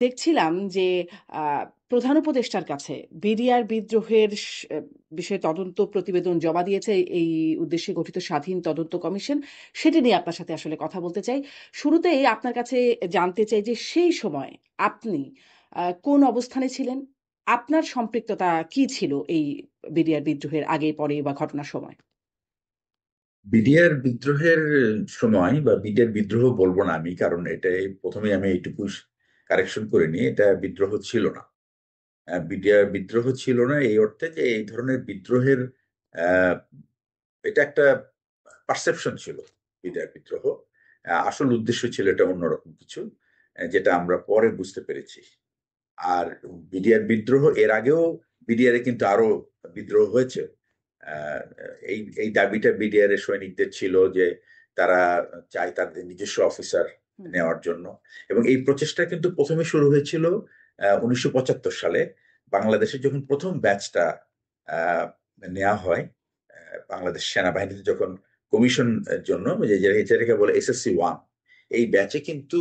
দেখছিলাম যে প্রধান উপদেষ্টার কাছে বিডিআর বিদ্রোহের বিষয়ে তদন্ত প্রতিবেদন জমা দিয়েছে এই উদ্দেশ্যে গঠিত স্বাধীন তদন্ত কমিশন। সেটি নিয়ে আপনার সাথে আসলে কথা বলতে চাই। শুরুতেই আপনার কাছে জানতে চাই যে সেই সময় আপনি কোন অবস্থানে ছিলেন? আপনার সম্পৃক্ততা কি ছিল এই বিডিআর বিদ্রোহের আগে পরে বা ঘটনার সময়? বিডিআর বিদ্রোহের সময় বা বিডিআর বিদ্রোহ বলবো না আমি, কারণ এটাই প্রথমে আমি এইটুকু কারেকশন করে নিই, এটা বিদ্রোহ ছিল না। বিডিআর বিদ্রোহ ছিল না এই অর্থে যে এই ধরনের বিদ্রোহের আহ, এটা একটা পারসেপশন ছিল। বিডিআর বিদ্রোহ আসল উদ্দেশ্য ছিল এটা অন্যরকম কিছু, যেটা আমরা পরে বুঝতে পেরেছি। আর বিডিআর বিদ্রোহ এর আগেও বিডিআর এ কিন্তু আরো বিদ্রোহ হয়েছে। আহ, এই এই দাবিটা বিডিআর এর সৈনিকদের ছিল যে তারা চায় তাদের নিজস্ব অফিসার হুম। নেওয়ার জন্য। এবং এই প্রচেষ্টা কিন্তু প্রথমে শুরু হয়েছিল 1975 সালে। বাংলাদেশে যখন প্রথম ব্যাচটা নেওয়া হয়, বাংলাদেশ সেনাবাহিনীতে যখন কমিশন এর জন্য, যেটাকে বলে SSC-1, এই ব্যাচে কিন্তু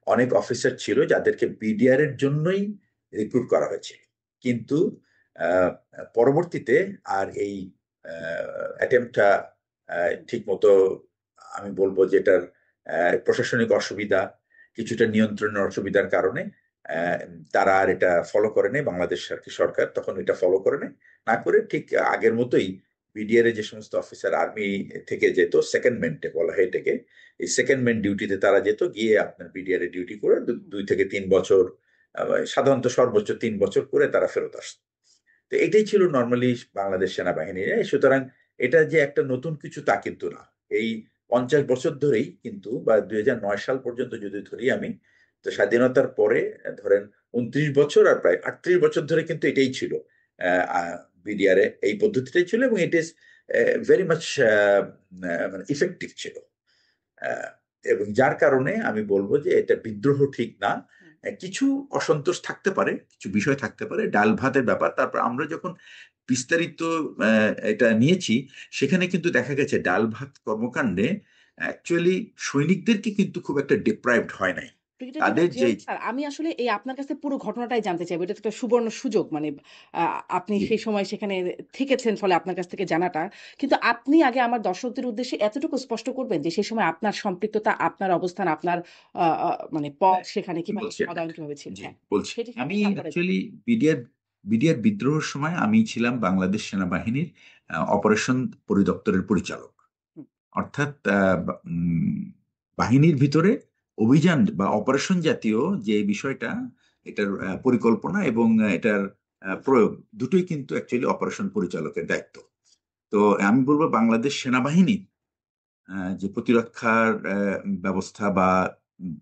অনেক অফিসার ছিল যাদেরকে বিডিআর এর জন্যই রিক্রুট করা হয়েছিল। কিন্তু আহ, পরবর্তীতে আর এই অ্যাটেম্পটা ঠিক মতো, আমি বলবো যেটার প্রশাসনিক অসুবিধা, কিছুটা নিয়ন্ত্রণের অসুবিধার কারণে আহ, তারা আর এটা ফলো করে নাই। বাংলাদেশ আর কি সরকার তখন এটা ফলো করে নাই, না করে ঠিক আগের মতোই বিডিআর এর যে সমস্ত অফিসার আর্মি থেকে যেত, সেকেন্ডমেন্টে বলা হয় এটাকে, এই সেকেন্ডমেন্ট ডিউটিতে তারা যেত, গিয়ে আপনার বিডিআর এ ডিউটি করে 2 থেকে 3 বছর, সাধারণত সর্বোচ্চ 3 বছর করে তারা ফেরত আসতো। তো এটাই ছিল নর্মালি বাংলাদেশ সেনাবাহিনীর। সুতরাং এটা যে একটা নতুন কিছু তা কিন্তু না। এই 50 বছর ধরেই কিন্তু, বা 2009 সাল পর্যন্ত যদি ধরি আমি, তো স্বাধীনতার পরে ধরেন 29 বছর আর প্রায় 38 বছর ধরে কিন্তু এটাই ছিল। বিডিআর এ এই পদ্ধতিটাই ছিল এবং ইট ইজ ভেরি মাচ মানে ইফেক্টিভ ছিল। আহ, এবং যার কারণে আমি বলবো যে এটা বিদ্রোহ ঠিক না। কিছু অসন্তোষ থাকতে পারে, কিছু বিষয় থাকতে পারে, ডাল ভাতের ব্যাপার। তারপর আমরা যখন বিস্তারিত এটা নিয়েছি, সেখানে কিন্তু দেখা গেছে ডাল ভাত কর্মকাণ্ডে অ্যাকচুয়ালি সৈনিকদেরকে কিন্তু খুব একটা ডিপ্রাইভড হয় নাই। ব্রিগেডিয়ার তাদের জেনারেল যে জিয়াউল স্যার, আমি আসলে এই আপনার কাছে পুরো ঘটনাটাই জানতে চাইবো। এটা তো একটা সুবর্ণ সুযোগ। মানে আপনি সেই সময় সেখানে থেকেছেন, ফলে আপনার কাছ থেকে জানাটা। কিন্তু আপনি আগে আমার দর্শকদের উদ্দেশ্যে এতটুকু স্পষ্ট করবেন যে সেই সময় আপনার সম্পৃক্ততা, আপনার অবস্থান, আপনার মানে পদ সেখানে কি কিভাবে বলছি পদায়ন কিভাবে ছিল? জি হ্যাঁ, বলছি, সেটি আমি তারপরে অ্যাকচুয়ালি বিডিআর বিডিআর বিদ্রোহের সময় আমি ছিলাম বাংলাদেশ সেনাবাহিনীর অপারেশন পরিদপ্তরের পরিচালক। হুম, অর্থাৎ বাহিনীর ভিতরে অভিযান বা অপারেশন জাতীয় যে বিষয়টা, এটার পরিকল্পনা এবং এটার প্রয়োগ, দুটোই কিন্তু অ্যাকচুয়ালি অপারেশন পরিচালকের দায়িত্ব। তো আমি বলবো বাংলাদেশ সেনাবাহিনী যে প্রতিরক্ষার ব্যবস্থা বা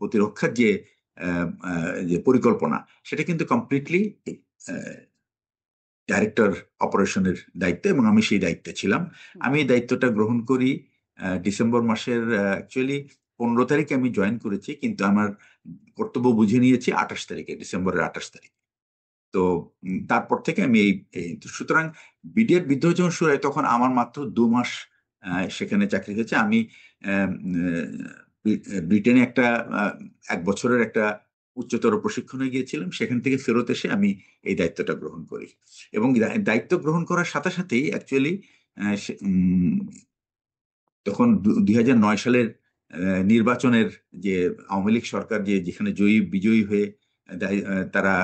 প্রতিরক্ষার যে পরিকল্পনা, সেটা কিন্তু কমপ্লিটলি ডাইরেক্টর অপারেশনের দায়িত্ব, এবং আমি সেই দায়িত্বে ছিলাম। হুম, আমি এই দায়িত্বটা গ্রহণ করি ডিসেম্বর মাসের অ্যাকচুয়ালি 15 তারিখে আমি জয়েন করেছি, কিন্তু আমার কর্তব্য বুঝে নিয়েছি 28 তারিখে, ডিসেম্বরের 28 তারিখ। তো তারপর থেকে আমি তো সুতরাং বিডিআর বিদ্রোহ যখন শুরু হয় তখন আমার মাত্র 2 মাস সেখানে চাকরি হয়েছে। আমি আহ, ব্রিটেনে একটা 1 বছরের একটা উচ্চতর প্রশিক্ষণে গিয়েছিলাম, সেখান থেকে ফেরত এসে আমি এই দায়িত্বটা গ্রহণ করি। এবং দায়িত্ব গ্রহণ করার সাথে সাথেই অ্যাকচুয়ালি তখন 2009 সালের নির্বাচনের যে আওয়ামী লীগ সরকার যেখানে বিজয়ী হয়ে তারা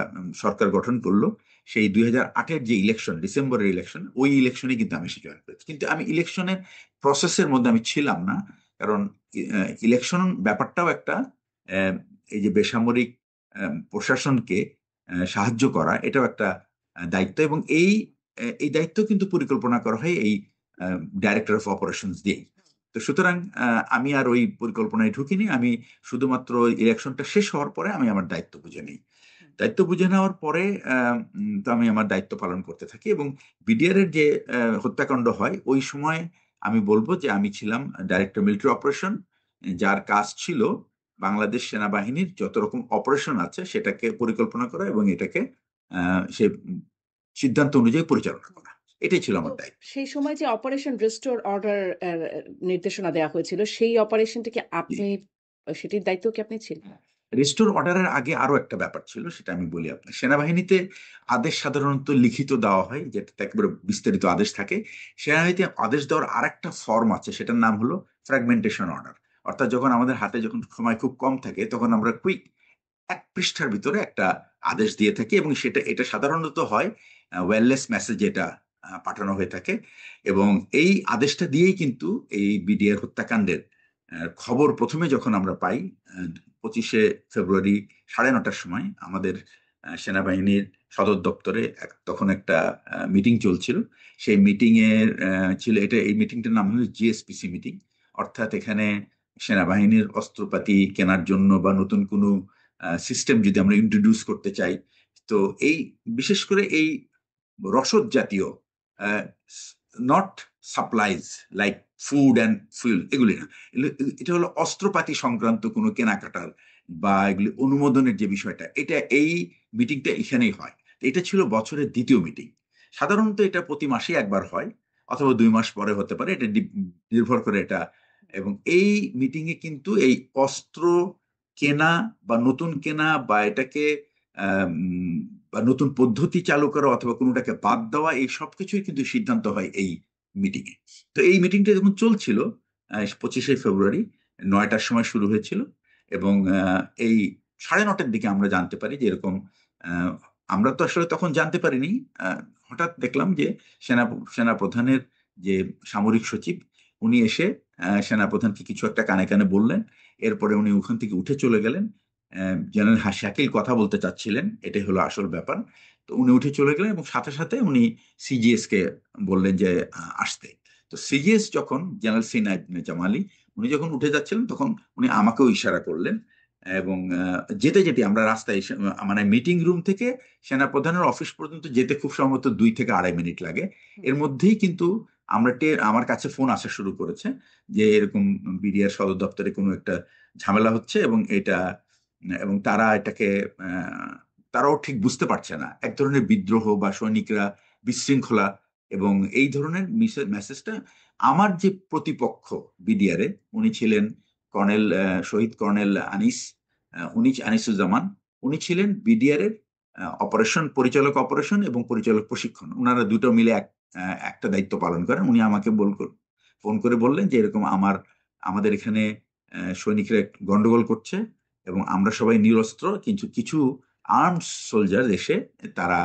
সরকার গঠন করলো, সেই 2008-এর যে ইলেকশন, ডিসেম্বরের ইলেকশন, ওই ইলেকশনে কিন্তু আমি এসে জয়েন করেছি। কিন্তু আমি ইলেকশনের প্রসেসের মধ্যে আমি ছিলাম না, কারণ ইলেকশন ব্যাপারটাও একটা আহ, এই যে বেসামরিক প্রশাসনকে সাহায্য করা, এটাও একটা দায়িত্ব। এবং এই দায়িত্ব কিন্তু পরিকল্পনা করা হয় এই ডাইরেক্টর অফ অপারেশনস দিয়ে। তো সুতরাং আমি আর ওই পরিকল্পনায় ঢুকিনি। আমি শুধুমাত্র ইলেকশনটা শেষ হওয়ার পরে আমি আমার দায়িত্ব বুঝে নিই। হুম, দায়িত্ব বুঝে নেওয়ার পরে তো আমি আমার দায়িত্ব পালন করতে থাকি। এবং বিডিআর এর যে হত্যাকাণ্ড হয় ওই সময় আমি বলবো যে আমি ছিলাম ডাইরেক্টর মিলিটারি অপারেশন, যার কাজ ছিল বাংলাদেশ সেনাবাহিনীর যত রকম অপারেশন আছে সেটাকে পরিকল্পনা করা এবং এটাকে সে সিদ্ধান্ত অনুযায়ী পরিচালনা হুম। করা। এটাই ছিল তো আমার দায়িত্ব। সেই সময় যে অপারেশন রিস্টোর অর্ডার নির্দেশনা দেওয়া হয়েছিল, সেই অপারেশনটিকে জি। আপনি সেটির দায়িত্ব কি আপনি ছিলেন? রেস্টোর অর্ডারের আগে আরো একটা ব্যাপার ছিল, সেটা আমি বলি আপনার। সেনাবাহিনীতে আদেশ সাধারণত লিখিত দেওয়া হয়, যেটা একেবারে বিস্তারিত আদেশ থাকে। সেনাবাহিনীতে আদেশ দেওয়ার আরেকটা ফর্ম আছে, সেটার নাম হলো ফ্র্যাগমেন্টেশন অর্ডার। অর্থাৎ যখন আমাদের হাতে যখন সময় খুব কম থাকে, তখন আমরা কুইক 1 পৃষ্ঠার ভিতরে একটা আদেশ দিয়ে থাকি, এবং এটা সাধারণত হয় ওয়্যারলেস মেসেজ, এটা পাঠানো হয়ে থাকে। এবং এই আদেশটা দিয়েই কিন্তু এই বিডিআর হত্যাকাণ্ডের খবর প্রথমে যখন আমরা পাই, 25শে ফেব্রুয়ারি 9:30টার সময় আমাদের সেনাবাহিনীর সদর দপ্তরে তখন একটা মিটিং চলছিল। সেই মিটিং এর ছিল এটা, এই মিটিংটার নাম হলো জিএসপিসি মিটিং। অর্থাৎ এখানে সেনাবাহিনীর অস্ত্রপাতি কেনার জন্য বা নতুন কোনো সিস্টেম যদি আমরা ইন্ট্রোডিউস করতে চাই, তো এই বিশেষ করে এই রসদ জাতীয়, not supplies like food and fuel, এগুলি না, এটা হলো অস্ত্রপাতি সংক্রান্ত কোনো কেনাকাটার বা এগুলি অনুমোদনের যে বিষয়টা, এটা এই মিটিংটা এখানেই হয়। এটা ছিল বছরের দ্বিতীয় মিটিং। সাধারণত এটা প্রতি মাসেই একবার হয়, অথবা 2 মাস পরে হতে পারে, এটা নির্ভর করে এটা। এবং এই মিটিং এ কিন্তু এই অস্ত্র কেনা বা নতুন কেনা বা এটাকে বা নতুন পদ্ধতি চালু করা অথবা কোনোটাকে বাদ দেওয়া, এই সবকিছুই কিন্তু সিদ্ধান্ত হয় এই মিটিং এ। তো এই মিটিংটা যখন চলছিল 25শে ফেব্রুয়ারি 9টার সময় শুরু হয়েছিল, এবং এই 9:30টার দিকে আমরা জানতে পারি যে এরকম, আহ, আমরা তো আসলে তখন জানতে পারিনি। হঠাৎ দেখলাম যে সেনা সেনাপ্রধানের যে সামরিক সচিব, উনি এসে সেনাপ্রধানকে কিছু একটা কানে কানে বললেন। এরপরে উনি ওখান থেকে উঠে চলে গেলেন। জেনারেল শাকিল কথা বলতে চাচ্ছিলেন, এটাই হলো আসল ব্যাপার। তো উনি উঠে চলে গেলেন এবং সাথে সাথে উনি সিজিএস কে বললেন যে আসতে। তো সিজিএস যখন, জেনারেল সিনা ইবনে জামালি, উনি যখন উঠে যাচ্ছিলেন, তখন উনি আমাকেও ইশারা করলেন। এবং যেতে যেতে আমরা রাস্তায় এসে, মানে মিটিং রুম থেকে সেনাপ্রধানের অফিস পর্যন্ত যেতে খুব সম্ভবত 2 থেকে 2.5 মিনিট লাগে। এর মধ্যেই কিন্তু আমার কাছে ফোন আসা শুরু করেছে যে এরকম বিডিআর সদর দপ্তরে কোনো একটা ঝামেলা হচ্ছে, এবং তারা এটাকে, আহ, তারাও ঠিক বুঝতে পারছে না, এক ধরনের বিদ্রোহ বা সৈনিকরা বিশৃঙ্খলা। এবং এই ধরনের মেসেজটা আমার যে প্রতিপক্ষ বিডিআরে, উনি ছিলেন কর্নেল, শহীদ কর্নেল আনিস, উনি আনিসুজ্জামান। উনি ছিলেন বিডিআর এর অপারেশন পরিচালক, অপারেশন এবং পরিচালক প্রশিক্ষণ, ওনারা দুটো মিলে একটা দায়িত্ব পালন করেন। উনি আমাকে ফোন করে বললেন যে এরকম আমাদের এখানে সৈনিকরা গন্ডগোল করছে, এবং আমরা সবাই নিরস্ত্র, কিন্তু কিছু আর্মড সোলজার এসে তারা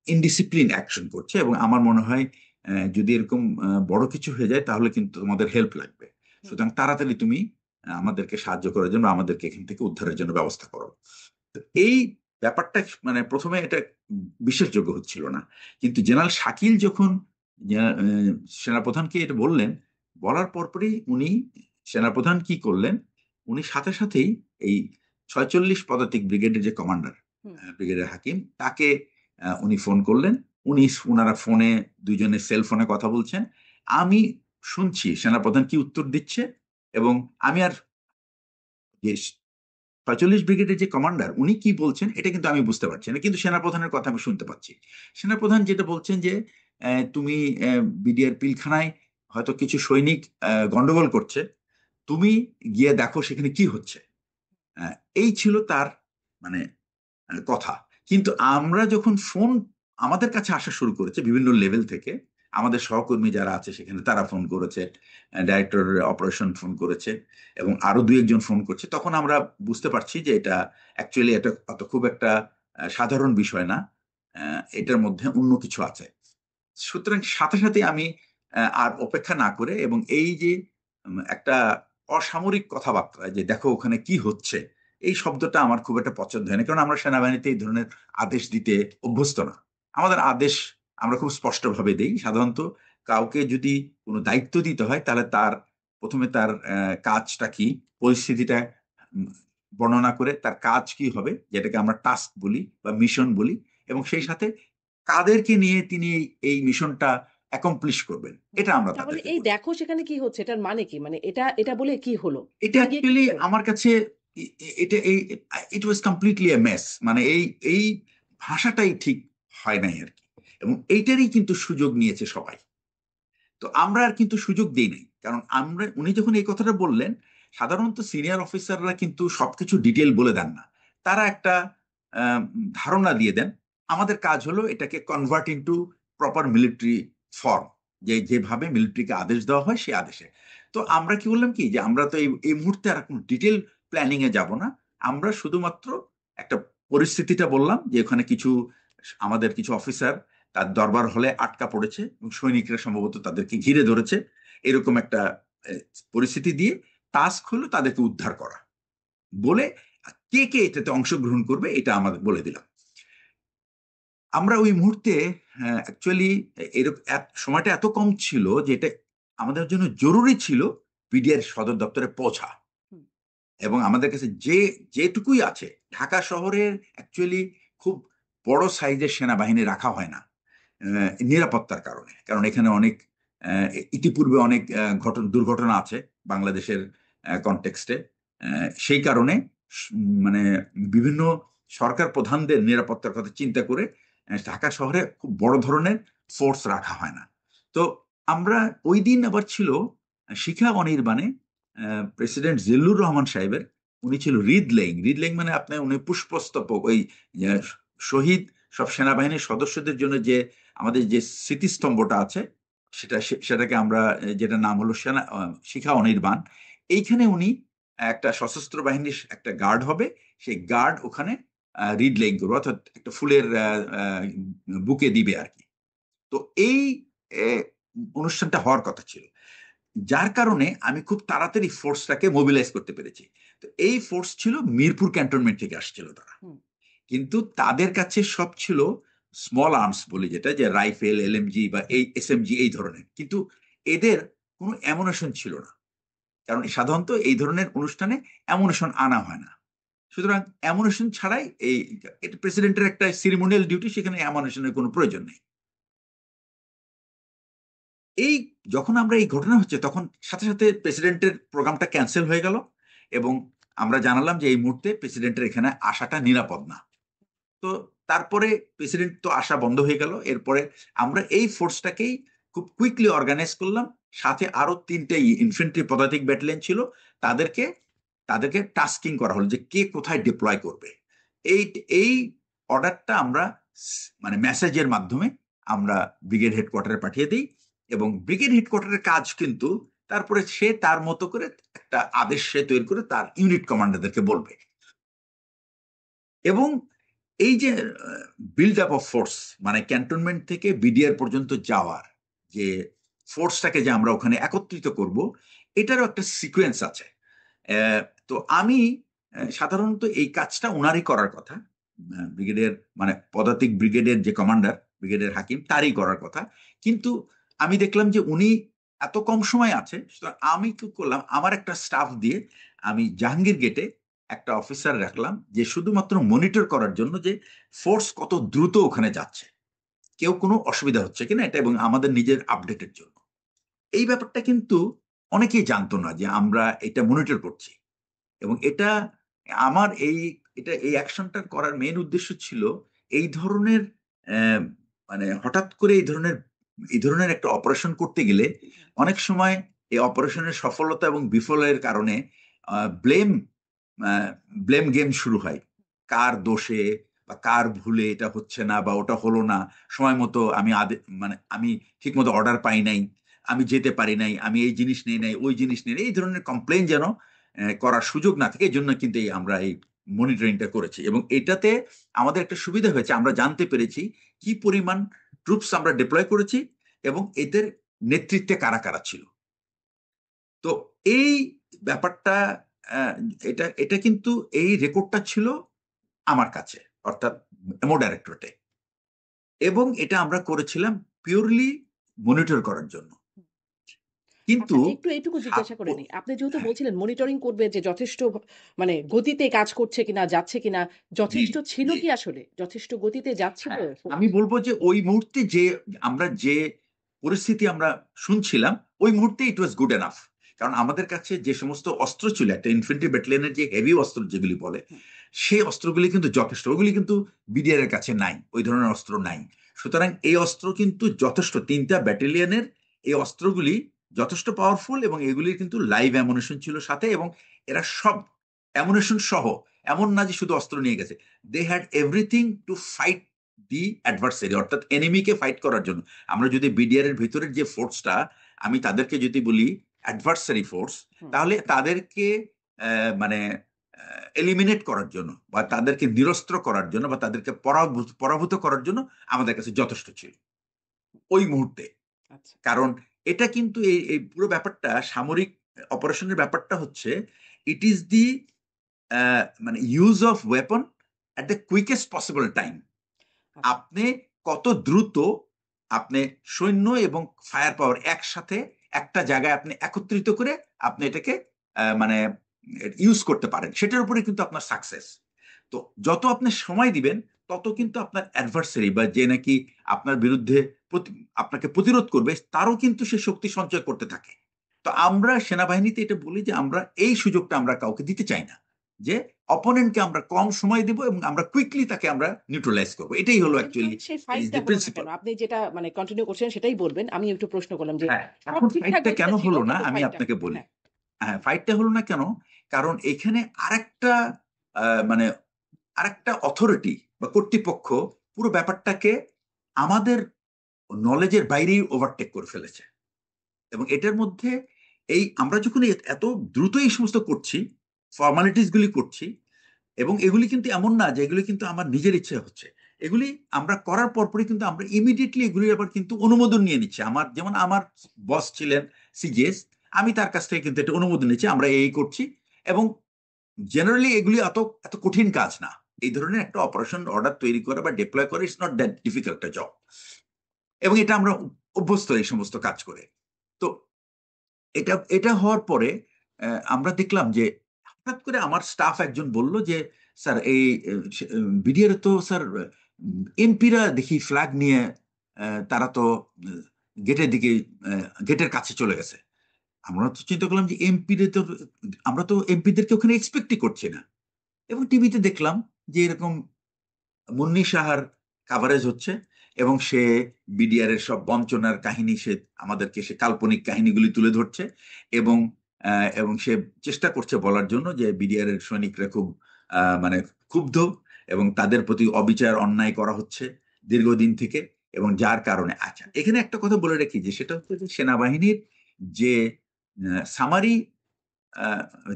ইনডিসিপ্লিন অ্যাকশন করছে, এবং আমার মনে হয় যদি এরকম বড় কিছু হয়ে যায় তাহলে কিন্তু তোমাদের হেল্প লাগবে। সুতরাং তাড়াতাড়ি তুমি আমাদেরকে সাহায্য করার জন্য, আমাদেরকে এখান থেকে উদ্ধারের জন্য ব্যবস্থা করো। তো এই ব্যাপারটা, মানে প্রথমে এটা বিশ্বাসযোগ্য হচ্ছিল না। কিন্তু জেনারেল শাকিল যখন সেনাপ্রধানকে এটা বললেন, বলার পরপরই উনি, সেনাপ্রধান কি করলেন, উনি সাথে সাথেই এই 46 পদাতিক ব্রিগেডের যে কমান্ডার, ব্রিগেডের হাকিম, তাকে উনি ফোন করলেন। ওনারা ফোনে, দুইজনের সেল ফোনে কথা বলছেন। আমি শুনছি সেনাপ্রধান কি উত্তর দিচ্ছে, এবং আমি আর যে 46 ব্রিগেডের যে কমান্ডার উনি কি বলছেন এটা কিন্তু আমি বুঝতে পারছি না, কিন্তু সেনাপ্রধানের কথা আমি শুনতে পাচ্ছি। সেনাপ্রধান যেটা বলছেন যে তুমি বিডিআর পিলখানায় হয়তো কিছু সৈনিক গন্ডগোল করছে, তুমি গিয়ে দেখো সেখানে কি হচ্ছে। এই ছিল তার, মানে কথা। কিন্তু আমরা যখন ফোন আমাদের কাছে আসা শুরু করেছে বিভিন্ন লেভেল থেকে, আমাদের সহকর্মী যারা আছে সেখানে তারা ফোন করেছে, ডাইরেক্টর অপারেশন ফোন করেছে, এবং আরো 2-1 জন ফোন করছে, তখন আমরা বুঝতে পারছি যে এটা অ্যাকচুয়ালি এটা অত খুব একটা সাধারণ বিষয় না, এটার মধ্যে অন্য কিছু আছে। সুতরাং সাথে সাথে আমি আর অপেক্ষা না করে, এবং এই যে একটা অসামরিক কথাবার্তা, যে দেখো ওখানে কি হচ্ছে, এই শব্দটা আমার খুব একটা পছন্দ হয় না, কারণ আমরা সেনাবাহিনীতে এই ধরনের আদেশ দিতে অভ্যস্ত না। আমাদের আদেশ আমরা খুব স্পষ্টভাবে দেই। সাধারণত কাউকে যদি কোনো দায়িত্ব দিতে হয়, তাহলে প্রথমে তার কাজটা কি, পরিস্থিতিটা উম, বর্ণনা করে তার কাজ কি হবে, যেটাকে আমরা টাস্ক বলি বা মিশন বলি, এবং সেই সাথে কাদেরকে নিয়ে তিনি এই মিশনটা অ্যাকমপ্লিশ করবেন, এটা আমরা তাহলে তাদেরকে এই বলি। দেখো সেখানে কি হচ্ছে এটার মানে কি? মানে এটা বলে কি হলো? এটা উনি গিয়ে কি অ্যাকচুয়ালি করলেন? আমার কাছে এটা ইট ওয়াজ কমপ্লিটলি এ মেস, মানে এই ভাষাটাই ঠিক হয় নাই আর কি। এবং এইটারই কিন্তু সুযোগ নিয়েছে সবাই। তো আমরা আর কিন্তু সুযোগ দিই নাই, কারণ উনি যখন এই কথাটা বললেন, সাধারণত সিনিয়র অফিসাররা কিন্তু সবকিছু ডিটেল বলে দেন না, তারা একটা ধারণা দিয়ে দেন। আমাদের কাজ হলো এটাকে convert into proper military form, যে যেভাবে মিলিটারিকে আদেশ দেওয়া হয় সেই আদেশে। তো আমরা কি বললাম কি, যে আমরা তো এই মুহূর্তে আর কোনো ডিটেল প্ল্যানিং এ যাব না, আমরা শুধুমাত্র একটা পরিস্থিতিটা বললাম যে ওখানে কিছু আমাদের কিছু অফিসার তার দরবার হলে আটকা পড়েছে এবং সৈনিকরা সম্ভবত তাদেরকে ঘিরে ধরেছে, এরকম একটা পরিস্থিতি দিয়ে টাস্ক হলো তাদেরকে উদ্ধার করা বলে, কে কে এটাতে অংশগ্রহণ করবে এটা আমাদের বলে দিলাম। আমরা ওই মুহূর্তে অ্যাকচুয়ালি এরকম সময়টা এত কম ছিল যে এটা আমাদের জন্য জরুরি ছিল বিডিআর সদর দপ্তরে পৌঁছা। এবং আমাদের কাছে যেটুকুই আছে, ঢাকা শহরের অ্যাকচুয়ালি খুব বড় সাইজের সেনাবাহিনী রাখা হয় না নিরাপত্তার কারণে, কারণ এখানে অনেক ইতিপূর্বে অনেক দুর্ঘটনা আছে বাংলাদেশের কনটেক্সটে। সেই কারণে মানে বিভিন্ন সরকার প্রধানদের নিরাপত্তার কথা চিন্তা করে ঢাকা শহরে খুব বড় ধরনের ফোর্স রাখা হয় না। তো আমরা ওই দিন আবার ছিল শিখা অনির্বাণে প্রেসিডেন্ট জিল্লুর রহমান সাহেবের, উনি ছিল রিড লেইং মানে আপনার উনি পুষ্পস্তবক, ওই শহীদ সব সেনাবাহিনীর সদস্যদের জন্য যে আমাদের যে স্মৃতিস্তম্ভটা আছে সেটাকে আমরা যেটা নাম হলো শিখা অনির্বাণ, এইখানে উনি একটা সশস্ত্র বাহিনীর একটা গার্ড হবে, সেই গার্ড ওখানে রিড লেইং করবে, অর্থাৎ একটা ফুলের বুকে দিবে আর কি। তো এই অনুষ্ঠানটা হওয়ার কথা ছিল, যার কারণে আমি খুব তাড়াতাড়ি ফোর্সটাকে মোবিলাইজ করতে পেরেছি। তো এই ফোর্স ছিল মিরপুর ক্যান্টনমেন্ট থেকে আসছিল তারা, কিন্তু তাদের কাছে সব ছিল স্মল আর্মস বলি যেটা, যে রাইফেল, এলএমজি বা এই এসএমজি এই ধরনের, কিন্তু এদের কোনো অ্যামুনেশন ছিল না, কারণ সাধারণত এই ধরনের অনুষ্ঠানে অ্যামুনেশন আনা হয় না। সুতরাং অ্যামুনেশন ছাড়াই এটা প্রেসিডেন্টের একটা সিরিমোনিয়াল ডিউটি, সেখানে অ্যামুনেশনের কোনো প্রয়োজন নেই। এই যখন আমরা এই ঘটনা হচ্ছে তখন সাথে সাথে প্রেসিডেন্টের প্রোগ্রামটা ক্যান্সেল হয়ে গেল এবং আমরা জানালাম যে এই মুহূর্তে প্রেসিডেন্টের এখানে আসাটা নিরাপদ না। তো তারপরে প্রেসিডেন্ট তো আসা বন্ধ হয়ে গেল। এরপরে আমরা এই ফোর্সটাকেই খুব কুইকলি অর্গানাইজ করলাম, সাথে আরো 3টে ইনফেন্ট্রি পদাতিক ব্যাটালিয়ন ছিল, তাদেরকে তাদেরকে টাস্কিং করা হলো যে কে কোথায় ডিপ্লয় করবে। এই এই অর্ডারটা আমরা মানে মেসেজের মাধ্যমে আমরা ব্রিগেড হেডকোয়ার্টারে পাঠিয়ে দিই, এবং ব্রিগেড হেডকোয়ার্টারের কাজ কিন্তু তারপরে সে তার মতো করে একটা আদেশ সে তৈরি করে তার ইউনিট কমান্ডারদেরকে বলবে। এবং এই যে বিল্ড আপ অফ ফোর্স, মানে ক্যান্টনমেন্ট থেকে বিডিআর পর্যন্ত যাওয়ার যে ফোর্সটাকে যে আমরা ওখানে একত্রিত করব, এটারও একটা সিকোয়েন্স আছে। তো আমি সাধারণত এই কাজটা ওনারই করার কথা, ব্রিগেডের মানে পদাতিক ব্রিগেডের যে কমান্ডার ব্রিগেডের হাকিম তারই করার কথা, কিন্তু আমি দেখলাম যে উনি এত কম সময় আছে, সুতরাং আমি কি করলাম, আমার একটা স্টাফ দিয়ে আমি জাহাঙ্গীর গেটে একটা অফিসার রাখলাম যে শুধুমাত্র মনিটর করার জন্য যে ফোর্স কত দ্রুত ওখানে যাচ্ছে, কেউ কোনো অসুবিধা হচ্ছে কিনা এটা, এবং আমাদের নিজের আপডেটের জন্য। এই ব্যাপারটা কিন্তু অনেকেই জানতো না যে আমরা এটা মনিটর করছি। এবং এটা আমার এই অ্যাকশনটা করার মেন উদ্দেশ্য ছিল এই ধরনের মানে হঠাৎ করে এই ধরনের একটা অপারেশন করতে গেলে অনেক সময় এই অপারেশনের সফলতা এবং বিফলের কারণে ব্লেম ব্লেম গেম শুরু হয়, কার দোষে বা কার ভুলে এটা হচ্ছে না বা ওটা হলো না, সময় মতো মানে আমি ঠিক মতো অর্ডার পাই নাই, আমি যেতে পারি নাই, আমি এই জিনিস নেই নাই, ওই জিনিস নেই, এই ধরনের কমপ্লেন যেন করার সুযোগ না থাকে, এই জন্য কিন্তু আমরা এই মনিটরিংটা করেছি। এবং এটাতে আমাদের একটা সুবিধা হয়েছে, আমরা জানতে পেরেছি কি পরিমাণ ট্রুপস আমরা ডিপ্লয় করেছি এবং এদের নেতৃত্বে কারা কারা ছিল। তো এই ব্যাপারটা এটা এটা কিন্তু এই রেকর্ডটা ছিল আমার কাছে, অর্থাৎ এমও ডাইরেক্টরেটে, এবং এটা আমরা করেছিলাম পিওরলি মনিটর করার জন্য। কিন্তু আচ্ছা, একটু এইটুকু জিজ্ঞাসা করে নিই। আপনি যেহেতু হ্যাঁ, বলছিলেন মনিটরিং করবে যে যথেষ্ট মানে গতিতে কাজ করছে কিনা, যাচ্ছে কিনা, জি যথেষ্ট ছিল জি কি আসলে? যথেষ্ট গতিতে যাচ্ছিল হ্যাঁ, ফোর্স? আমি বলবো যে ওই মুহূর্তে আমরা যে পরিস্থিতি আমরা শুনছিলাম, ওই মুহূর্তে ইট ওয়াজ গুড এনাফ। কারণ আমাদের কাছে যে সমস্ত অস্ত্র ছিল, একটা ইনফেন্ট্রি ব্যাটালিয়নের যে হেভি অস্ত্র যেগুলি বলে, হুম, সেই অস্ত্রগুলি কিন্তু যথেষ্ট, ওগুলি কিন্তু বিডিআর এর কাছে নাই, ওই ধরনের অস্ত্র নাই। সুতরাং এই অস্ত্র কিন্তু যথেষ্ট, 3টা ব্যাটালিয়নের এই অস্ত্রগুলি যথেষ্ট পাওয়ারফুল, এবং এগুলির কিন্তু লাইভ অ্যামুনেশন ছিল সাথে, এবং এরা সব অ্যামুনেশন সহ, এমন না যে শুধু অস্ত্র নিয়ে গেছে, they had everything to fight the adversary, অর্থাৎ এনিমিকে ফাইট করার জন্য। আমরা যদি বিডিআর এর ভিতরের যে ফোর্সটা, আমি তাদেরকে যদি বলি অ্যাডভার্সারি ফোর্স, তাহলে তাদেরকে মানে এলিমিনেট করার জন্য বা তাদেরকে নিরস্ত্র করার জন্য বা তাদেরকে পরাভূত করার জন্য আমাদের কাছে যথেষ্ট ছিল ওই মুহূর্তে। আচ্ছা। কারণ এটা কিন্তু এই এই পুরো ব্যাপারটা, সামরিক অপারেশনের ব্যাপারটা হচ্ছে, ইট ইজ দি মানে use of weapon at the quickest possible time. আচ্ছা। আপনি কত দ্রুত আপনি সৈন্য এবং ফায়ার পাওয়ার একসাথে একটা জায়গায় আপনি একত্রিত করে আপনি এটাকে মানে ইউজ করতে পারেন, সেটার উপরে কিন্তু আপনার সাকসেস। তো যত আপনি সময় দিবেন, তত কিন্তু আপনার অ্যাডভার্সারি বা যে নাকি আপনার বিরুদ্ধে আপনাকে প্রতিরোধ করবে, তারও কিন্তু সে শক্তি সঞ্চয় করতে থাকে। তো আমরা সেনাবাহিনীতে এটা বলি যে আমরা এই সুযোগটা আমরা কাউকে দিতে চাই না, যে অপোনেন্টকে আমরা কম সময় দেব এবং আমরা কুইকলি তাকে আমরা নিউট্রালাইজ করবো। এটাই হলো কিন্তু অ্যাকচুয়ালি সেই ফাইটটা যে হলো না প্রিন্সিপাল। কেন? আপনি যেটা মানে কন্টিনিউ করছেন সেটাই বলবেন। আমি একটু প্রশ্ন করলাম যে হ্যাঁ, সব এখন ঠিকঠাক ফাইটটা কেন অবস্থায় ছিল হলো না কিন্তু আমি ফাইটটা আপনাকে হলো না। বলি। হ্যাঁ। হ্যাঁ, ফাইটটা হলো না কেন? কারণ এখানে আরেকটা মানে আরেকটা অথরিটি বা কর্তৃপক্ষ পুরো ব্যাপারটাকে আমাদের নলেজের বাইরেই ওভারটেক করে ফেলেছে। এবং এটার মধ্যে এই আমরা যখন এত দ্রুত এই সমস্ত করছি, ফর্মালিটিস গুলি করছি, এবং এগুলি কিন্তু এমন না যে এগুলি কিন্তু আমার নিজের ইচ্ছে হচ্ছে। এগুলি আমরা করার পরপরই কিন্তু আমরা ইমিডিয়েটলি এগুলি আবার কিন্তু অনুমোদন নিয়ে নিচ্ছি। আমার যেমন আমার বস ছিলেন সিজিএস, আমি তার কাছ থেকে কিন্তু একটা অনুমোদন নিচ্ছি, আমরা এই করছি। এবং জেনারেলি এগুলি এত এত কঠিন কাজ না। এই ধরনের একটা অপারেশন অর্ডার তৈরি করা বা ডিপ্লয় করা ইটস নট দ্যাট ডিফিকাল্ট একটা জব, এবং এটা আমরা অভ্যস্ত এই সমস্ত কাজ করে। তো এটা এটা হওয়ার পরে আমরা দেখলাম যে হঠাৎ করে আমার স্টাফ একজন বলল যে, স্যার এই বিডিআর তো স্যার এমপিরা দেখি ফ্ল্যাগ নিয়ে তারা তো গেটের দিকে, গেটের কাছে চলে গেছে। আমরা তো চিন্তা করলাম যে এমপিদের তো, আমরা তো এমপিদেরকে ওখানে এক্সপেক্টই করছি না। এবং টিভিতে দেখলাম যে এরকম মুন্নি সাহার কাভারেজ হচ্ছে, এবং সে বিডিআর এর সব বঞ্চনার কাহিনী সে আমাদেরকে, সে কাল্পনিক কাহিনীগুলি তুলে ধরছে, এবং এবং সে চেষ্টা করছে বলার জন্য যে বিডিআর এর সৈনিকরা খুব মানে ক্ষুব্ধ, এবং তাদের প্রতি অবিচার অন্যায় করা হচ্ছে দীর্ঘদিন থেকে, এবং যার কারণে। আচ্ছা, এখানে একটা কথা বলে রাখি যে সেটা হচ্ছে যে সেনাবাহিনীর যে সামারি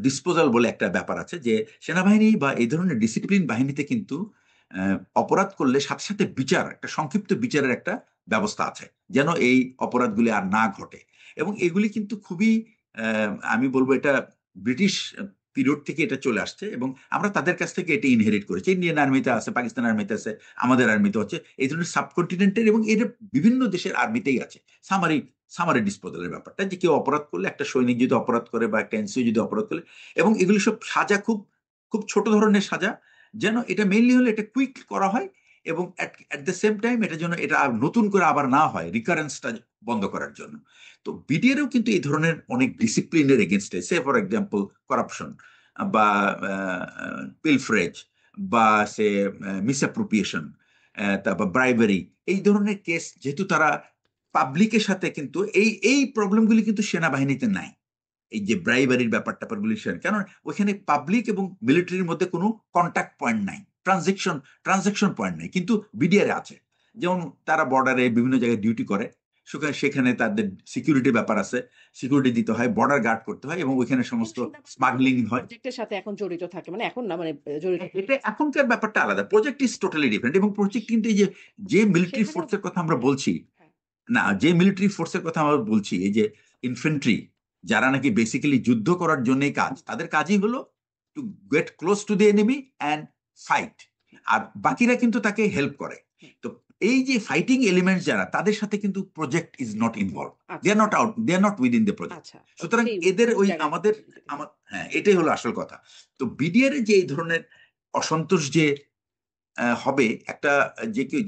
ডিসপোজাল বলে একটা ব্যাপার আছে, যে সেনাবাহিনী বা এই ধরনের ডিসিপ্লিন বাহিনীতে কিন্তু অপরাধ করলে সাথে সাথে বিচার, একটা সংক্ষিপ্ত বিচারের একটা ব্যবস্থা আছে, যেন এই অপরাধগুলি আর না ঘটে। এবং এগুলি কিন্তু খুবই আমি বলবো এটা ব্রিটিশ পিরিয়ড থেকে এটা চলে আসছে, এবং আমরা তাদের কাছ থেকে এটা ইনহেরিট করেছি। ইন্ডিয়ান আর্মিতে আছে, পাকিস্তান আর্মিতে আছে, আমাদের আর্মিতে হচ্ছে, এই ধরনের সাবকন্টিনেন্টের এবং এর বিভিন্ন দেশের আর্মিতেই আছে সামারি সামারি ডিসপোজালের ব্যাপারটা, যে কেউ অপরাধ করলে, একটা সৈনিক যদি অপরাধ করে বা একটা এনসিও যদি অপরাধ করে, এবং এগুলি সব সাজা খুব খুব ছোট ধরনের সাজা, যেন এটা মেইনলি হলে এটা কুইক করা হয়, এবং অ্যাট দ্য সেম টাইম এটা যেন এটা নতুন করে আবার না হয়, রিকারেন্সটা বন্ধ করার জন্য। তো বিডিআরও কিন্তু এই ধরনের অনেক ডিসিপ্লিনের এগেনস্টে, সে ফর এক্সাম্পল করাপশন বা পিলফ্রেজ বা সে মিসঅ্যাপ্রোপ্রিয়েশন, তারপর ব্রাইবারি, এই ধরনের কেস যেহেতু তারা পাবলিকের সাথে, কিন্তু এই এই প্রবলেমগুলি কিন্তু সেনাবাহিনীতে নাই। এই যে ব্রাইবারির ব্যাপার ট্যাপারগুলি, কারণ ওইখানে পাবলিক এবং মিলিটারির মধ্যে কোনো কন্ট্যাক্ট পয়েন্ট নাই, ট্রানজেকশন পয়েন্ট নাই, কিন্তু বিডিআর আছে। যেমন তারা বর্ডারে বিভিন্ন জায়গায় ডিউটি করে, সেখানে তাদের সিকিউরিটি ব্যাপার আছে, সিকিউরিটি দিতে হয়, বর্ডার গার্ড করতে হয়, এবং ওইখানে সমস্ত স্মাগলিং হয়। প্রজেক্টের সাথে এখন জড়িত থাকে, মানে এখন না, মানে জড়িত। এটা এখনকার ব্যাপারটা আলাদা, প্রজেক্ট ইজ টোটালি ডিফারেন্ট। এবং প্রজেক্ট কিন্তু এই যে যে মিলিটারি সেখানেও ফোর্সের কথা আমরা বলছি, হ্যাঁ। না, যে মিলিটারি ফোর্সের কথা আমরা বলছি, এই যে ইনফেন্ট্রি, যারা নাকি বেসিক্যালি যুদ্ধ করার জন্যই কাজ, তাদের কাজই হলো to get close to the enemy and fight, আর বাকিরা কিন্তু তাকে হেল্প করে। তো এই যে ফাইটিং এলিমেন্টস যারা, তাদের সাথে কিন্তু project is not involve, they আচ্ছা। Are not out, they are not within the project. আচ্ছা, সুতরাং সেই এদের ওই জায়গায় আমাদের হ্যাঁ, এটাই হলো আসল কথা। তো বিডিআর এর যে এই ধরনের অসন্তোষ যে হবে, একটা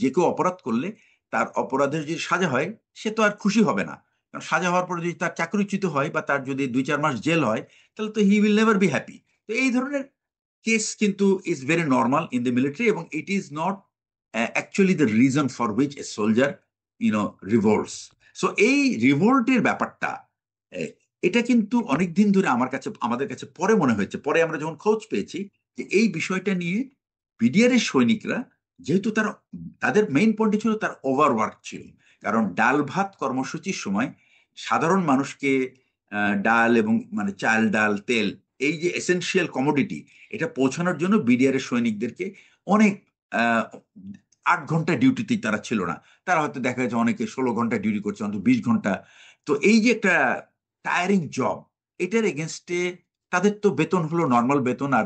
যে কেউ অপরাধ করলে তার অপরাধের যদি সাজা হয়, সে তো আর খুশি হবে না। কারণ সাজা হওয়ার পরে যদি তার চাকরিচ্যুত হয় বা তার যদি 2-4 মাস জেল হয়, তাহলে তো he will never be happy. তো এই ধরনের কেস কিন্তু is very normal in the military, এবং it is not actually the reason for which a soldier revolts. So এই রিভোল্টের ব্যাপারটা এ, এটা কিন্তু অনেক দিন ধরে আমাদের কাছে পরে মনে হয়েছে, পরে আমরা যখন খোঁজ পেয়েছি যে এই বিষয়টা নিয়ে বিডিআর এর সৈনিকরা, যেহেতু তাদের মেইন পয়েন্ট ছিল তার ওভারওয়ার্ক ছিল, কারণ ডাল ভাত কর্মসূচির সময় সাধারণ মানুষকে ডাল এবং মানে চাল ডাল তেল, এই যে এসেনশিয়াল কমোডিটি, এটা পৌঁছানোর জন্য বিডিআর এর সৈনিকদেরকে অনেক 8 ঘন্টা ডিউটিতে তারা ছিল না, তারা হয়তো দেখা যাচ্ছে অনেকে 16 ঘন্টা ডিউটি করছে, অন্তত 20 ঘন্টা। তো এই যে একটা টায়ারিং জব, এটার এগেনস্টে তাদের তো বেতন হলো নর্মাল বেতন, আর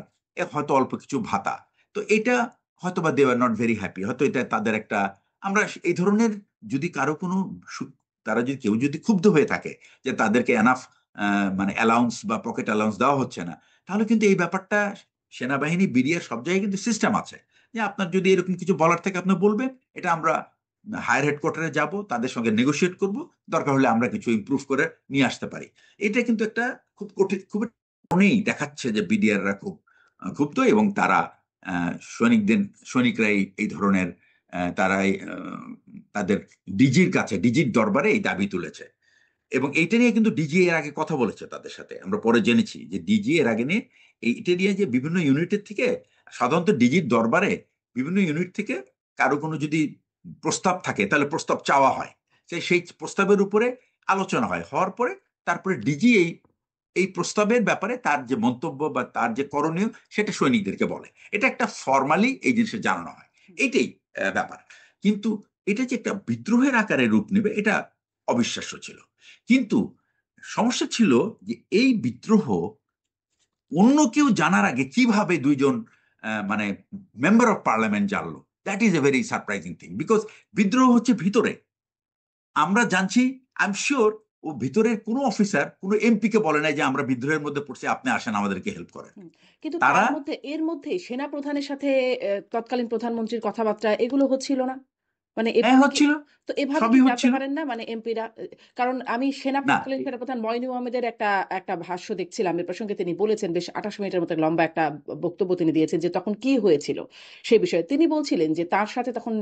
হয়তো অল্প কিছু ভাতা। তো এটা হয়তো বা দে আর নট ভেরি হ্যাপি, হয়তো এটা তাদের একটা, আমরা এই ধরনের, যদি কারো কোনো তারা যদি কেউ যদি ক্ষুব্ধ হয়ে থাকে যে তাদেরকে এনাফ মানে অ্যালাউন্স বা পকেট অ্যালাউন্স দেওয়া হচ্ছে না, তাহলে কিন্তু এই ব্যাপারটা সেনাবাহিনী বিডিআর সব জায়গায় কিন্তু সিস্টেম আছে যে আপনার যদি এরকম কিছু বলার থাকে আপনি বলবেন, এটা আমরা হায়ার হেডকোয়ার্টারে যাব, তাদের সঙ্গে নেগোশিয়েট করব, দরকার হলে আমরা কিছু ইমপ্রুভ করে নিয়ে আসতে পারি। এটা কিন্তু একটা খুব কঠিন, খুব নেই দেখাচ্ছে যে বিডিআররা খুব ক্ষুব্ধ, এবং তারা সৈনিকদের সৈনিকরা এই ধরনের তারাই তাদের ডিজির কাছে, ডিজির দরবারে এই দাবি তুলেছে। এবং এইটা নিয়ে কিন্তু ডিজি এর আগে কথা বলেছে তাদের সাথে, আমরা পরে জেনেছি যে ডিজি এর আগে নিয়ে এইটা নিয়ে যে বিভিন্ন ইউনিটের থেকে, সাধারণত ডিজির দরবারে বিভিন্ন ইউনিট থেকে কারো কোনো যদি প্রস্তাব থাকে তাহলে প্রস্তাব চাওয়া হয়, সেই প্রস্তাবের উপরে আলোচনা হয়, হওয়ার পরে তারপরে ডিজি এই প্রস্তাবের ব্যাপারে তার যে মন্তব্য বা তার যে করণীয় সেটা সৈনিকদেরকে বলে। এটা একটা ফর্মালি এই জিনিসটা জানানো হয়, এইটাই ব্যাপার। কিন্তু এটা যে একটা বিদ্রোহের আকারে রূপ নেবে, এটা অবিশ্বাস্য ছিল। কিন্তু সমস্যা ছিল যে এই বিদ্রোহ অন্য কেউ জানার আগে কিভাবে দুইজন মানে মেম্বার অফ পার্লামেন্ট জানলো, that is a very surprising thing, because বিদ্রোহ হচ্ছে ভিতরে, আমরা জানছি, আই এম শিওর ও ভিতরের কোনো অফিসার কোনো এমপি কে বলে নাই যে আমরা বিদ্রোহের মধ্যে পড়ছি, আপনি আসেন আমাদেরকে হেল্প করেন। কিন্তু তারা তার মধ্যে এর মধ্যে সেনা প্রধানের সাথে তৎকালীন প্রধানমন্ত্রীর কথাবার্তা এগুলো হচ্ছিল না? মানে হ্যাঁ এভাবে কি, হচ্ছিল, তো এভাবে কি সবই জানতে হচ্ছিল। পারেন না মানে এমপিরা? কারণ আমি না, তৎকালীন সেনাপ্রধান মইনু আহমেদের একটা একটা ভাষ্য দেখছিলাম, এ প্রসঙ্গে তিনি বলেছেন, বেশ 28 মিনিটের মতো লম্বা একটা বক্তব্য তিনি দিয়েছেন যে তখন কি হয়েছিল সেই বিষয়ে। তিনি বলছিলেন যে তার সাথে তখন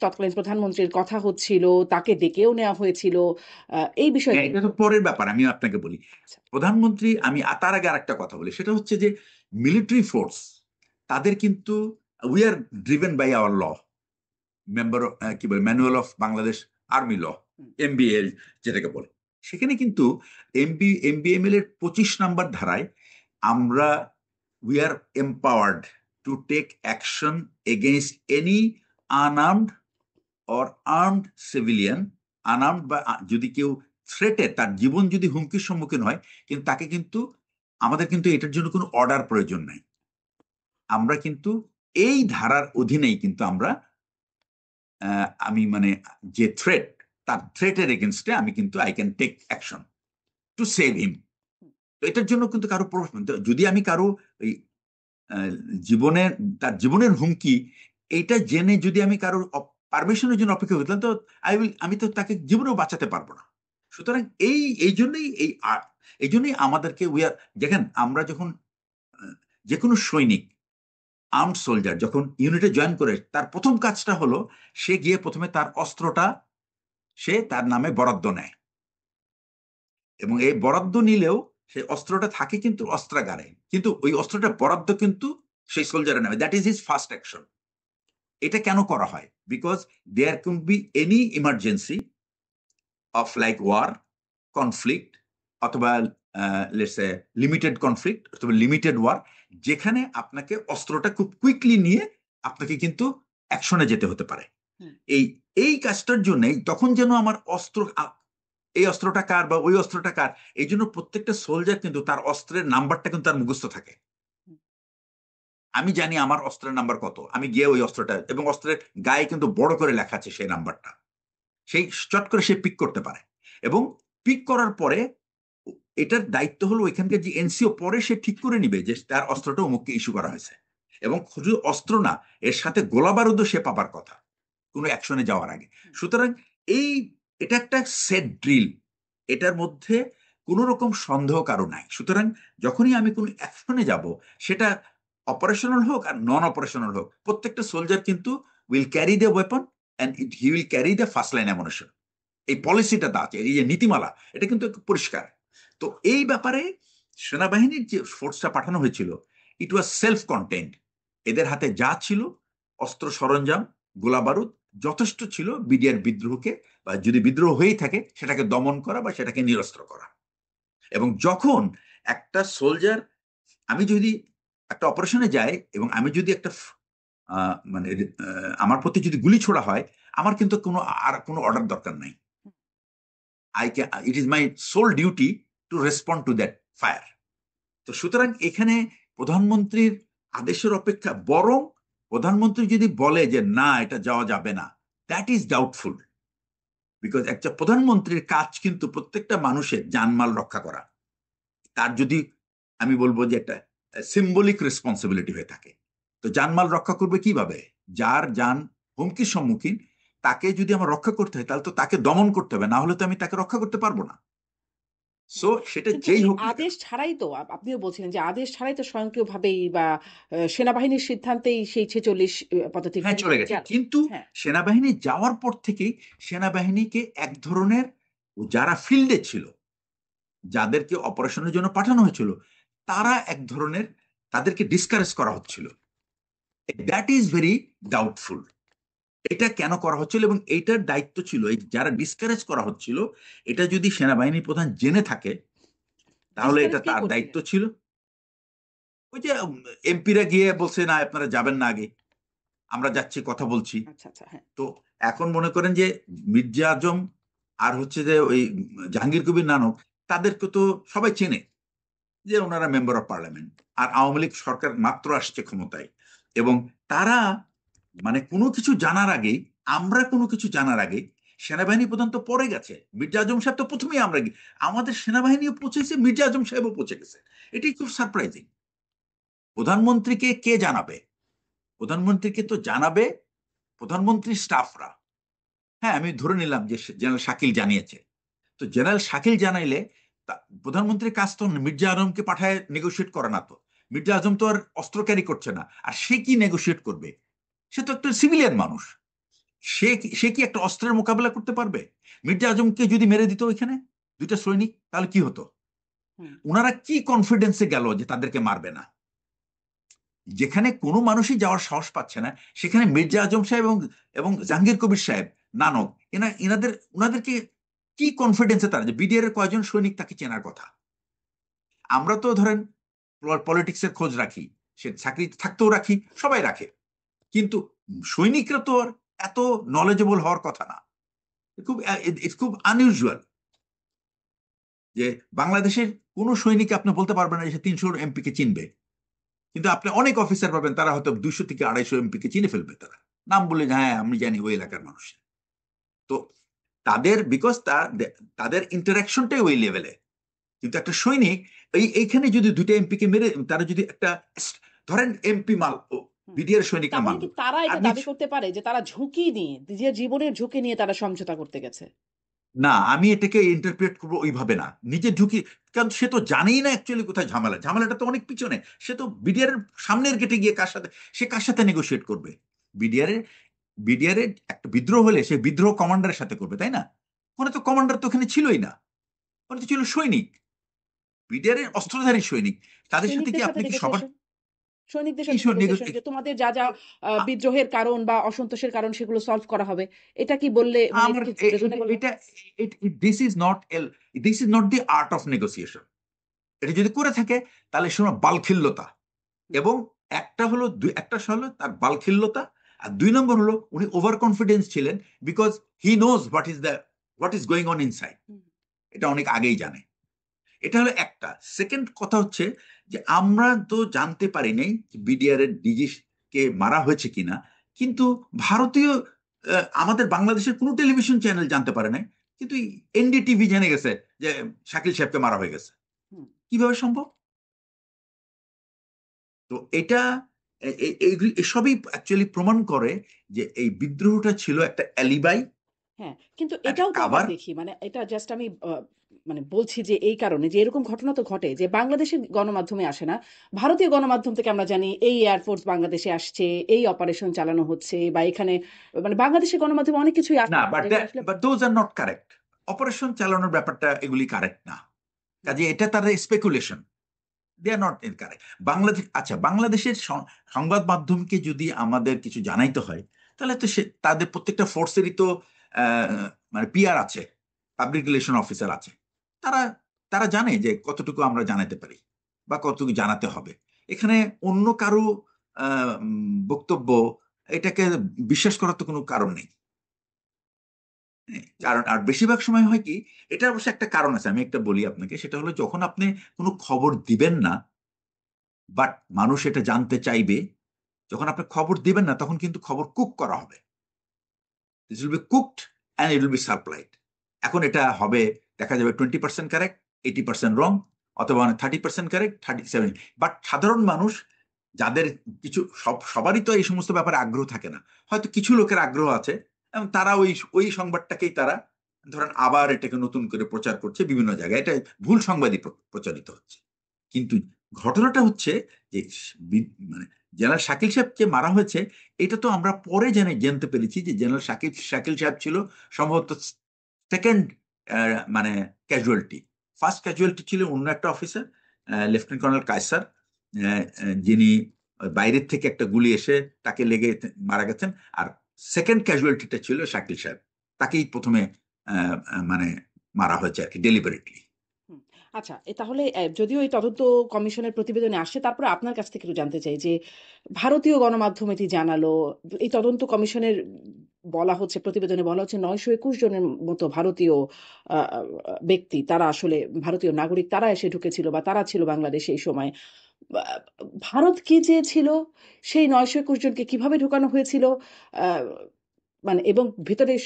তৎকালীন প্রধানমন্ত্রীর কথা হচ্ছিল, তাকে ডেকেও নেওয়া হয়েছিল এই বিষয়ে হ্যাঁ, তিনি এটা তো পরের ব্যাপার, আমি আপনাকে বলি। আচ্ছা। প্রধানমন্ত্রী, আমি তার আগে আরেকটা কথা বলি, সেটা হচ্ছে যে মিলিটারি ফোর্স তাদের কিন্তু, we are driven by our law, member কি বলে manual of Bangladesh army law, hmm, MBL যেটাকে বলে, সেখানে কিন্তু এমবিএমএল এর 25 নম্বর ধারায় আমরা, we are empowered to take action against any unarmed or armed civilian, unarmed বা যদি কেউ থ্রেটে, তার জীবন যদি হুমকির সম্মুখীন হয়, কিন্তু তাকে কিন্তু, আমাদের কিন্তু এটার জন্য কোনো অর্ডার প্রয়োজন নাই, আমরা কিন্তু এই ধারার অধীনেই কিন্তু আমরা আমি মানে যে থ্রেট, তার থ্রেটের এগেনস্টে আমি কিন্তু I can take action to save him. তো এটার জন্য কিন্তু কারো যদি আমি কারো এই আহ, জীবনের, তার জীবনের হুমকি, এইটা জেনে যদি আমি কারো পারমিশনের জন্য অপেক্ষা করতাম, তো আমি তো তাকে জীবনেও বাঁচাতে পারবো না। সুতরাং এই জন্যই এই জন্যই আমাদেরকে দেখেন, আমরা যখন যে কোনো সৈনিক, আর্মড সোলজার যখন ইউনিটে জয়েন করে, তার প্রথম কাজটা হলো সে গিয়ে প্রথমে তার অস্ত্রটা সে তার নামে বরাদ্দ নেয়, এবং এই বরাদ্দ নিলেও সেই অস্ত্রটা থাকে কিন্তু অস্ত্রাগারে, কিন্তু ওই অস্ত্রটা বরাদ্দ কিন্তু সেই সোলজারের নামে, that is his first action. এটা কেন করা হয়? Because there could be any emergency of like war, conflict, অথবা লেটস এ লিমিটেড কনফ্লিক্ট অথবা লিমিটেড ওয়ার, যেখানে আপনাকে অস্ত্রটা খুব কুইকলি নিয়ে আপনাকে কিন্তু অ্যাকশনে যেতে হতে পারে। হুম, এই এই কাজটার জন্যই তখন যেন আমার অস্ত্র, এই অস্ত্রটা কার বা ওই অস্ত্রটা কার, এই জন্য প্রত্যেকটা সোলজার কিন্তু তার অস্ত্রের নাম্বারটা কিন্তু তার মুখস্থ থাকে। হুম, আমি জানি আমার অস্ত্রের নাম্বার কত, আমি গিয়ে ওই অস্ত্রটা, এবং অস্ত্রের গায়ে কিন্তু বড় করে লেখা আছে সেই নাম্বারটা, সেই চট করে সে পিক করতে পারে। এবং পিক করার পরে এটার দায়িত্ব হলো এখানকার যে এনসিও, পরে সে ঠিক করে নিবে যে তার অস্ত্রটা অমুককে ইস্যু করা হয়েছে, এবং শুধু অস্ত্র না, এর সাথে গোলা বারুদও সে পাবার কথা কোনো অ্যাকশনে যাওয়ার আগে। সুতরাং এই, এটা একটা সেট ড্রিল, এটার মধ্যে কোনো রকম সন্দেহ কারো নাই। সুতরাং যখনই আমি কোনো অ্যাকশনে যাব, সেটা অপারেশনাল হোক আর নন অপারেশনাল হোক, প্রত্যেকটা সোলজার কিন্তু will carry the weapon and he will carry the first line ammunition. এই পলিসিটা আছে, এই যে নীতিমালা, এটা কিন্তু পরিষ্কার। তো এই ব্যাপারে সেনাবাহিনীর যে ফোর্সটা পাঠানো হয়েছিল, ইট ওয়াজ সেলফ কন্টেন্ট। এদের হাতে যা ছিল, অস্ত্র সরঞ্জাম, গোলা বারুদ যথেষ্ট ছিল বিডিআর বিদ্রোহকে, বা যদি বিদ্রোহ হয়েই থাকে সেটাকে দমন করা বা সেটাকে নিরস্ত্র করা। এবং যখন একটা সোলজার, আমি যদি একটা অপারেশনে যাই এবং আমি যদি একটা মানে আমার প্রতি যদি গুলি ছোড়া হয়, আমার কিন্তু কোনো অর্ডার দরকার নাই। It is my sole duty to respond to that fire. তো সুতরাং এখানে প্রধানমন্ত্রীর আদেশের অপেক্ষা, বরং প্রধানমন্ত্রী যদি বলে যে না এটা যাওয়া যাবে না, দ্যাট ইজ ডাউটফুল। বিকজ একটা প্রধানমন্ত্রীর কাজ কিন্তু প্রত্যেকটা মানুষের জানমাল রক্ষা করা। তার যদি, আমি বলবো যে একটা সিম্বলিক রেসপন্সিবিলিটি হয়ে থাকে, তো জানমাল রক্ষা করবে কিভাবে? যার যান হুমকির সম্মুখীন, তাকে যদি আমার রক্ষা করতে হয় তাহলে তো তাকে দমন করতে হবে, না হলে তো আমি তাকে রক্ষা করতে পারবো না। সো সেটা কিন্তু যেই এই হোক না কেন। আদেশ ছাড়াই তো আপনিও বলছিলেন যে আদেশ ছাড়াই তো স্বয়ংক্রিয়ভাবেই বা সেনাবাহিনীর সিদ্ধান্তেই সেই 46 পদাতিক হ্যাঁ, চলে গেছে, গেল। কিন্তু হ্যাঁ, সেনাবাহিনী যাওয়ার পর থেকেই সেনাবাহিনীকে এক ধরনের, যারা ফিল্ডে ছিল, যাদেরকে অপারেশনের জন্য পাঠানো হয়েছিল, তারা এক ধরনের, তাদেরকে ডিসকারেজ করা হচ্ছিল। That is very doubtful. এটা কেন করা হচ্ছিল এবং এইটার দায়িত্ব ছিল, এই যারা ডিসকারেজ করা হচ্ছিল, এটা যদি সেনাবাহিনী প্রধান জেনে থাকে তাহলে ডিসকারেজ এটা কে তার দায়িত্ব করছিলেন? ছিল। ওই যে এমপিরা গিয়ে বলছে না আপনারা যাবেন না, আগে আমরা যাচ্ছি, কথা বলছি। আচ্ছা, আচ্ছা, হ্যাঁ। তো এখন মনে করেন যে মির্জা আজম আর হচ্ছে যে ওই জাহাঙ্গীর কবির নানক, তাদেরকে তো সবাই চেনে যে ওনারা মেম্বার অফ পার্লামেন্ট, আর আওয়ামী লীগ সরকার মাত্র আসছে ক্ষমতায়, এবং তারা মানে কোনো কিছু জানার আগে, আমরা কোনো কিছু জানার আগে সেনাবাহিনী প্রধান তো পরে গেছে, মির্জা আজম সাহেব তো প্রথমেই, আমাদের সেনাবাহিনীও পৌঁছেছে, মির্জা আজম সাহেবও পৌঁছে গেছে। এটাই খুব সারপ্রাইজিং। প্রধানমন্ত্রীকে কে জানাবে? প্রধানমন্ত্রীকে তো জানাবে প্রধানমন্ত্রীর স্টাফরা। হ্যাঁ, আমি ধরে নিলাম যে জেনারেল শাকিল জানিয়েছে। তো জেনারেল শাকিল জানাইলে প্রধানমন্ত্রীর কাজ তো মির্জা আজমকে পাঠায় নেগোসিয়েট করে না। তো মির্জা আজম তো আর অস্ত্র ক্যারি করছে না, আর সে কি নেগোসিয়েট করবে? সে তো একটা সিভিলিয়ান মানুষ। সে কি একটা অস্ত্রের মোকাবেলা করতে পারবে? মির্জা আজমকে যদি মেরে দিত ওইখানে দুইটা সৈনিক, তাহলে কি হতো? হুম। ওনারা কি কনফিডেন্সে গেল যে তাদেরকে মারবে না? যেখানে কোনো মানুষই যাওয়ার সাহস পাচ্ছে না, সেখানে মির্জা আজম সাহেব এবং এবং জাহাঙ্গীর কবির সাহেব, নানক, ওনাদেরকে কি কনফিডেন্সে, তারা যে বিডিআর এর কয়জন সৈনিক তাকে চেনার কথা। আমরা তো ধরেন পলিটিক্সের খোঁজ রাখি, সে চাকরি থাকতেও রাখি, সবাই রাখে, কিন্তু সৈনিকরা তো আর এত নলেজেবল হওয়ার কথা না। খুব আনইউজুয়াল যে বাংলাদেশের কোন সৈনিক আপনি বলতে পারবেন না যে 300 এমপি কে চিনবে, কিন্তু আপনি অনেক অফিসার পাবেন তারা হয়তো 200 থেকে 250 এমপি কে চিনে ফেলবে। তারা নাম বলে, হ্যাঁ আমি জানি ওই এলাকার মানুষ। তো তাদের, বিকজ তাদের ইন্টারাকশনটাই ওই লেভেলে। কিন্তু একটা সৈনিক, এইখানে যদি দুইটা এমপি কে মেরে, তারা যদি একটা, ধরেন এমপি মাল, হুম। বিডিআর সৈনিকরা তার মানে মারল, কি তারা আর এটা দাবি করতে পারে যে তারা ঝুঁকি নিয়ে, নিজের জীবনের ঝুঁকি নিয়ে তারা সমঝোতা করতে গেছে? না, আমি এটাকে ইন্টারপ্রেট করবো ওইভাবে না, নিজের ঝুঁকি। কারণ সে তো জানেই না অ্যাকচুয়ালি কোথায় ঝামেলা, ঝামেলাটা তো অনেক পিছনে। সে তো বিডিআর এর সামনের গেটে গিয়ে কার সাথে নেগোসিয়েট করবে? বিডিআর এর বিডিআর এর একটা বিদ্রোহ হলে সে বিদ্রোহ কমান্ডারের সাথে করবে, তাই না? ওখানে তো কমান্ডার তো ওখানে ছিলই না, ওখানে তো ছিল সৈনিক, বিডিআর এর অস্ত্রধারী সৈনিক। তাদের সাথে কি সৈনিকদের সাথে আপনি কি সবার নেগোসিয়েশন, সৈনিকদের এই সাথে নেগোসিয়েশন যে তোমাদের যা, যা বিদ্রোহের কারণ বা অসন্তোষের কারণ সেগুলো সলভ করা হবে। এটা কি বললে মানে এটা আমার কি রিজনেবল হয়? এটা, this is not the art of negotiation. এটা যদি করে থাকে তাহলে শোনো বালখিল্যতা। হুম, এবং একটা হলো তার বালখিল্যতা, আর 2 নম্বর হলো উনি ওভার কনফিডেন্স ছিলেন, because he knows what is going on inside. Hmm, এটা অনেক আগেই জানে। এটা হলো একটা। সেকেন্ড কথা হচ্ছে যে আমরা তো জানতে পারি নাই বিডিআর এর ডিজি কে মারা হয়েছে কিনা, কিন্তু ভারতীয়, আমাদের বাংলাদেশের কোনো টেলিভিশন চ্যানেল জানতে পারে নাই, কিন্তু এনডিটিভি জেনে গেছে যে শাকিল সাহেবকে মারা হয়ে গেছে। হুম। কিভাবে সম্ভব? তো এটা, এসবই অ্যাকচুয়ালি প্রমাণ করে যে এই বিদ্রোহটা ছিল একটা অ্যালিবাই, হ্যাঁ, কিন্তু একটা এটাও তো আবার কাভার। দেখি মানে এটা জাস্ট আমি মানে বলছি যে এই কারণে যে এরকম ঘটনা তো ঘটে যে বাংলাদেশের গণমাধ্যমে আসে না। ভারতীয় গণমাধ্যম থেকে আমরা জানি এই এয়ারফোর্স বাংলাদেশে আসছে, এই অপারেশন চালানো হচ্ছে বা এখানে মানে বাংলাদেশের গণমাধ্যমে অনেক কিছুই আসে না, যেগুলো আসলে but those are not correct. Operation চালানোর ব্যাপারটা এগুলি কারেক্ট না। কাজে এটা তার speculation, they are not correct. Bangladesh, আচ্ছা, বাংলাদেশের সংবাদ মাধ্যমকে যদি আমাদের কিছু জানাইতে হয়, তাহলে তো সে তাদের প্রত্যেকটা ফোর্সেরই তো মানে পিআর আছে, পাবলিক রিলেশন অফিসার আছে। তারা তারা জানে যে কতটুকু আমরা জানাতে পারি বা কতটুকু জানাতে হবে। এখানে অন্য কারো বক্তব্য এটাকে বিশ্বাস করার তো কোনো কারণ নেই। কারণ আর বেশিরভাগ সময় হয় কি, এটা অবশ্য একটা কারণ আছে, আমি একটা বলি আপনাকে, সেটা হলো যখন আপনি কোনো খবর দিবেন না, বাট মানুষ এটা জানতে চাইবে, যখন আপনি খবর দিবেন না তখন কিন্তু খবর কুক করা হবে। This will be cooked and it will be supplied. এখন এটা হবে, দেখা যাবে 20% কারেক্ট, 80% রং, অথবা 30% কারেক্ট, 37। বাট সাধারণ মানুষ, যাদের কিছু সবারই তো এই সমস্ত ব্যাপারে আগ্রহ থাকে না, হয়তো কিছু লোকের আগ্রহ আছে, এবং তারা ওই ওই সংবাদটাকেই তারা ধরেন আবার এটাকে নতুন করে প্রচার করছে বিভিন্ন জায়গায়, এটা ভুল সংবাদই প্রচারিত হচ্ছে। কিন্তু ঘটনাটা হচ্ছে যে মানে জেনারেল শাকিল সাহেবকে মারা হয়েছে, এটা তো আমরা পরে জানতে পেরেছি যে জেনারেল শাকিল সাহেব ছিল সম্ভবত সেকেন্ড মানে ক্যাজুয়ালিটি। ফার্স্ট ক্যাজুয়ালিটি ছিল অন্য একটা অফিসার, লেফটেন্যান্ট কর্নেল কায়সার, যিনি বাইরের থেকে একটা গুলি এসে তাকে লেগে মারা গেছেন। আর সেকেন্ড ক্যাজুয়ালিটিটা ছিল শাকিল সাহেব, তাকেই প্রথমে মানে মারা হয়েছে আর কি, ডেলিবারেটলি। হুম। আচ্ছা, তাহলে যদিও এই তদন্ত কমিশনের প্রতিবেদনে আসছে, তারপরে আপনার কাছ থেকে একটু জানতে চাই যে ভারতীয় গণমাধ্যম এটি জানালো, এই তদন্ত কমিশনের বলা হচ্ছে, প্রতিবেদনে বলা হচ্ছে ৯২১ জনের মতো ভারতীয় আ আ ব্যক্তি, তারা আসলে ভারতীয় নাগরিক, তারা এসে ঢুকেছিল বা তারা ছিল বাংলাদেশে এই সময়। বা ভারত কি চেয়েছিল? সেই ৯২১ জনকে কিভাবে ঢোকানো হয়েছিল? আ মানে এবং ভেতরে স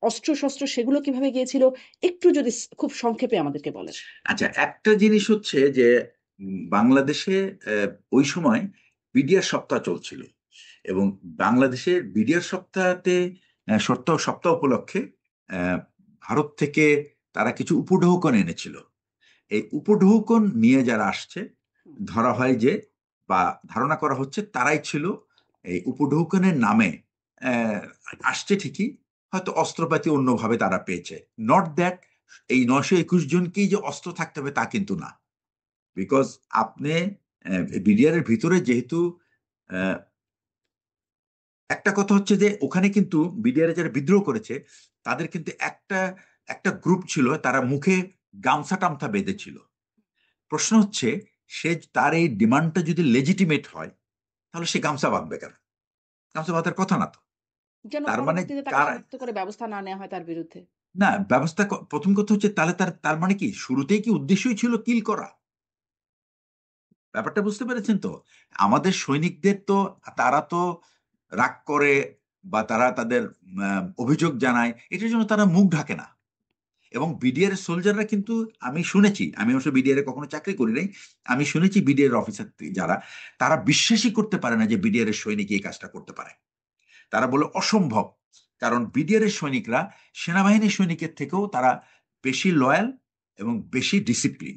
অস্ত্র-শস্ত্র সেগুলো কিভাবে গিয়েছিল? একটু যদি খুব সংক্ষেপে আমাদেরকে বলেন। আচ্ছা, একটা জিনিস হচ্ছে যে বাংলাদেশে ওই সময় বিডিআর সপ্তাহ চলছিল, এবং বাংলাদেশের বিডিআর সপ্তাহতে সপ্তাহ উপলক্ষে আহ, ভারত থেকে তারা কিছু উপঢৌকন এনেছিল। এই উপঢৌকন নিয়ে যারা আসছে, হুম, ধরা হয় যে, বা ধারণা করা হচ্ছে তারাই ছিল এই উপঢৌকনের নামে আহ, আসছে ঠিকই, হয়তো অস্ত্রপাতি অন্যভাবে তারা পেয়েছে। নট দ্যাট এই ৯২১ জনকেই যে অস্ত্র থাকতে হবে তা কিন্তু না। বিকজ আপনি বিডিআর এর ভিতরে যেহেতু আহ, একটা কথা হচ্ছে যে ওখানে কিন্তু বিডিআর যারা বিদ্রোহ করেছে, তাদের কিন্তু একটা একটা গ্রুপ ছিল, তারা মুখে গামছা টামছা হুম। বেঁধেছিল। প্রশ্ন হচ্ছে, সে তার এই ডিমান্ডটা যদি লেজিটিমেট হয়, তাহলে সে গামছা বাঁধবে কেন? গামছা বাঁধার কথা না তো। যেন তার মানে পরবর্তীতে তাকে কার, শনাক্ত করে ব্যবস্থা না নেওয়া হয় তার বিরুদ্ধে। না ব্যবস্থা প্রথম কথা হচ্ছে, তাহলে তার তার মানে কি শুরুতেই কি উদ্দেশ্যই ছিল কিল করা? ব্যাপারটা বুঝতে পেরেছেন তো? আমাদের সৈনিকদের তো, তারা তো রাগ করে বা তারা তাদের অভিযোগ জানায়, এটার জন্য তারা মুখ ঢাকে না। এবং বিডিআর এর সোলজাররা কিন্তু, আমি শুনেছি, আমি অবশ্য বিডিআর এ কখনো চাকরি করি নাই, আমি শুনেছি বিডিআর অফিসার যারা, তারা বিশ্বাসই করতে পারে না যে বিডিআর এর সৈনিক এই কাজটা করতে পারে। তারা বলে অসম্ভব। কারণ বিডিআর এর সৈনিকরা সেনাবাহিনীর সৈনিকের থেকেও তারা বেশি লয়াল এবং বেশি ডিসিপ্লিন।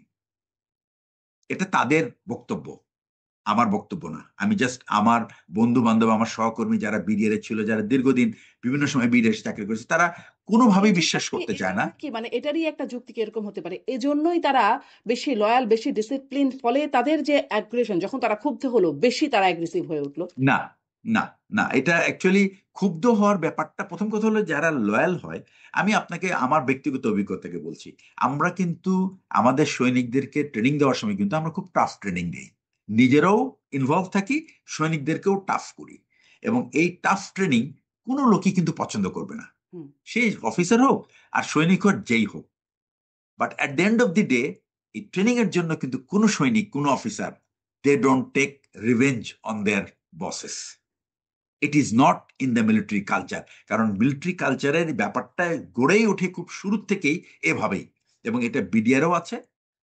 এটা তাদের বক্তব্য, আমার বক্তব্য না। আমি জাস্ট আমার বন্ধু বান্ধব, আমার সহকর্মী যারা বিডিআর এ ছিল, যারা দীর্ঘদিন বিভিন্ন সময় বিডিআর চাকরি করেছে, তারা কোনোভাবেই বিশ্বাস করতে চায় না। এজন্য কি মানে এটারই একটা যুক্তি কি এরকম হতে পারে? এজন্যই তারা বেশি লয়াল, বেশি ডিসিপ্লিনড, ফলে তাদের যে অ্যাগ্রেশন, যখন তারা ক্ষুব্ধ হলো, বেশি তারা অ্যাগ্রেসিভ হয়ে উঠল। না, না, না, এটা অ্যাকচুয়ালি ক্ষুব্ধ হওয়ার ব্যাপারটা, প্রথম কথা হলো যারা লয়াল হয়, আমি আপনাকে আমার ব্যক্তিগত অভিজ্ঞতা থেকে বলছি, আমরা কিন্তু আমাদের সৈনিকদেরকে ট্রেনিং দেওয়ার সময় কিন্তু আমরা খুব টাফ ট্রেনিং দিই, নিজেরাও ইনভলভ থাকি, সৈনিকদেরকেও টাফ করি। এবং এই টাফ ট্রেনিং কোনো লোকই কিন্তু পছন্দ করবে না, হুম। সে অফিসার হোক আর সৈনিক হোক, যেই হোক। But at the end of the day, এই ট্রেনিং এর জন্য কিন্তু কোনো সৈনিক, কোনো officer, they don't take revenge on their bosses. It is not in the military culture. কারণ মিলিটারি কালচারের ব্যাপারটা গড়েই ওঠে খুব শুরুর থেকেই এভাবেই, এবং এটা বিডিআরও আছে,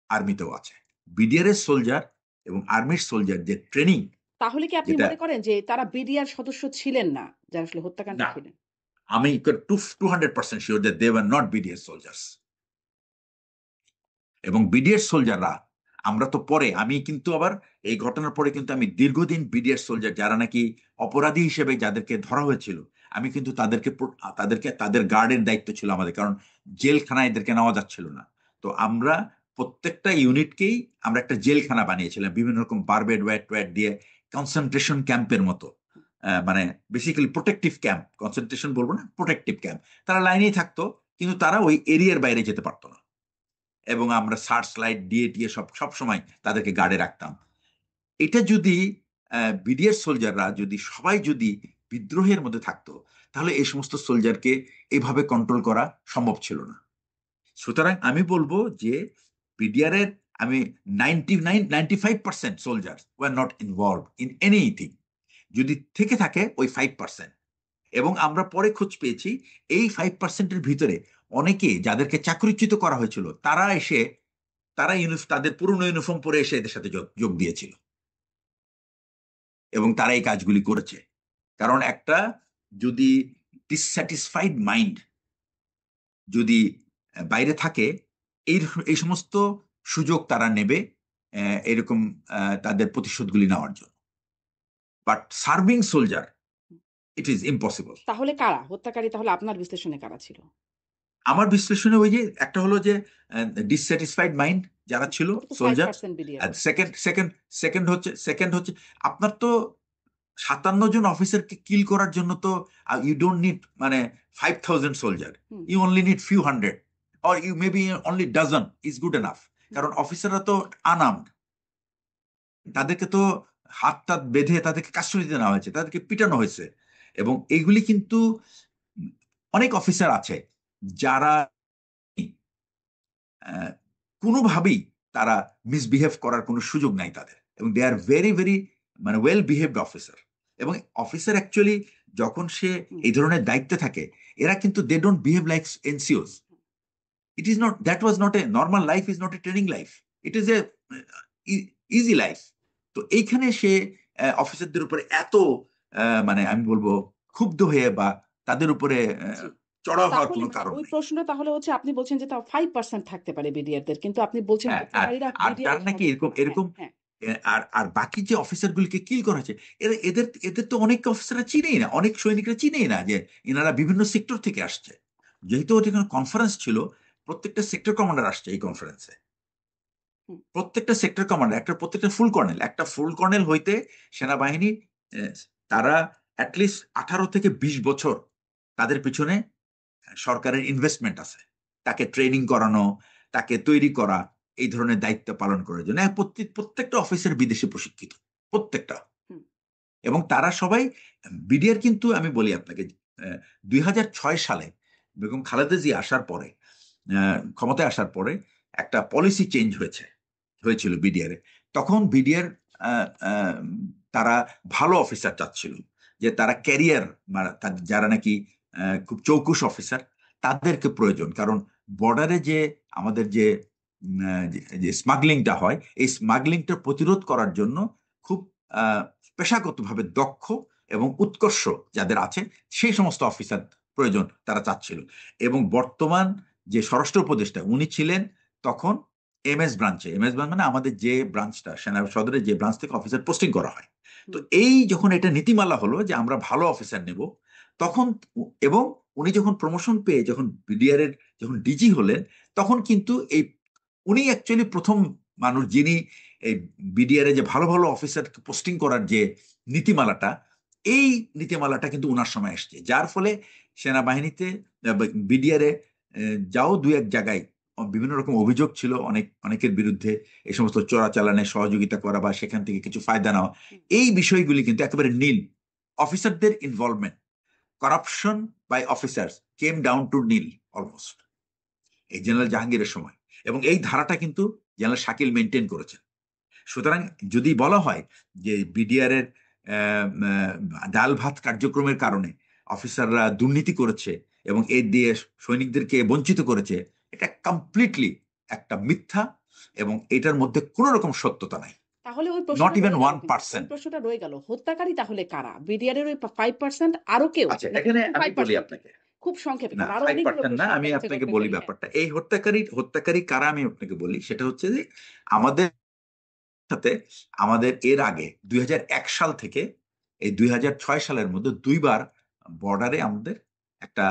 আর্মিতেও আছে। বিডিআর এর সোলজার এবং আর্মির সোলজার যে ট্রেনিং, তাহলে কি আপনি যেটা, মনে করেন যে তারা বিডিআর সদস্য ছিলেন না, যারা আসলে হত্যাকাণ্ডে না, ছিলেন? আমি 200% sure that they were not BDS soldiers. এবং বিডিএস সোলজাররা, আমরা তো পরে, আমি কিন্তু আবার এই ঘটনার পরে কিন্তু আমি দীর্ঘদিন বিডিএস সোলজার যারা নাকি অপরাধী হিসেবে যাদেরকে ধরা হয়েছিল, আমি কিন্তু তাদেরকে তাদের গার্ডের দায়িত্ব ছিল আমাদের, কারণ জেলখানায় এদেরকে নেওয়া যাচ্ছিল না। তো আমরা প্রত্যেকটা ইউনিটকেই আমরা একটা জেলখানা বানিয়েছিলাম বিভিন্ন রকম বারবেড ওয়্যাট দিয়ে, কনসেন্ট্রেশন ক্যাম্পের মতো। মানে বেসিক্যালি প্রোটেক্টিভ ক্যাম্প, কনসেন্ট্রেশন বলবো না, প্রোটেক্টিভ ক্যাম্প। তারা লাইনেই থাকতো, কিন্তু তারা ওই এরিয়ার বাইরে যেতে পারতো না। এবং আমরা সার্চ লাইট দিয়ে টিয়ে সব সময় তাদেরকে গার্ডে রাখতাম। এটা যদি বিডিআর সোলজাররা যদি সবাই যদি বিদ্রোহের মধ্যে থাকতো, তাহলে এই সমস্ত সোলজারকে এভাবে কন্ট্রোল করা সম্ভব ছিল না। সুতরাং আমি বলবো যে বিডিআর এর আমি 95% soldier were not involve in anything. যদি থেকে থাকে ওই 5%, এবং আমরা পরে খোঁজ পেয়েছি এই 5%-এর ভিতরে অনেকে যাদেরকে চাকরিচ্যুত করা হয়েছিল তারা তাদের পুরনো ইউনিফর্ম পরে এসে এদের সাথে যোগ দিয়েছিল, এবং তারা এই কাজগুলি করেছে। কারণ একটা যদি ডিসস্যাটিসফাইড মাইন্ড যদি বাইরে থাকে, এই এই সমস্ত সুযোগ তারা নেবে এরকম তাদের প্রতিশোধগুলি নেওয়ার জন্য। But serving soldier, it is impossible. তাহলে কারা হত্যাকারী? তাহলে আপনার বিশ্লেষণে কারা ছিল? আমার বিশ্লেষণে ওই যে একটা হলো যে ডিসস্যাটিসফাইড মাইন্ড যারা ছিল ওটা তো সোলজার। 5% বিডিআর। সেকেন্ড হচ্ছে আপনার তো 57 জন অফিসারকে কিল করার জন্য তো ইউ ডোন্ট নিড মানে 5,000 soldier, you only need few hundred, or you maybe only dozen is good enough. কারণ অফিসাররা তো আনআর্মড, তাদেরকে তো হাত টাত বেঁধে তাদেরকে কাস্টডিতে নেওয়া হয়েছে, তাদেরকে পিটানো হয়েছে। এবং এইগুলি কিন্তু অনেক অফিসার আছে যারা কোনোভাবেই তারা মিসবিহেভ করার কোনো সুযোগ নাই তাদের, এবং দে আর ভেরি ভেরি মানে ওয়েল বিহেভড অফিসার। এবং অফিসার অ্যাকচুয়ালি যখন সে এই ধরনের দায়িত্বে থাকে, এরা কিন্তু they don't behave like NCOs. It is not, that was not a normal life, is not a training life, it is a easy life. তো এইখানে সে অফিসারদের উপরে এত মানে আমি বলবো ক্ষুব্ধ হয়ে বা তাদের উপরে চড়াও হওয়ার তাহলে কোনো মানে কারণ ওই নেই। প্রশ্নটা তাহলে হচ্ছে আপনি বলছেন যে তাও 5% থাকতে পারে বিডিআরদের, কিন্তু আপনি বলছেন হ্যাঁ, আর হত্যাকারীরা আর বিডিআর যার এর নাকি সদস্য এরকম না। হ্যাঁ, এরকম হ্যাঁ। আর আর বাকি যে অফিসারগুলিকে কিল করা হয়েছে, এদের এদের তো অনেক অফিসাররা চিনেই না, অনেক সৈনিকরা চিনেই না যে এনারা বিভিন্ন সেক্টর থেকে আসছে। যেহেতু ওটা কনফারেন্স ছিল, প্রত্যেকটা সেক্টর কমান্ডার আসছে এই কনফারেন্সে। হুম। প্রত্যেকটা সেক্টর কমান্ডার, প্রত্যেকটা ফুল কর্নেল, একটা ফুল কর্নেল হইতে সেনাবাহিনী তারা অ্যাটলিস্ট 18 থেকে 20 বছর তাদের পিছনে সরকারের ইনভেস্টমেন্ট আছে, তাকে ট্রেনিং করানো, তাকে তৈরি করা, এই ধরনের দায়িত্ব পালন করার জন্য। প্রত্যেকটা অফিসার বিদেশে প্রশিক্ষিত, প্রত্যেকটা। হুম। এবং তারা সবাই বিডিআর কিন্তু আমি বলি আপনাকে 2006 সালে বেগম খালেদা জিয়া আসার পরে, ক্ষমতায় আসার পরে একটা পলিসি চেঞ্জ হয়েছিল বিডিআর এ। তখন বিডিআর তারা ভালো অফিসার চাচ্ছিল, যে তারা ক্যারিয়ার যারা নাকি খুব চৌকুশ অফিসার তাদেরকে প্রয়োজন। কারণ বর্ডারে যে আমাদের যে স্মাগলিংটা হয়, এই স্মাগলিংটা প্রতিরোধ করার জন্য খুব পেশাগতভাবে দক্ষ এবং উৎকর্ষ যাদের আছে সেই সমস্ত অফিসার প্রয়োজন তারা চাচ্ছিল। এবং বর্তমান যে স্বরাষ্ট্র উপদেষ্টা উনি ছিলেন তখন এমএস ব্রাঞ্চে, এমএস ব্রাঞ্চ মানে আমাদের যে ব্রাঞ্চটা সেনা সদরের যে ব্রাঞ্চ থেকে অফিসার পোস্টিং করা হয়। তো এই যখন এটা নীতিমালা হলো যে আমরা ভালো অফিসার নেব, তখন এবং উনি যখন প্রমোশন পেয়ে যখন বিডিআর এর যখন ডিজি হলেন, তখন কিন্তু উনি অ্যাকচুয়ালি প্রথম মানুষ যিনি এই বিডিআর এ যে ভালো ভালো অফিসার পোস্টিং করার যে নীতিমালাটা, এই নীতিমালাটা কিন্তু ওনার সময় এসছে, যার ফলে সেনাবাহিনীতে বিডিআর এ যাও দু এক জায়গায় বিভিন্ন রকম অভিযোগ ছিল অনেকের বিরুদ্ধে, এই সমস্ত চোরাচালানে সহযোগিতা করা বা সেখান থেকে কিছু ফায়দা নেওয়া, এই বিষয়গুলি কিন্তু একেবারে নীল। অফিসারদের involvement, corruption by officers came down to nil almost এই জেনারেল জাহাঙ্গীরের সময়। এবং এই ধারাটা কিন্তু জেনারেল শাকিল মেনটেন করেছেন। সুতরাং যদি বলা হয় যে বিডিআর এর ডাল ভাত কার্যক্রমের কারণে অফিসাররা দুর্নীতি করেছে এবং এর দিয়ে সৈনিকদেরকে বঞ্চিত করেছে, এটা কমপ্লিটলি একটা মিথ্যা, এবং এটার মধ্যে কোনো রকম সত্যতা নাই, তাহলে ওই নট প্রশ্নটা ইভেন রয়ে গেল, ওই 1%। প্রশ্নটা রয়ে গেল, হত্যাকারী তাহলে কারা? বিডিআর এর ওই 5% আরো কেউ? আচ্ছা, নাকি এখানে শুধু আমি বলি 5%? আপনাকে, খুব সংক্ষেপে, না কারণ আরো অনেকগুলো 5% না, প্রশ্ন আমি থাকছে আপনাকে বলি হত্যাকারী। হ্যাঁ। ব্যাপারটা। এই হত্যাকারী কারা আমি আপনাকে বলি, সেটা হচ্ছে যে আমাদের সাথে আমাদের এর আগে 2001 সাল থেকে এই 2006 সালের মধ্যে দুইবার বর্ডারে আমাদের একটা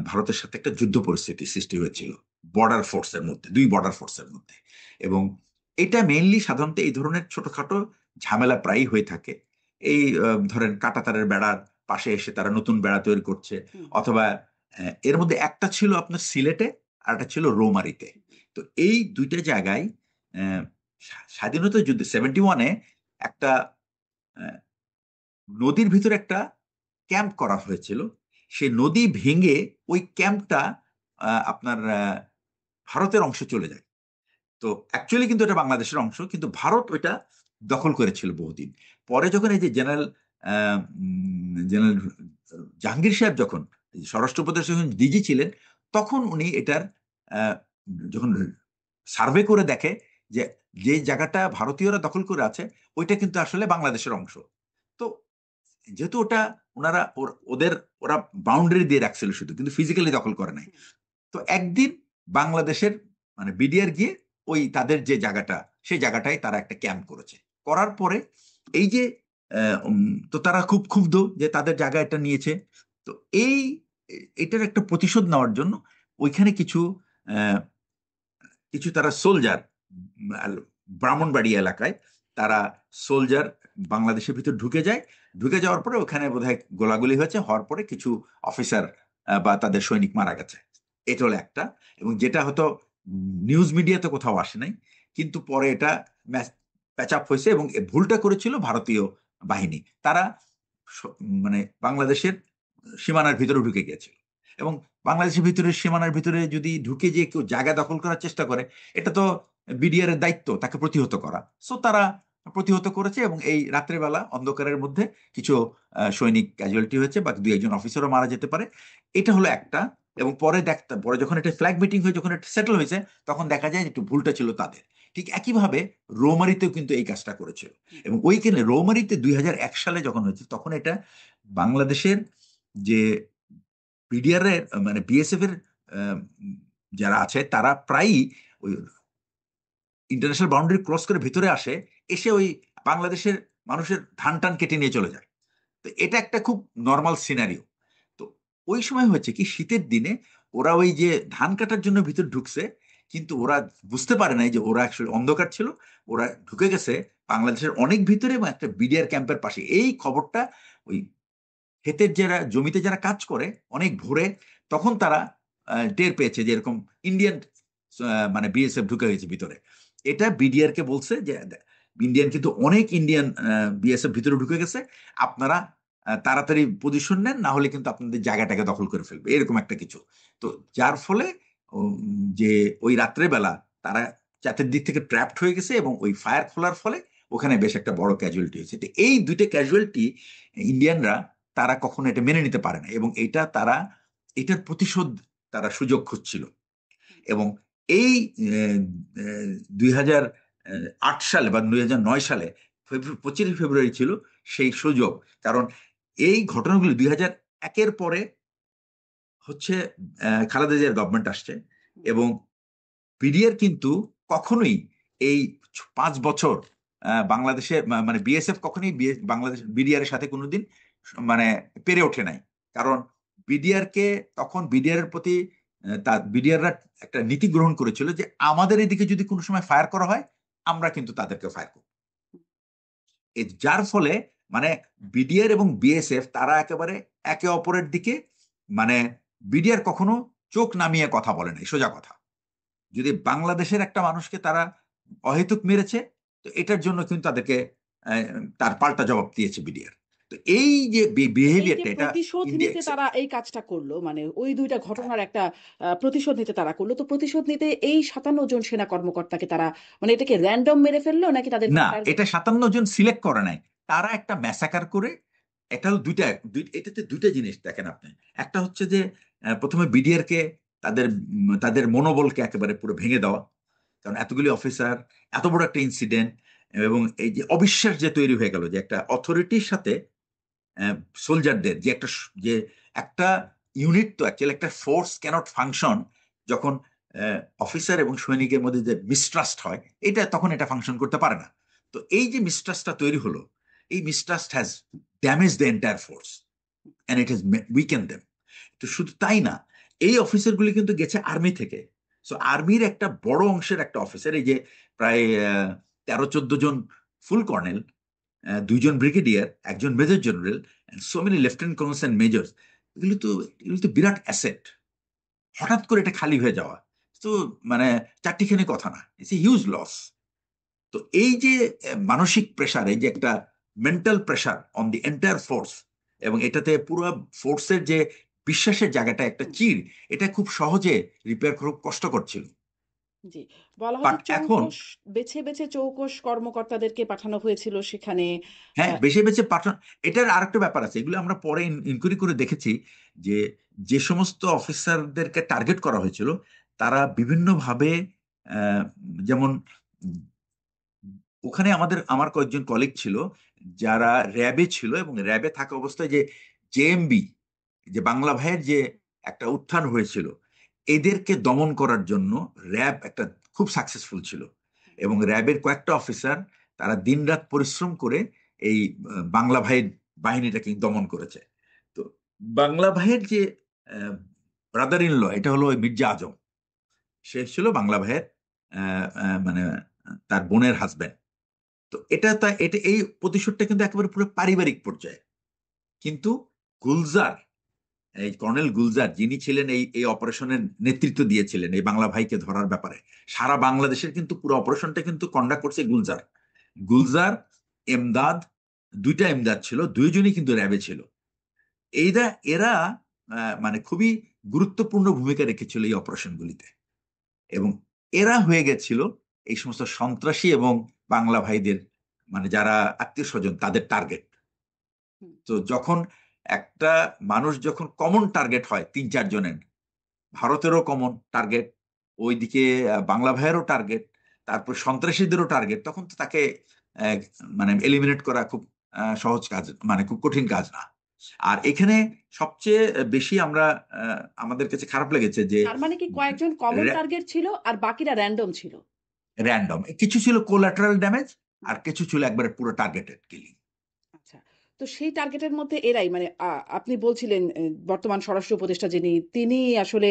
ভারতের সাথে একটা যুদ্ধ পরিস্থিতি সৃষ্টি হয়েছিল। বর্ডার ফোর্সের মধ্যে, দুই বর্ডার ফোর্সের মধ্যে। এবং এটা মেইনলি সাধারণত এই ধরনের ছোটখাটো ঝামেলা প্রায়ই হয়ে থাকে। এই ধরেন কাঁটাতারের বেড়ার পাশে এসে তারা নতুন বেড়া তৈরি করছে, অথবা এর মধ্যে একটা ছিল আপনার সিলেটে আর একটা ছিল রৌমারিতে। তো এই দুইটা জায়গায় স্বাধীনতা যুদ্ধে 71-এ একটা নদীর ভিতরে একটা ক্যাম্প করা হয়েছিল। সেই নদী ভেঙে ওই ক্যাম্পটা আপনার ভারতের অংশে চলে যায়। তো অ্যাকচুয়ালি কিন্তু এটা বাংলাদেশের অংশ, কিন্তু ভারত ওইটা দখল করেছিল বহুদিন পরে। যখন এই যে জেনারেল জাহাঙ্গীর সাহেব যখন স্বরাষ্ট্র উপদেষ্টা যখন ডিজি ছিলেন, তখন উনি এটার যখন সার্ভে করে দেখে যে যে জায়গাটা ভারতীয়রা দখল করে আছে ওইটা কিন্তু আসলে বাংলাদেশের অংশ। তো যেহেতু ওটা ওনারা ওরা বাউন্ডারি দিয়ে রাখছিল শুধু, কিন্তু ফিজিক্যালি দখল করে নাই। তো একদিন বাংলাদেশের মানে বিডিআর গিয়ে ওই তাদের যে জায়গাটা, সেই জায়গাটায় তারা একটা ক্যাম্প করেছে। করার পরে এই যে তো তারা খুব ক্ষুব্ধ যে তাদের জায়গা এটা নিয়েছে। তো এটার একটা প্রতিশোধ নেওয়ার জন্য ওইখানে কিছু তারা সোলজার, ব্রাহ্মণবাড়ি এলাকায় তারা সোলজার বাংলাদেশের ভিতর ঢুকে যায়। ঢুকে যাওয়ার পরে ওখানে বোধহয় গোলাগুলি হয়েছে, হওয়ার পরে কিছু অফিসার বা তাদের সৈনিক মারা গেছে। এটা হলো একটা। এবং যেটা হয়তো নিউজ মিডিয়াতে কোথাও আসে নাই, কিন্তু পরে এটা প্যাচ আপ হয়েছে। এবং ভুলটা করেছিল ভারতীয় বাহিনী। তারা মানে বাংলাদেশের সীমানার ভিতরে ঢুকে গিয়েছিল। এবং বাংলাদেশের ভিতরে সীমানার ভিতরে যদি ঢুকে যে কেউ জায়গা দখল করার চেষ্টা করে, এটা তো বিডিআর এর দায়িত্ব তাকে প্রতিহত করা। সো তারা প্রতিহত করেছে, এবং এই রাত্রেবেলা অন্ধকারের মধ্যে কিছু সৈনিক ক্যাজুয়ালিটি হয়েছে, বা দুই একজন অফিসারও মারা যেতে পারে। এটা হলো একটা। এবং পরে যখন এটা ফ্ল্যাগ মিটিং হয়ে যখন এটা সেটেল হয়েছে, তখন দেখা যায় একটু ভুলটা ছিল তাদের। ঠিক একইভাবে রৌমারিতেও কিন্তু এই কাজটা করেছিল। এবং ওইখানে রৌমারিতে 2001 সালে যখন হয়েছে, তখন এটা বাংলাদেশের যে বিডিআর এর মানে বিএসএফ এর যারা আছে, তারা প্রায়ই ওই ইন্টারন্যাশনাল বাউন্ডারি ক্রস করে ভিতরে আসে, এসে ওই বাংলাদেশের মানুষের ধান টান কেটে নিয়ে চলে যায়। তো এটা একটা খুব নর্মাল সিনারিও। তো ওই সময় হচ্ছে কি, শীতের দিনে ওরা ওই যে ধান কাটার জন্য ভিতর ঢুকছে, কিন্তু ওরা বুঝতে পারে নাই যে ওরা আসলে অন্ধকার ছিল। ওরা ঢুকে গেছে বাংলাদেশের অনেক ভিতরে এবং একটা বিডিআর ক্যাম্পের পাশে। এই খবরটা ওই ক্ষেতের জমিতে যারা কাজ করে অনেক ভোরে, তখন তারা টের পেয়েছে যে এরকম ইন্ডিয়ান মানে বিএসএফ ঢুকে হয়েছে ভিতরে। এটা বিডিআর কে বলছে যে ইন্ডিয়ান কিন্তু অনেক ইন্ডিয়ান বিএসএফ ভিতরে ঢুকে গেছে, আপনারা তাড়াতাড়ি পজিশন নেন, না হলে কিন্তু আপনাদের জায়গাটাকে দখল করে ফেলবে, এরকম একটা কিছু। তো যার ফলে যে ওই রাত্রেবেলা তারা চাতের দিক থেকে ট্র্যাপড হয়ে গেছে, এবং ওই ফায়ার খোলার ফলে ওখানে বেশ একটা বড় ক্যাজুয়ালিটি হয়েছে। তো এই দুইটা ক্যাজুয়ালিটি ইন্ডিয়ানরা তারা কখনো এটা মেনে নিতে পারে না, এবং এটার প্রতিশোধ তারা সুযোগ খুঁজছিল। এবং এই 2008 সালে বা 2009 সালে 25 ফেব্রুয়ারি ছিল সেই সুযোগ। কারণ এই ঘটনাগুলি 2001-এর পরে হচ্ছে খালেদা জিয়ার গভর্নমেন্ট আসছে, এবং বিডিআর কিন্তু কখনোই এই 5 বছর বাংলাদেশের মানে বিএসএফ কখনোই বাংলাদেশ বিডিআর এর সাথে কোনোদিন মানে পেরে ওঠে নাই। কারণ তখন বিডিআর এর প্রতি তার বিডিআররা একটা নীতি গ্রহণ করেছিল যে আমাদের এদিকে যদি কোনো সময় ফায়ার করা হয়, আমরা কিন্তু তাদেরকে ফায়ার করব। যার ফলে মানে বিডিআর এবং বিএসএফ তারা একেবারে একে অপরের দিকে মানে বিডিআর কখনো চোখ নামিয়ে কথা বলে নাই, সোজা কথা। যদি বাংলাদেশের একটা মানুষকে তারা অহেতুক মেরেছে, তো এটার জন্য কিন্তু তাদেরকে তার পাল্টা জবাব দিয়েছে বিডিআর। তো এই যে এই যে বিহেভিয়ারটা, এটা প্রতিশোধ ইন্ডিয়া নিতে তারা এই কাজটা করলো, মানে ওই দুইটা ঘটনার একটা প্রতিশোধ নিতে তারা করলো। তো প্রতিশোধ নিতে এই 57 জন সেনা কর্মকর্তাকে তারা মানে এটাকে র্যান্ডম মেরে ফেললো, নাকি তাদের না, এটা 57 জন সিলেক্ট করে নাই, তারা একটা ম্যাসাকার করে। এটা হলো এটাতে দুইটা জিনিস দেখেন আপনি। একটা হচ্ছে যে প্রথমে বিডিআর কে তাদের মনোবলকে একেবারে পুরো ভেঙে দেওয়া। কারণ এতগুলি অফিসার, এত বড় একটা ইনসিডেন্ট, এবং এই যে অবিশ্বাস যে তৈরি হয়ে গেল যে একটা অথরিটির সাথে সোলজারদের যে একটা ইউনিট, তো অ্যাকচুয়ালি একটা ফোর্স ক্যানট ফাংশন যখন অফিসার এবং সৈনিকের মধ্যে যে মিসট্রাস্ট হয়, তখন এটা ফাংশন করতে পারে না। তো এই যে মিসট্রাস্টটা তৈরি হলো, এই mistrust has damage the entire force and it has weaken them. তো শুধু তাই না, এই অফিসারগুলি কিন্তু গেছে আর্মি থেকে। সো আর্মির একটা বড় অংশের একটা অফিসার, এই যে প্রায় 13-14 জন ফুল কর্নেল, 2 জন ব্রিগেডিয়ার, 1 জন major general, so many lieutenant colonels and majors, এগুলো তো বিরাট অ্যাসেট। হঠাৎ করে এটা খালি হয়ে যাওয়া তো মানে চারটিখানি কথা না, ইটস এ হিউজ লস। তো এই যে মানসিক প্রেশার, এই যে একটা mental pressure on the entire force, এবং এটাতে পুরো ফোর্সের যে বিশ্বাসের জায়গাটা একটা চিড়, এটা খুব সহজে রিপেয়ার খুব কষ্টকর ছিল। জি, বলা বাট হচ্ছে এখন চৌকস বেছে বেছে চৌকস কর্মকর্তাদেরকে পাঠানো হয়েছিল সেখানে। হ্যাঁ, আহ, বেছে বেছে পাঠান। এটার আরেকটা ব্যাপার আছে, এগুলো আমরা পরে ইনকোয়ারি করে দেখেছি যে যে সমস্ত অফিসারদেরকে টার্গেট করা হয়েছিল তারা বিভিন্নভাবে, আহ, যেমন ওখানে আমার কয়েকজন কলিগ ছিল যারা র্যাবে ছিল, এবং র্যাবে থাকা অবস্থায় যে জেএমবি, যে বাংলা ভাইয়ের যে একটা উত্থান হয়েছিল, এদেরকে দমন করার জন্য র্যাব একটা খুব সাকসেসফুল ছিল। এবং র্যাবের কয়েকটা অফিসার তারা দিনরাত পরিশ্রম করে এই বাংলা ভাইয়ের বাহিনীটাকে দমন করেছে। তো বাংলা ভাইয়ের যে ব্রাদার ইন ল, এটা হলো ওই মির্জা আজম, সে ছিল বাংলা ভাইয়ের মানে তার বোনের হাজবেন্ড। তো এটা এই প্রতিশোধটা কিন্তু একেবারে পুরো পারিবারিক পর্যায়ে। কিন্তু গুলজার, এই কর্নেল গুলজার, যিনি ছিলেন এই এই অপারেশনের নেতৃত্ব দিয়েছিলেন এই বাংলা ভাইকে ধরার ব্যাপারে, সারা বাংলাদেশের কিন্তু পুরো অপারেশনটা কিন্তু কন্ডাক্ট করছে গুলজার। গুলজার, এমদাদ, 2টা এমদাদ ছিল, 2জনই কিন্তু র্যাবে ছিল। এইরা এরা মানে খুবই গুরুত্বপূর্ণ ভূমিকা রেখেছিল এই অপারেশনগুলিতে, এবং এরা হয়ে গেছিল এই সমস্ত সন্ত্রাসী এবং বাংলা ভাইদের, মানে যারা আত্মীয় স্বজন, তাদের টার্গেট। হুম, তো যখন একটা মানুষ যখন কমন টার্গেট হয় 3-4 জনের, ভারতেরও কমন টার্গেট, ওইদিকে বাংলা ভাইয়েরও টার্গেট, তারপর সন্ত্রাসীদেরও টার্গেট, তখন তো তাকে আহ, মানে এলিমিনেট করা খুব সহজ কাজ, মানে খুব কঠিন কাজ না। আর এখানে সবচেয়ে বেশি আমরা আমাদের কাছে খারাপ লেগেছে যে তার মানে কি কয়েকজন কমন টার্গেট ছিল আর বাকিরা র্যান্ডম ছিল? র্যান্ডম কিছু ছিল, কোলাটারাল ড্যামেজ, আর কিছু ছিল একবারে পুরো টার্গেটেড কিলিং। আচ্ছা। তো সেই টার্গেটের মধ্যে এরাই মানে আপনি বলছিলেন বর্তমান স্বরাষ্ট্র উপদেষ্টা যিনি, তিনি আসলে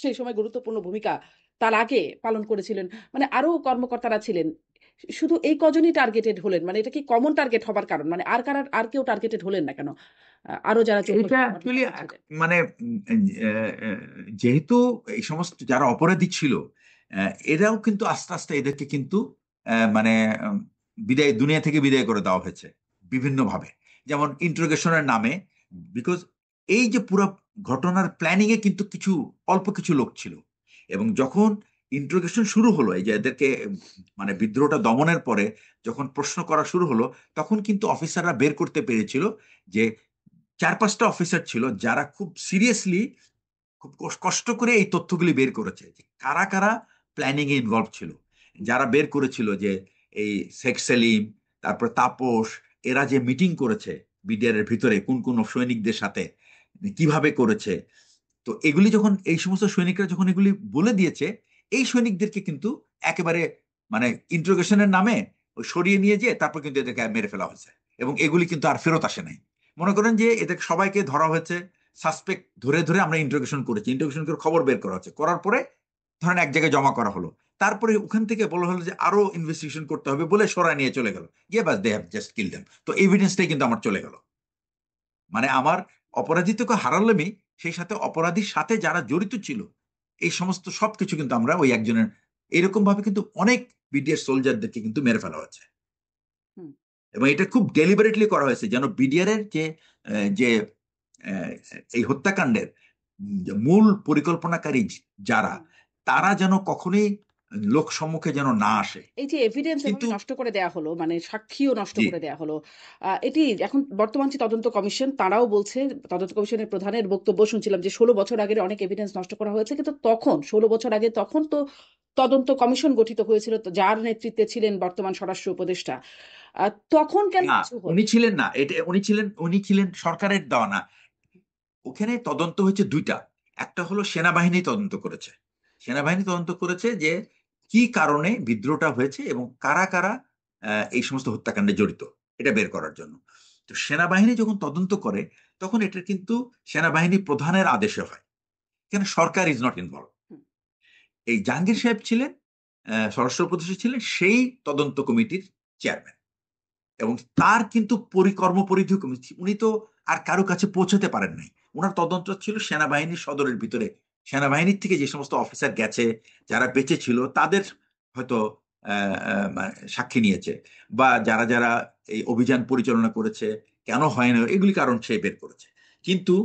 সেই সময় গুরুত্বপূর্ণ ভূমিকা তার আগে পালন করেছিলেন। মানে আরো কর্মকর্তারা ছিলেন। শুধু এই কজনই টার্গেটেড হলেন? মানে এটা কি কমন টার্গেট হবার কারণ? মানে আর কেউ টার্গেটেড হলেন না কেন? আরো যারা চৌকস এটা অ্যাকচুয়ালি কর্মকর্তা ছিলেন? মানে যেহেতু এই সমস্ত যারা অপরাধী ছিল, এরাও কিন্তু আস্তে আস্তে এদেরকে কিন্তু মানে বিদায়, দুনিয়া থেকে বিদায় করে দেওয়া হয়েছে বিভিন্ন ভাবে। যেমন ইন্টারোগেশনের নামে, বিকজ এই যে পুরো ঘটনার প্ল্যানিং এ কিন্তু কিছু অল্প কিছু লোক ছিল, এবং যখন ইন্টারোগেশন শুরু হলো, এই যে এদেরকে মানে বিদ্রোহটা দমনের পরে যখন প্রশ্ন করা শুরু হলো, তখন কিন্তু অফিসাররা বের করতে পেরেছিল যে 4-5টা অফিসার ছিল যারা খুব সিরিয়াসলি, খুব কষ্ট করে এই তথ্যগুলি বের করেছে যে কারা কারা প্ল্যানিং এ ইনভলভ ছিল। যারা বের করেছিল যে এই শেখ সেলিম, তারপর তাপস, এরা যে মিটিং করেছে বিডিআর এর ভিতরে কোন কোন সৈনিকদের সাথে, কিভাবে করেছে। তো এগুলি যখন এই সমস্ত সৈনিকরা যখন এগুলি বলে দিয়েছে, এই সৈনিকদেরকে কিন্তু একেবারে মানে ইন্টারোগেশনের নামে ওই সরিয়ে নিয়ে যেয়ে তারপর কিন্তু এদেরকে মেরে ফেলা হয়েছে, এবং এগুলি কিন্তু আর ফেরত আসে নাই। মনে করেন যে এদের সবাইকে ধরা হয়েছে, সাসপেক্ট ধরে ধরে আমরা ইন্টারোগেশন করেছি, ইন্টারোগেশন করে খবর বের করা হচ্ছে, করার পরে ধরেন এক জায়গায় জমা করা হলো, তারপরে ওখান থেকে বলা হলো যে আরো ইনভেস্টিগেশন করতে হবে বলে সরাই নিয়ে চলে গেল, ইয়ে বাস they have just kill them. তো এভিডেন্সটাই কিন্তু আমার চলে গেল। মানে আমার অপরাধীকে হারালামই, সেই সাথে অপরাধীর সাথে যারা জড়িত ছিল এই সমস্ত সবকিছু কিন্তু আমরা ওই একজনের, এরকম ভাবে কিন্তু অনেক বিডিআর সোলজারদেরকে কিন্তু মেরে ফেলা হয়েছে। হুম, এবং এটা খুব ডেলিবারেটলি করা হয়েছে যেন বিডিআর এর যে যে এই হত্যাকাণ্ডের মূল পরিকল্পনাকারী যারা, হুম। তারা যেন কখনোই লোক সম্মুখে যেন না আসে। এই যে এভিডেন্স এভাবে কিন্তু নষ্ট করে দেয়া হলো, মানে সাক্ষীও নষ্ট জি, করে দেয়া হলো। এটি এখন বর্তমান যে তদন্ত কমিশন তারাও বলছে, তদন্ত কমিশনের প্রধানের বক্তব্য শুনছিলাম যে ১৬ বছর আগের অনেক এভিডেন্স নষ্ট করা হয়েছে। কিন্তু তখন ১৬ বছর আগে তখন তো তদন্ত কমিশন গঠিত হয়েছিল, তো যার নেতৃত্বে ছিলেন বর্তমান স্বরাষ্ট্র উপদেষ্টা। তখন কেন না, কিছু হলো? উনি ছিলেন না, এটা উনি ছিলেন সরকারের দেওয়া না। ওখানে তদন্ত হয়েছে 2টা। একটা হলো সেনাবাহিনী তদন্ত করেছে, সেনাবাহিনী তদন্ত করেছে যে কি কারণে বিদ্রোহটা হয়েছে এবং কারা কারা এই সমস্ত হত্যাকাণ্ডে জড়িত, এটা বের করার জন্য। তো সেনাবাহিনী যখন তদন্ত করে, তখন এটা কিন্তু সেনাবাহিনী প্রধানের আদেশে হয়, এখানে সরকার ইজ নট ইনভলভ। এই জাহাঙ্গীর সাহেব ছিলেন স্বরাষ্ট্র উপদেষ্টা ছিলেন সেই তদন্ত কমিটির চেয়ারম্যান, এবং তার কিন্তু কর্মপরিধি উনি তো আর কারো কাছে পৌঁছতে পারেন নাই। ওনার তদন্ত ছিল সেনাবাহিনীর সদরের ভিতরে, সেনাবাহিনীর থেকে যে সমস্ত অফিসার গেছে, যারা বেঁচে ছিল তাদের হয়তো সাক্ষী নিয়েছে, বা যারা যারা এই অভিযান পরিচালনা করেছে, কেন হয় না, এগুলি কারণ সে বের করেছে। কিন্তু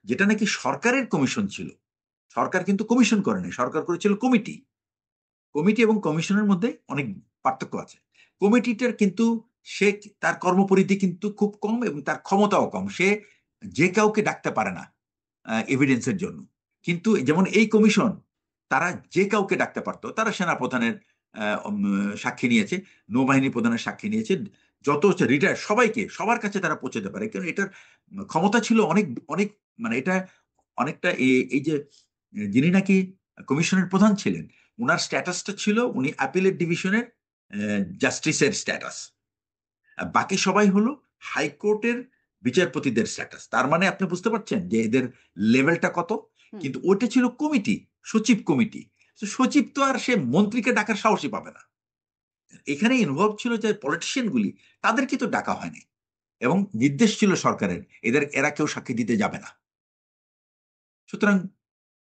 যেটা নাকি সরকারের কমিশন ছিল, সরকার কিন্তু কমিশন করেনি, সরকার করেছিল কমিটি। কমিটি এবং কমিশনের মধ্যে অনেক পার্থক্য আছে। কমিটিটার কিন্তু সে তার কর্মপরিধি কিন্তু খুব কম এবং তার ক্ষমতাও কম, সে যে কাউকে ডাকতে পারে না এভিডেন্সের জন্য। কিন্তু যেমন এই কমিশন, তারা যে কাউকে ডাকতে পারতো, তারা সেনাপ্রধানের সাক্ষী নিয়েছে, নৌবাহিনী প্রধানের সাক্ষী নিয়েছে, যত হচ্ছে রিটায়ার সবাইকে, সবার কাছে তারা পৌঁছতে পারে, কারণ এটার ক্ষমতা ছিল অনেক অনেক, মানে এটা অনেকটা এই যে যিনি নাকি কমিশনের প্রধান ছিলেন, উনার স্ট্যাটাসটা ছিল উনি অ্যাপিলেট ডিভিশনের জাস্টিসের স্ট্যাটাস, বাকি সবাই হলো হাইকোর্টের বিচারপতিদের স্ট্যাটাস। তার মানে আপনি বুঝতে পারছেন যে এদের লেভেলটা কত। হুম। কিন্তু ওইটা ছিল কমিটি, সচিব কমিটি। তো সচিব তো আর সে মন্ত্রীকে ডাকার সাহসই পাবে না। এখানে ইনভলভ ছিল যে পলিটিশিয়ান গুলি, তাদেরকে তো ডাকা হয়নি, এবং নির্দেশ ছিল সরকারের এরা কেউ সাক্ষী দিতে যাবে না। সুতরাং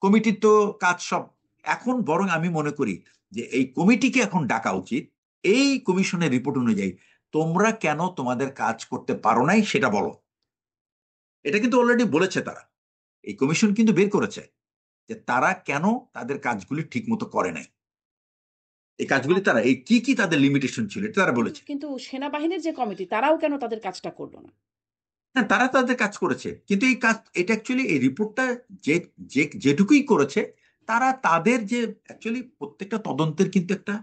কমিটির তো কাজ সব। এখন বরং আমি মনে করি যে এই কমিটিকে এখন ডাকা উচিত, এই কমিশনের রিপোর্ট অনুযায়ী তোমরা কেন তোমাদের কাজ করতে পারো নাই সেটা বলো। এটা কিন্তু অলরেডি বলেছে তারা, এই কমিশন কিন্তু বের করেছে যে তারা কেন তাদের কাজগুলি ঠিক মতো করে নাই, এই কাজগুলি তারা এই কি কি তাদের লিমিটেশন ছিল এটা তারা কিন্তু বলেছে। কিন্তু সেনাবাহিনীর যে কমিটি তারাও কেন তাদের কাজটা করলো না? হ্যাঁ, তারা তাদের কাজ করেছে, কিন্তু এই কাজ, এটা অ্যাকচুয়ালি এই রিপোর্টটা যে যেটুকুই করেছে, তারা তাদের যে অ্যাকচুয়ালি প্রত্যেকটা তদন্তের কিন্তু একটা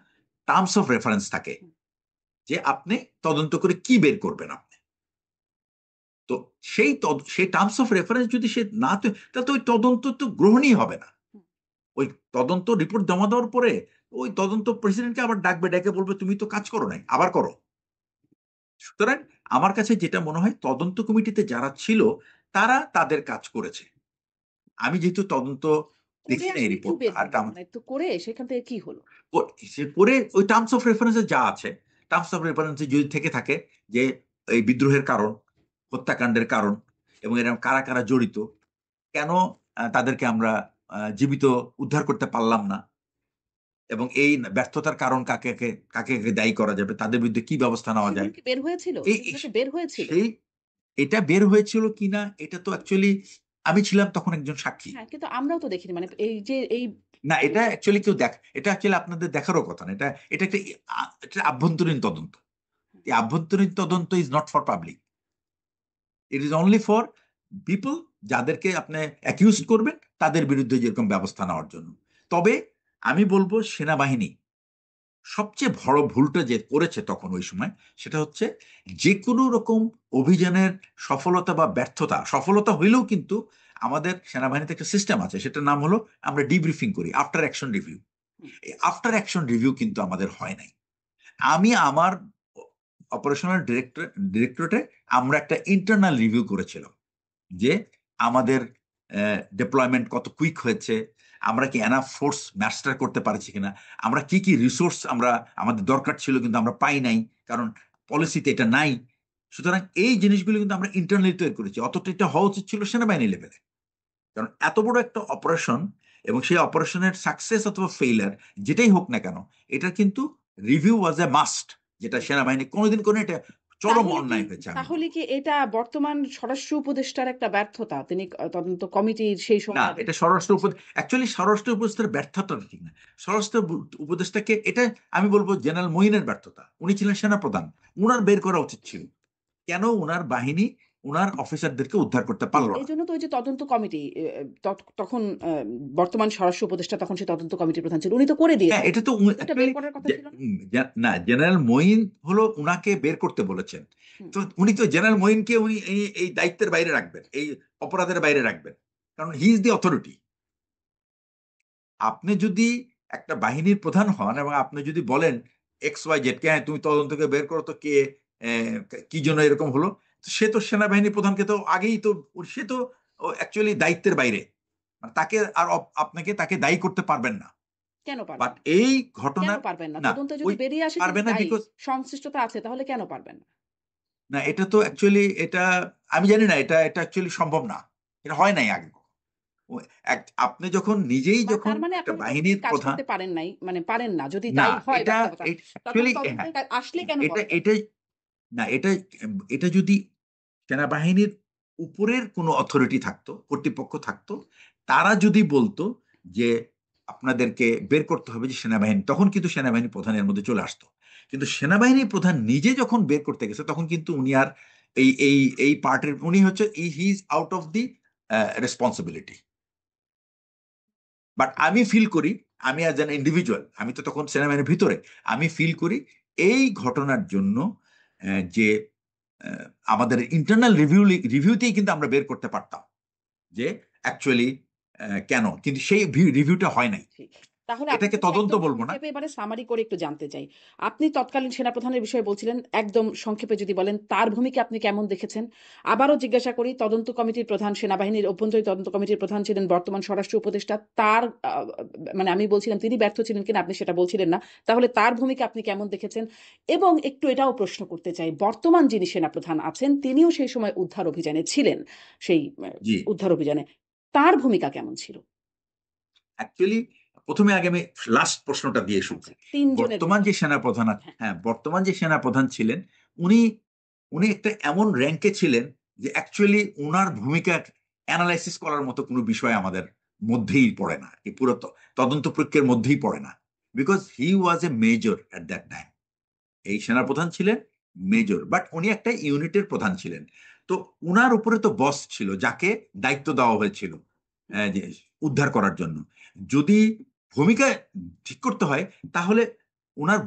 টার্মস অফ রেফারেন্স থাকে, হুম। যে আপনি তদন্ত করে কি বের করবেন আপনি। তো সেই টার্মস অফ রেফারেন্স যদি সে না, তাহলে তো ওই তদন্ত তো গ্রহণই হবে না। হুম। ওই তদন্ত রিপোর্ট জমা দেওয়ার পরে ওই তদন্ত প্রেসিডেন্টকে আবার ডাকবে, ডেকে বলবে তুমি তো কাজ করো নাই, আবার করো। সুতরাং আমার কাছে যেটা মনে হয়, তদন্ত কমিটিতে যারা ছিল তারা তাদের কাজ করেছে। আমি যেহেতু তদন্ত করে দেখি না এই আসলে কি রিপোর্ট, বের আর হলো? মানে তো করে সেখান থেকে কি হলো? সে পরে ওই টার্মস অফ রেফারেন্সে যা আছে, টার্মস অফ রেফারেন্সে যদি থেকে থাকে যে এই বিদ্রোহের কারণ, হত্যাকাণ্ডের কারণ, এবং এরকম কারা কারা জড়িত, কেন তাদেরকে আমরা জীবিত উদ্ধার করতে পারলাম না, এবং এই ব্যর্থতার কারণ কাকে কাকে কাকে কাকে দায়ী করা যাবে, তাদের বিরুদ্ধে কি ব্যবস্থা নেওয়া সেগুলো যায়, কি বের হয়েছিল? এই সেগুলো কি বের হয়েছিল? সেই এটা বের হয়েছিল কিনা, এটা তো অ্যাকচুয়ালি আমি ছিলাম তখন একজন সাক্ষী। হ্যাঁ, কিন্তু আমরাও তো দেখিনি। মানে এই যে এই না, এটা অ্যাকচুয়ালি কেউ দেখ, এটা অ্যাকচুয়ালি আপনাদের দেখারও কথা না, এটা এটা একটা এটা আভ্যন্তরীণ তদন্ত। এই আভ্যন্তরীণ তদন্ত is not for public, it is only for people, যাদেরকে আপনি অ্যাকিউজ করবেন তাদের বিরুদ্ধে যেরকম ব্যবস্থা নেওয়ার জন্য। তবে আমি বলবো সেনাবাহিনী সবচেয়ে বড় ভুলটা যে করেছে তখন ওই সময়, সেটা হচ্ছে যে কোনো রকম অভিযানের সফলতা বা ব্যর্থতা, সফলতা হইলেও কিন্তু আমাদের সেনাবাহিনীতে একটা সিস্টেম আছে, সেটার নাম হলো আমরা ডিব্রিফিং করি, আফটার অ্যাকশন রিভিউ। হুম। এই আফটার অ্যাকশন রিভিউ কিন্তু আমাদের হয় নাই। আমি আমার অপারেশনাল ডিরেক্টরেটে আমরা একটা ইন্টারনাল রিভিউ করেছিলাম যে আমাদের ডিপ্লয়মেন্ট কত কুইক হয়েছে, আমরা কি এনাফ ফোর্স মাস্টার করতে পারছি কিনা, আমরা কি কি রিসোর্স আমাদের দরকার ছিল কিন্তু আমরা পাই নাই, কারণ পলিসিতে এটা নাই। সুতরাং এই জিনিসগুলো কিন্তু আমরা ইন্টারনালি তৈরি করেছি, অতটা এটা হওয়া উচিত ছিল সেনাবাহিনী লেভেলে। কারণ এত বড় একটা অপারেশন, এবং সেই অপারেশনের সাকসেস অথবা ফেইলার যেটাই হোক না কেন, এটা কিন্তু রিভিউ ওয়াজ এ মাস্ট, যেটা হুম। সেনাবাহিনী কোনোদিন কোনো, এটা চরম তাহলে কি অন্যায় হয়েছে আমি তাহলে বলবো। কি এটা বর্তমান স্বরাষ্ট্র উপদেষ্টার একটা ব্যর্থতা? তিনি তদন্ত কমিটির সেই না, সময়ের এটা স্বরাষ্ট্র অ্যাকচুয়ালি স্বরাষ্ট্র উপদেষ্টার ব্যর্থতা ঠিক না, স্বরাষ্ট্র উপদেষ্টাকে এটা আমি বলবো জেনারেল মঈনের ব্যর্থতা। উনি ছিলেন সেনাপ্রধান, উনার বের করা উচিত ছিল কেন উনার বাহিনী উনার অফিসারদেরকে উদ্ধার করতে পারলো না। এইজন্য তো ওই যে তদন্ত কমিটি তখন বর্তমান স্বরাষ্ট্র উপদেষ্টা তখন সে তদন্ত কমিটির প্রধান ছিল। উনি তো করে হ্যাঁ, দিয়েছেন। এটা তো এটা বের অ্যাকচুয়ালি করার কথা ছিল না? না, জেনারেল মঈন হলো উনাকে বের করতে বলেছেন। হুম। তো উনি তো জেনারেল মঈনকে উনি এই দায়িত্বের বাইরে রাখবেন, এই অপরাধের বাইরে রাখবেন, কারণ হি ইজ দি অথরিটি। আপনি যদি একটা বাহিনীর প্রধান হন এবং আপনি যদি বলেন এক্স ওয়াই জেড কে, হ্যাঁ তুমি তদন্তকে বের করো তো কে কি জন্য এরকম হলো, তো সে তো সেনাবাহিনী প্রধানকে তো আগেই তো, সে তো অ্যাকচুয়ালি দায়িত্বের বাইরে, মানে তাকে আর আপনাকে তাকে দায়ী করতে পারবেন না। কেন বাট পারবেন না? এই কেন ঘটনার পারবেন না? না, তদন্তে ওই যদি বেরিয়ে আসে পারবে তিনি না দায়ী, বিকজ সংশ্লিষ্টতা আছে তাহলে কেন পারবেন না? না, এটা তো অ্যাকচুয়ালি এটা আমি জানি না, এটা এটা অ্যাকচুয়ালি সম্ভব না। এটা হয় নাই আগে কখনো। আপনি যখন নিজেই যখন তার মানে একটা আপনারা তদন্তে বাহিনীর কাজ প্রধান, করতে পারেন নাই, মানে পারেন না। যদি না তাই হয় এটা বাস্তবতা, তাহলে অ্যাকচুয়ালি তদন্তে হ্যাঁ, আসলে কেন এটা বলেন না? এটা না, এটা যদি সেনাবাহিনীর উপরের কোনো অথরিটি থাকতো, কর্তৃপক্ষ থাকতো, তারা যদি বলতো যে আপনাদেরকে বের করতে হবে যে সেনাবাহিনী, তখন কিন্তু সেনাবাহিনী প্রধানের মধ্যে চলে আসতো। কিন্তু সেনাবাহিনী প্রধান নিজে যখন বের করতে গেছে, তখন কিন্তু উনি আর এই পার্টের, উনি হচ্ছে he is out of the responsibility. But আমি ফিল করি, আমি অ্যাজ অ্যান ইন্ডিভিজুয়াল, আমি তো তখন সেনাবাহিনীর ভিতরে, আমি ফিল করি এই ঘটনার জন্য যে আমাদের ইন্টারনাল রিভিউতেই কিন্তু আমরা বের করতে পারতাম যে অ্যাকচুয়ালি কেন, কিন্তু সেই রিভিউটা হয় নাই। জি। তাহলে আপনার এটাকে কাছে তদন্ত একদম বলবো না। সংক্ষেপে এবারে সামারি করে একটু জানতে চাই। আপনি তৎকালীন সেনাপ্রধানের বিষয়ে বলছিলেন, একদম সংক্ষেপে যদি বলেন তার ভূমিকা আপনি কেমন দেখেছেন? আবারও জিজ্ঞাসা করি, তদন্ত কমিটির প্রধান, সেনাবাহিনীর অভ্যন্তরীণ তদন্ত কমিটির প্রধান ছিলেন বর্তমান স্বরাষ্ট্র উপদেষ্টা। তার মানে আমি বলছিলাম তিনি ব্যর্থ ছিলেন কিনা, আপনি সেটা বলছিলেন না। তাহলে তার ভূমিকা আপনি কেমন দেখেছেন? এবং একটু এটাও প্রশ্ন করতে চাই, বর্তমান যিনি সেনাপ্রধান আছেন তিনিও সেই সময় উদ্ধার অভিযানে ছিলেন। সেই জি, উদ্ধার অভিযানে তার ভূমিকা কেমন ছিল? অ্যাকচুয়ালি প্রথমে আগে আমি লাস্ট প্রশ্নটা দিয়ে শুরু আচ্ছা, করি। ৩ জনের বর্তমান যে ভূমিকা। সেনাপ্রধান হ্যাঁ। হ্যাঁ, বর্তমান যে সেনাপ্রধান ছিলেন, উনি উনি একটা এমন র্যাঙ্কে ছিলেন যে অ্যাকচুয়ালি ওনার ভূমিকা অ্যানালাইসিস করার মতো কোনো বিষয় আমাদের মধ্যেই পড়ে না, এই পুরো তদন্ত প্রক্রিয়ার মধ্যেই পড়ে না। Because he was a major at that time. এই সেনাপ্রধান ছিলেন মেজর, বাট উনি একটা ইউনিটের প্রধান ছিলেন। তো উনার উপরে তো বস ছিল, যাকে দায়িত্ব দেওয়া হয়েছিল যে উদ্ধার করার জন্য। যদি ভূমিকা ঠিক করতে হয়, তাহলে উনার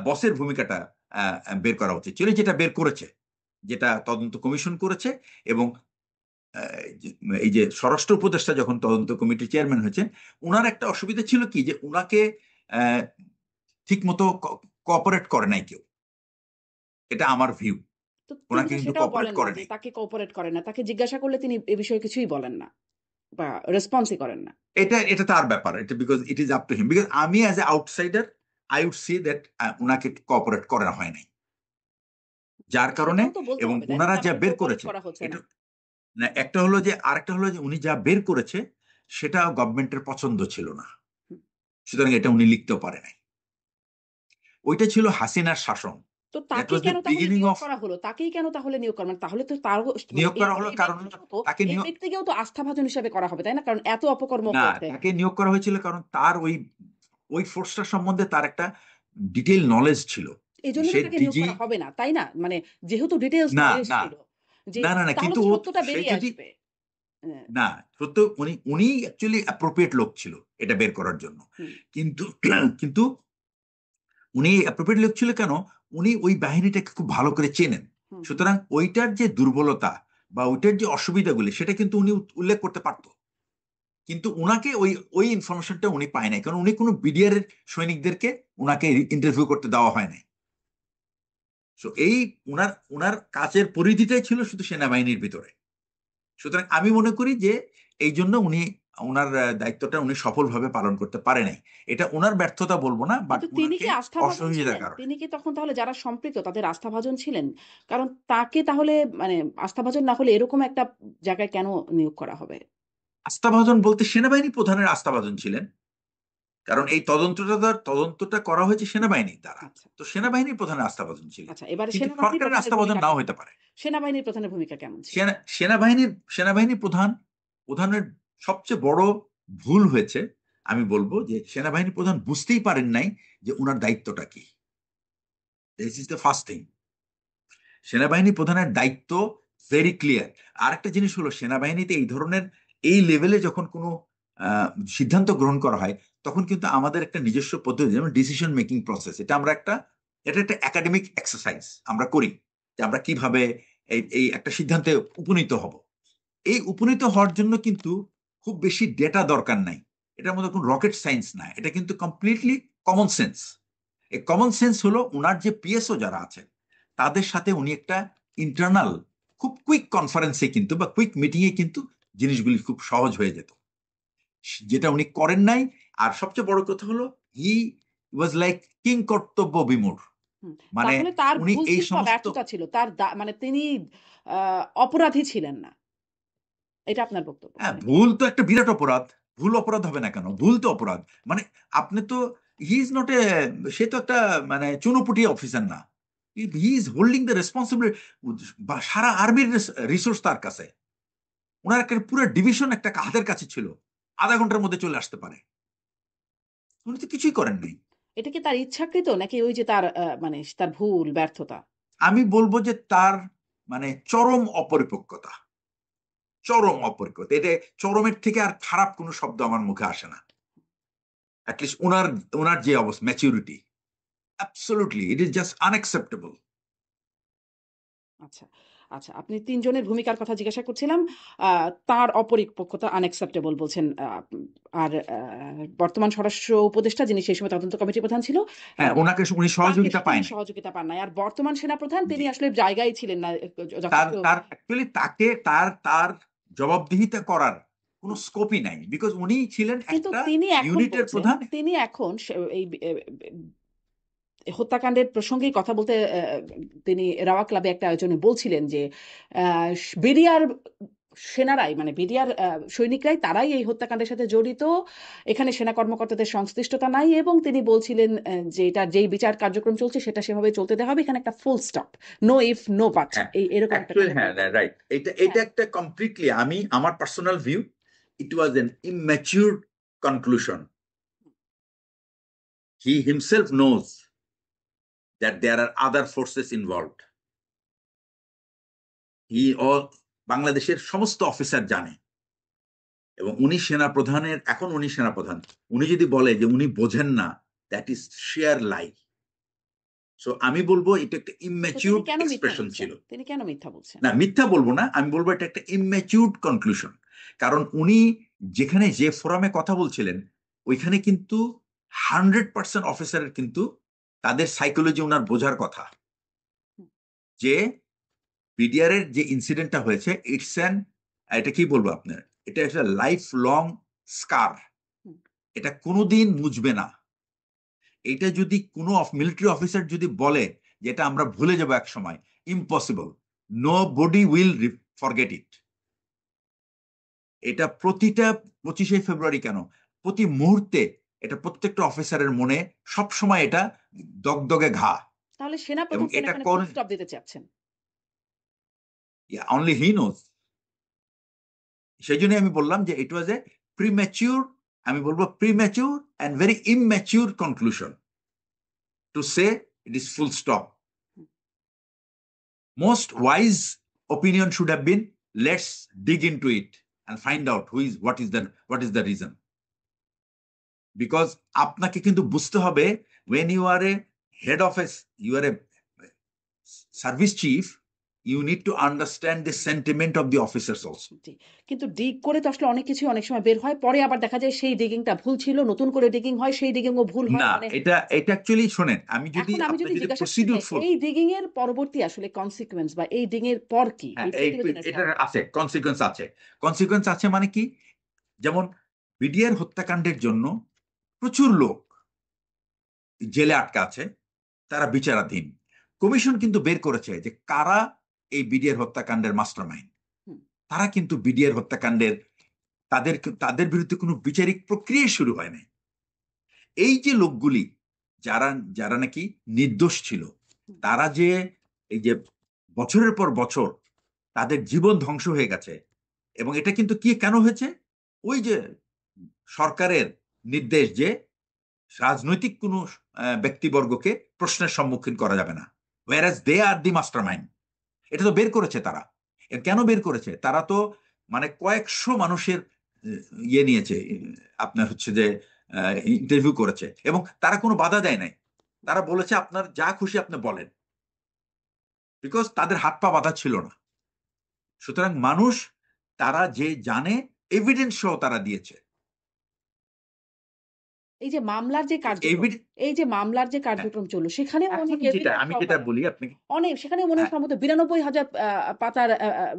বসের ভূমিকাটা বের করা উচিত ছিল, যেটা বের করেছে, যেটা তদন্ত কমিশন করেছে। এবং এই যে স্বরাষ্ট্র উপদেষ্টা যখন তদন্ত কমিটির চেয়ারম্যান হয়েছে, উনার একটা অসুবিধা ছিল কি, যে উনাকে ঠিক মতো কোঅপারেট করে নাই কেউ। এটা আমার ভিউ। তো তিনি ওনাকে তো কিন্তু সেটাও কোঅপারেট বলেন না করে যে নাই। তাকে কোঅপারেট করে না। তাকে জিজ্ঞাসা করলে তিনি এ বিষয়ে কিছুই বলেন না বা রেসপন্সই করেন না। এটা তার ব্যাপার, এটা because it is up to him. Because আমি as a outsider I would say that ওনাকে কোঅপারেট করা হয় নাই, যার কারণে। সেটাও তো বলতে এবং হবে, তাই না? ওনারা যে যা আপনার বের কোঅপারেট করেছে, করা হচ্ছে এটা না। না, একটা হলো যে, আরেকটা হলো যে উনি যা বের করেছে সেটা গভর্নমেন্টের পছন্দ ছিল না, হুম। সুতরাং এটা উনি লিখতেও পারে নাই। ওইটা ছিল হাসিনার শাসন। তো দ্যাট তাকে ওয়াজ দ্য কেন তাহলে বিগিনিং নিয়োগ অফ। করা হলো? তাকেই কেন তাহলে নিয়োগ করা, মানে তাহলে তো তারও মানে নিয়োগ করা হলো এই কারণ ব্যক্তিকেও তো তাকে এই নিয়োগ ব্যক্তিকেও তো আস্থাভাজন হিসেবে করা হবে, তাই না? কারণ এত অপকর্ম না, হয়েছে। তাকে নিয়োগ করা হয়েছিল কারণ তার ওই ফোর্সটার সম্বন্ধে তার একটা ডিটেইল নলেজ ছিল। এজন্য তো সে তাকে নিয়োগ ডিজি করা হবে না, তাই না? মানে যেহেতু ডিটেইলস না নলেজ না ছিল যে, না না না, তাহলে কিন্তু তো ও, সত্যটা সে বেরিয়ে যদি আসবে। হ্যাঁ। না, সত্য উনি অ্যাকচুয়ালি অ্যাপ্রোপ্রিয়েট লোক ছিল এটা বের করার জন্য। হুম, কিন্তু কিন্তু উনি অ্যাপ্রোপ্রিয়েট লোক ছিল কেন, উনি ওই বাহিনীটাকে খুব ভালো করে চেনেন। হুম, হুম। সুতরাং ওইটার যে দুর্বলতা বা ওইটার যে অসুবিধাগুলি, সেটা কিন্তু উনি উল্লেখ করতে পারতো। কিন্তু উনাকে ওই ওই ইনফরমেশনটা উনি পায় নাই, কারণ উনি কোনো বিডিআর এর সৈনিকদেরকে উনাকে ইন্টারভিউ করতে দেওয়া হয় নাই। সো এই উনার উনার কাজের পরিধিটাই ছিল শুধু সেনাবাহিনীর ভিতরে। সুতরাং আমি মনে করি যে এই জন্য উনি উনার দায়িত্বটা উনি সফলভাবে পালন করতে পারে নাই। এটা উনার ব্যর্থতা বলবো না, বাট কিন্তু তিনি উনাকে কি আস্থাভাজন অসহযোগিতার ছিলেন? কারণে। তিনি কি তখন তাহলে যারা সম্পৃক্ত তাদের আস্থাভাজন ছিলেন? কারণ তাকে তাহলে মানে আস্থাভাজন না হলে এরকম একটা জায়গায় কেন নিয়োগ করা হবে? আস্থাভাজন বলতে সেনাবাহিনী প্রধানের আস্থাভাজন ছিলেন, কারণ এই তদন্তটা করা হয়েছে সেনাবাহিনীর দ্বারা। আচ্ছা, তো সেনাবাহিনীর প্রধানের আস্থাভাজন ছিলেন, আচ্ছা। এবারে কিন্তু সেনাবাহিনী সরকারের প্রধানের আস্থাভাজন ভূমিকা নাও কেমন? হতে পারে। সেনাবাহিনীর প্রধানের ভূমিকা কেমন ছিল? সেনাবাহিনীর প্রধানের সবচেয়ে বড় ভুল হয়েছে, আমি বলবো যে সেনাবাহিনী প্রধান বুঝতেই পারেন নাই যে উনার দায়িত্বটা কি। This is the first thing. সেনাবাহিনী প্রধানের দায়িত্ব ভেরি ক্লিয়ার। আর একটা জিনিস হলো, সেনাবাহিনীতে এই ধরনের এই লেভেলে যখন কোনো সিদ্ধান্ত গ্রহণ করা হয়, তখন কিন্তু আমাদের একটা নিজস্ব পদ্ধতি, যেমন ডিসিশন মেকিং প্রসেস, এটা একটা একাডেমিক এক্সারসাইজ আমরা করি, যে আমরা কিভাবে এই একটা সিদ্ধান্তে উপনীত হব। এই উপনীত হওয়ার জন্য কিন্তু খুব বেশি ডেটা দরকার নাই, এটার মধ্যে কোনো রকেট সায়েন্স না, এটা কিন্তু কমপ্লিটলি কমন সেন্স। এই কমন সেন্স হলো, ওনার যে পিএসও যারা আছে তাদের সাথে উনি একটা ইন্টারনাল খুব কুইক কনফারেন্সে কিন্তু বা কুইক মিটিংয়ে কিন্তু জিনিসগুলি খুব সহজ হয়ে যেত। যেটা উনি করেন নাই। আর সবচেয়ে বড় কথা হলো হি ওয়াজ লাইক কিং কর্তব্য বিমূঢ়। হুম। মানে তাহলে তার উনি ভুল এই ছিল বা সমস্ত, ব্যর্থতা ছিল। তার মানে তিনি অপরাধী ছিলেন না। এটা আপনার বক্তব্য হ্যাঁ নাকি? ভুল তো একটা বিরাট অপরাধ। ভুল অপরাধ হবে না কেন? ভুল তো অপরাধ। মানে আপনি তো, হি ইজ নট এ, সে তো একটা মানে চুনোপুটি অফিসার না। He is holding the responsibility. সারা আর্মির রিসোর্স তার কাছে। ওনার একটা পুরো ডিভিশন একটা হাতের কাছে ছিল, আধা ঘন্টার মধ্যে চলে আসতে পারে। উনি তো কিছুই করেন নাই। এটা কি তার ইচ্ছাকৃত নাকি ওই যে তার মানে তার ভুল, ব্যর্থতা? আমি বলবো যে তার মানে চরম অপরিপক্কতা, চরম অপরিপক্কতা। এটা চরমের থেকে আর খারাপ কোনো শব্দ আমার মুখে আসে না। অ্যাটলিস্ট ওনার, ওনার যে অবস্থা, maturity, absolutely it is just unacceptable. আচ্ছা, আচ্ছা। আপনি ৩ জনের ভূমিকার কথা জিজ্ঞাসা করছিলাম। তার অপরিপক্কতা unacceptable বলছেন। আর বর্তমান স্বরাষ্ট্র উপদেষ্টা যিনি সেই সময় তদন্ত কমিটির প্রধান ছিল, আ হ্যাঁ, ওনাকে উনি তাকে সহযোগিতা তিনি পায় নাই। সহযোগিতা পান নাই। আর বর্তমান সেনাপ্রধান জি, তিনি আসলে জায়গায় ছিলেন না তার যথেষ্ট। তার অ্যাকচুয়ালি তাকে তার তার জবাবদিহিতা করার কোনো হুম। স্কোপই নাই, বিকজ উনি ছিলেন কিন্তু একটা তিনি এখন ইউনিটের বলছেন, প্রধান। তিনি এখন এই হত্যাকাণ্ডের প্রসঙ্গেই কথা বলতে তিনি রাওয়া ক্লাবে একটা আয়োজনে বলছিলেন যে বিডিআর সেনারাই মানে বিডিআর সৈনিকরাই তারাই এই হত্যাকাণ্ডের সাথে জড়িত। এখানে সেনা কর্মকর্তাদের সংশ্লিষ্টতা নাই এবং তিনি বলছিলেন যে এটা যেই বিচার কার্যক্রম চলছে সেটা সেভাবে চলতে দেওয়া হবে। এখানে একটা full stop. No if no but হ্যাঁ, এই এরকম একটা অ্যাকচুয়ালি কথা হ্যাঁ, বলতেন। রাইট। এটা এটা হ্যাঁ। একটা কমপ্লিটলি, আমি আমার personal view, it was an immature conclusion. He himself knows that there are other forces involved. He all, বাংলাদেশের সমস্ত অফিসার জানে। এবং উনি সেনা প্রধানের, এখন উনি সেনা প্রধান, উনি যদি বলে যে উনি বোঝেন না, that is share lie. So আমি বলবো এটা একটা তো তিনি ইম্যাচিউরড কেন মিথ্যা এক্সপ্রেশন বলছেন? ছিল। তিনি কেন মিথ্যা বলছেন? না, মিথ্যা বলবো না, আমি বলবো এটা একটা ইম্যাচিউরড কনক্লুশন। কারণ উনি যেখানে যে ফোরামে কথা বলছিলেন, ওইখানে কিন্তু 100% অফিসারের কিন্তু তাদের সাইকোলজি ওনার বোঝার কথা, হুম, যে বিডিআর এর যে ইনসিডেন্টটা হয়েছে, ইটস অ্যান, এটা কি বলবো আপনার, এটা একটা লাইফ লং স্কার। হুম। এটা কোনোদিন মুছবে না। এটা যদি কোনো মিলিটারি অফিসার যদি বলে যে এটা আমরা ভুলে যাবো এক সময়, impossible. Nobody will forget it. এটা প্রতিটা 25শে ফেব্রুয়ারি কেন, প্রতি মুহূর্তে এটা প্রত্যেকটা অফিসারের মনে সব সময় এটা দগদগে ঘা। তাহলে এবং সেনাপ্রধান কেন এটা এখানে ফুল করে, স্টপ দিতে চাচ্ছেন? Only he knows. সেই জন্য আমি বললাম যে ইট ওয়াজ এ প্রিম্যাচিউর, আমি বলবো premature and very immature conclusion to say it is full stop. Most wise opinion should have been, let's dig into it and find out who is, what is the reason. Because আপনাকে কিন্তু বুঝতে হবে, when you are a head of a, you are a service chief, you need to understand the sentiment of the officers also. জি। কিন্তু ডিগ করে তো আসলে অনেক কিছুই অনেক সময় বের হয়। পরে আবার দেখা যায় সেই ডিগিংটা ভুল ছিল। নতুন করে ডিগিং হয়, সেই ডিগিং ও ভুল হয়। না, মানে এটা এটা অ্যাকচুয়ালি শোনেন, আমি যদি, এখন আমি আপনি যদি যদি জিজ্ঞাসা করতে চাই প্রসিডিউরফুল, এই ডিগিং এর পরবর্তী আসলে কনসিকুয়েন্স বা এই ডিগ এর পর কি? হ্যাঁ এই এই, প্রতিবেদনের পর এটা কি? আছে কনসিকুয়েন্স আছে। কনসিকুয়েন্স আছে মানে কি, যেমন বিডিআর হত্যাকাণ্ডের জন্য প্রচুর লোক জেলে আটকা আছে, তারা বিচারাধীন। কমিশন কিন্তু বের করেছে যে কারা এই বিডিআর হত্যাকাণ্ডের মাস্টারমাইন্ড। হুম, তারা কিন্তু বিডিআর হত্যাকাণ্ডের, তাদের তাদের বিরুদ্ধে কোনো বিচারিক প্রক্রিয়া শুরু হয় নাই। এই যে লোকগুলি, যারা যারা নাকি নির্দোষ ছিল, হুম। তারা যে এই যে বছরের পর বছর তাদের জীবন ধ্বংস হয়ে গেছে। এবং এটা কিন্তু কি কেন হয়েছে, ওই যে সরকারের নির্দেশ যে রাজনৈতিক কোন ব্যক্তিবর্গকে প্রশ্নের সম্মুখীন করা যাবে না, whereas they are the mastermind। এটা তো বের করেছে তারা। কেন বের করেছে? তারা তো মানে কয়েকশো মানুষের ইয়ে নিয়েছে, আপনার হচ্ছে যে ইন্টারভিউ করেছে, এবং তারা কোনো বাধা দেয় নাই। তারা বলেছে আপনার যা খুশি আপনি বলেন, বিকজ তাদের হাত পা বাঁধা ছিল না। সুতরাং মানুষ, তারা যে জানে, এভিডেন্স সহ তারা দিয়েছে। এই যে মামলার যে তো কার্যক্রম, এই যে মামলার যে হ্যাঁ, কার্যক্রম চলল সেখানেও এখন অনেক যেটা এভিডেন্স আমি সহ যেটা বলি আপনাকে, অনেক সেখানে মনে হয় হ্যাঁ, সম্ভবত ৯২,০০০ পাতার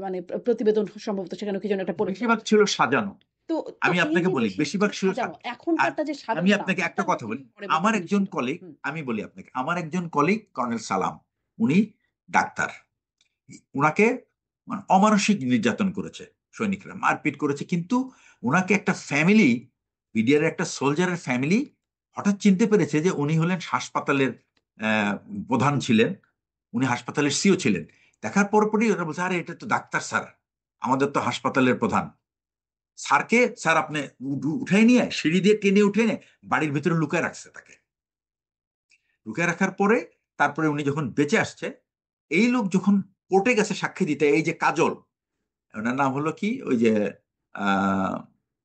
মানে প্রতিবেদন সম্ভবত সেখানে কি যেন একটা পড়েছে। বেশিরভাগ ছিল সাজানো। তো আমি এই আপনাকে যে বলি বেশিরভাগ সাজানো এখনকারটা যে আমি সাজানোটা আপনাকে একটা এটা কথা বলি। কতদিন পরে বা আমার কবে একজন নিশ্চিত হবে? কলিগ, হুম, আমি বলি আপনাকে, আমার একজন কলিগ কর্নেল সালাম, উনি ডাক্তার। উনাকে মানে অমানসিক নির্যাতন করেছে সৈনিকরা, মারপিট করেছে, কিন্তু উনাকে একটা ফ্যামিলি, বিডিআর একটা সোলজারের ফ্যামিলি হঠাৎ চিনতে পেরেছে যে উনি হলেন হাসপাতালের আহ, প্রধান ছিলেন, উনি হাসপাতালের সিও ছিলেন। দেখার পরপরই ওরা বলছে, আরে এটা তো ডাক্তার স্যার, আমাদের তো হাসপাতালের প্রধান। স্যারকে, স্যার আপনি উঠাই নিয়ে সিঁড়ি দিয়ে টেনে উঠে নিয়ে বাড়ির ভিতরে লুকায় রাখছে তাকে। লুকায় রাখার পরে তারপরে উনি যখন বেঁচে আসছে, এই লোক যখন কোর্টে গেছে সাক্ষী দিতে, এই যে কাজল, ওনার নাম হলো কি, ওই যে আহ,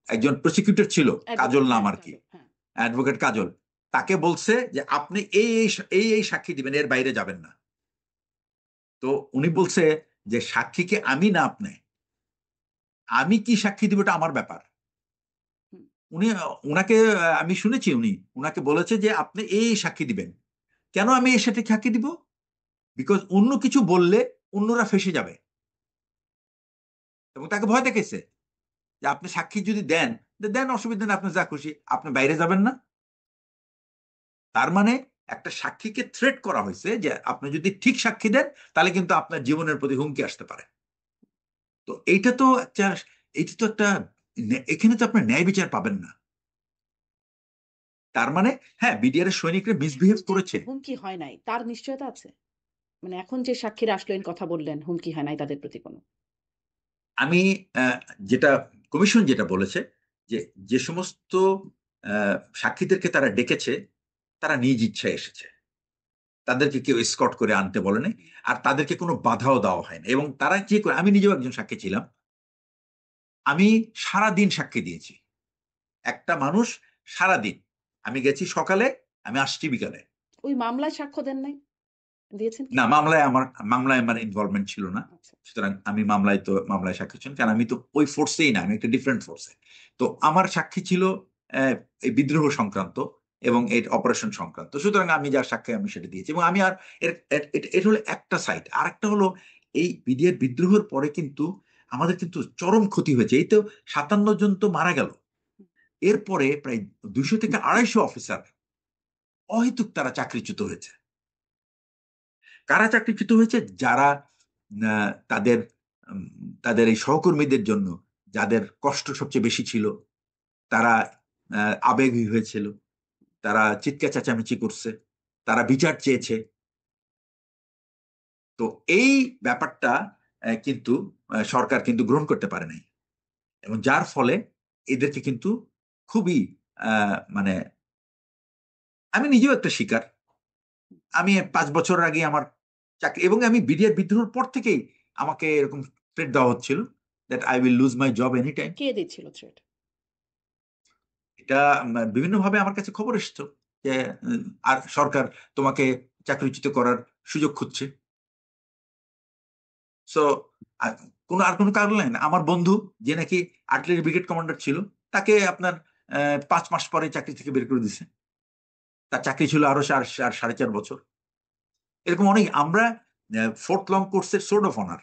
একজন প্রসিকিউটর ছিল, কাজল অ্যাডভোকেট, নাম হ্যাঁ আর কি, কাজল, হ্যাঁ। অ্যাডভোকেট কাজল, তাকে বলছে যে আপনি এই এই এই সাক্ষী দিবেন, এর বাইরে যাবেন না। তো উনি বলছে যে সাক্ষীকে আমি না আপনি, আমি কি সাক্ষী দিব এটা আমার ব্যাপার। হুম, উনি, উনাকে আমি শুনেছি উনি উনাকে বলেছে যে আপনি এই সাক্ষী দিবেন। কেন আমি এর সাথে সাক্ষী দিব? বিকজ অন্য কিছু বললে অন্যরা ফেসে যাবে, এবং তাকে ভয় দেখেছে যে আপনি সাক্ষী যদি দেন, দেন, অসুবিধা নেই, আপনি যা খুশি, আপনি বাইরে যাবেন না। তার মানে একটা সাক্ষীকে থ্রেট করা হয়েছে যে আপনি যদি ঠিক সাক্ষী দেন তাহলে কিন্তু আপনার জীবনের প্রতি হুমকি আসতে পারে। তো এইটা তো একটা, এইটা তো একটা, এখানে তো আপনার ন্যায় বিচার পাবেন না। তার মানে হ্যাঁ, বিডিআর এর সৈনিকরা এখন মিসবিহেভ যে করেছে। হুমকি হয় নাই তার নিশ্চয়তা আছে? মানে এখন যে সাক্ষীরা আসলেন কথা বললেন, হুমকি হয় নাই তাদের প্রতি কোনো? আমি আহ, যেটা কমিশন যেটা বলেছে, যে যে সমস্ত সাক্ষীদেরকে তারা ডেকেছে তারা নিজ ইচ্ছায় এসেছে, তাদেরকে কেউ এসকর্ট করে আনতে বলেনি, আর তাদেরকে কোনো বাধাও দেওয়া হয়নি। এবং তারা যে করে, আমি নিজেও একজন সাক্ষী ছিলাম, আমি সারা দিন সাক্ষী দিয়েছি। একটা মানুষ সারা দিন, আমি গেছি সকালে, আমি আসছি বিকালে। ওই মামলায় সাক্ষ্য দেন নাই? দিয়েছেন কি? না, মামলায় আমার ইনভলভমেন্ট ছিল না। আচ্ছা। সুতরাং আমি মামলায় সাক্ষী ছিলাম, কারণ আমি তো ওই ফোর্সেই না, আমি একটা ডিফারেন্ট ফোর্সে। তো আমার সাক্ষী ছিল আহ, এই বিদ্রোহ সংক্রান্ত এবং এই অপারেশন সংক্রান্ত। সুতরাং আমি যার সাক্ষী আমি সেটা দিয়েছি। এবং আমি আর এটা হলো একটা সাইড, আর একটা হলো এই বিডিআর বিদ্রোহের পরে কিন্তু আমাদের কিন্তু চরম ক্ষতি হয়েছে। এই তো 57 জন তো মারা গেল, এরপরে প্রায় 200 থেকে 250 অফিসার অহেতুক তারা চাকরিচ্যুত হয়েছে। কারা চাকরিচ্যুত হয়েছে? যারা তাদের উম, তাদের এই সহকর্মীদের জন্য যাদের কষ্ট সবচেয়ে বেশি ছিল, তারা আবেগী হয়েছিল, তারা চিৎকার চেঁচামেচি করছে, তারা বিচার চেয়েছে। তো এই ব্যাপারটা কিন্তু সরকার কিন্তু গ্রহণ করতে পারে নাই, এবং যার ফলে এদেরকে কিন্তু খুবই মানে, আমি নিজেও একটা শিকার। আমি 5 বছর আগে আমার চাকরি, এবং আমি বিডিআর বিদ্রোহের পর থেকেই আমাকে এরকম থ্রেট দেওয়া হচ্ছিল that I will lose my job any time. কে দিচ্ছিল থ্রেট? এটা বিভিন্নভাবে আমার কাছে খবর এসেছে যে আর সরকার তোমাকে চাকরিচ্যুত করার সুযোগ খুঁজছে। সো কোনো আর কোনো কারণ নাই না। আমার বন্ধু যে নাকি আর্টিলারি ব্রিগেড কমান্ডার ছিল, তাকে আপনার 5 মাস পরে চাকরি থেকে বের করে দিছে। তার চাকরি ছিল আরো 4.5 বছর। এরকম অনেক। আমরা ফোর্থ লং কোর্সের সোর্ড অফ অনার,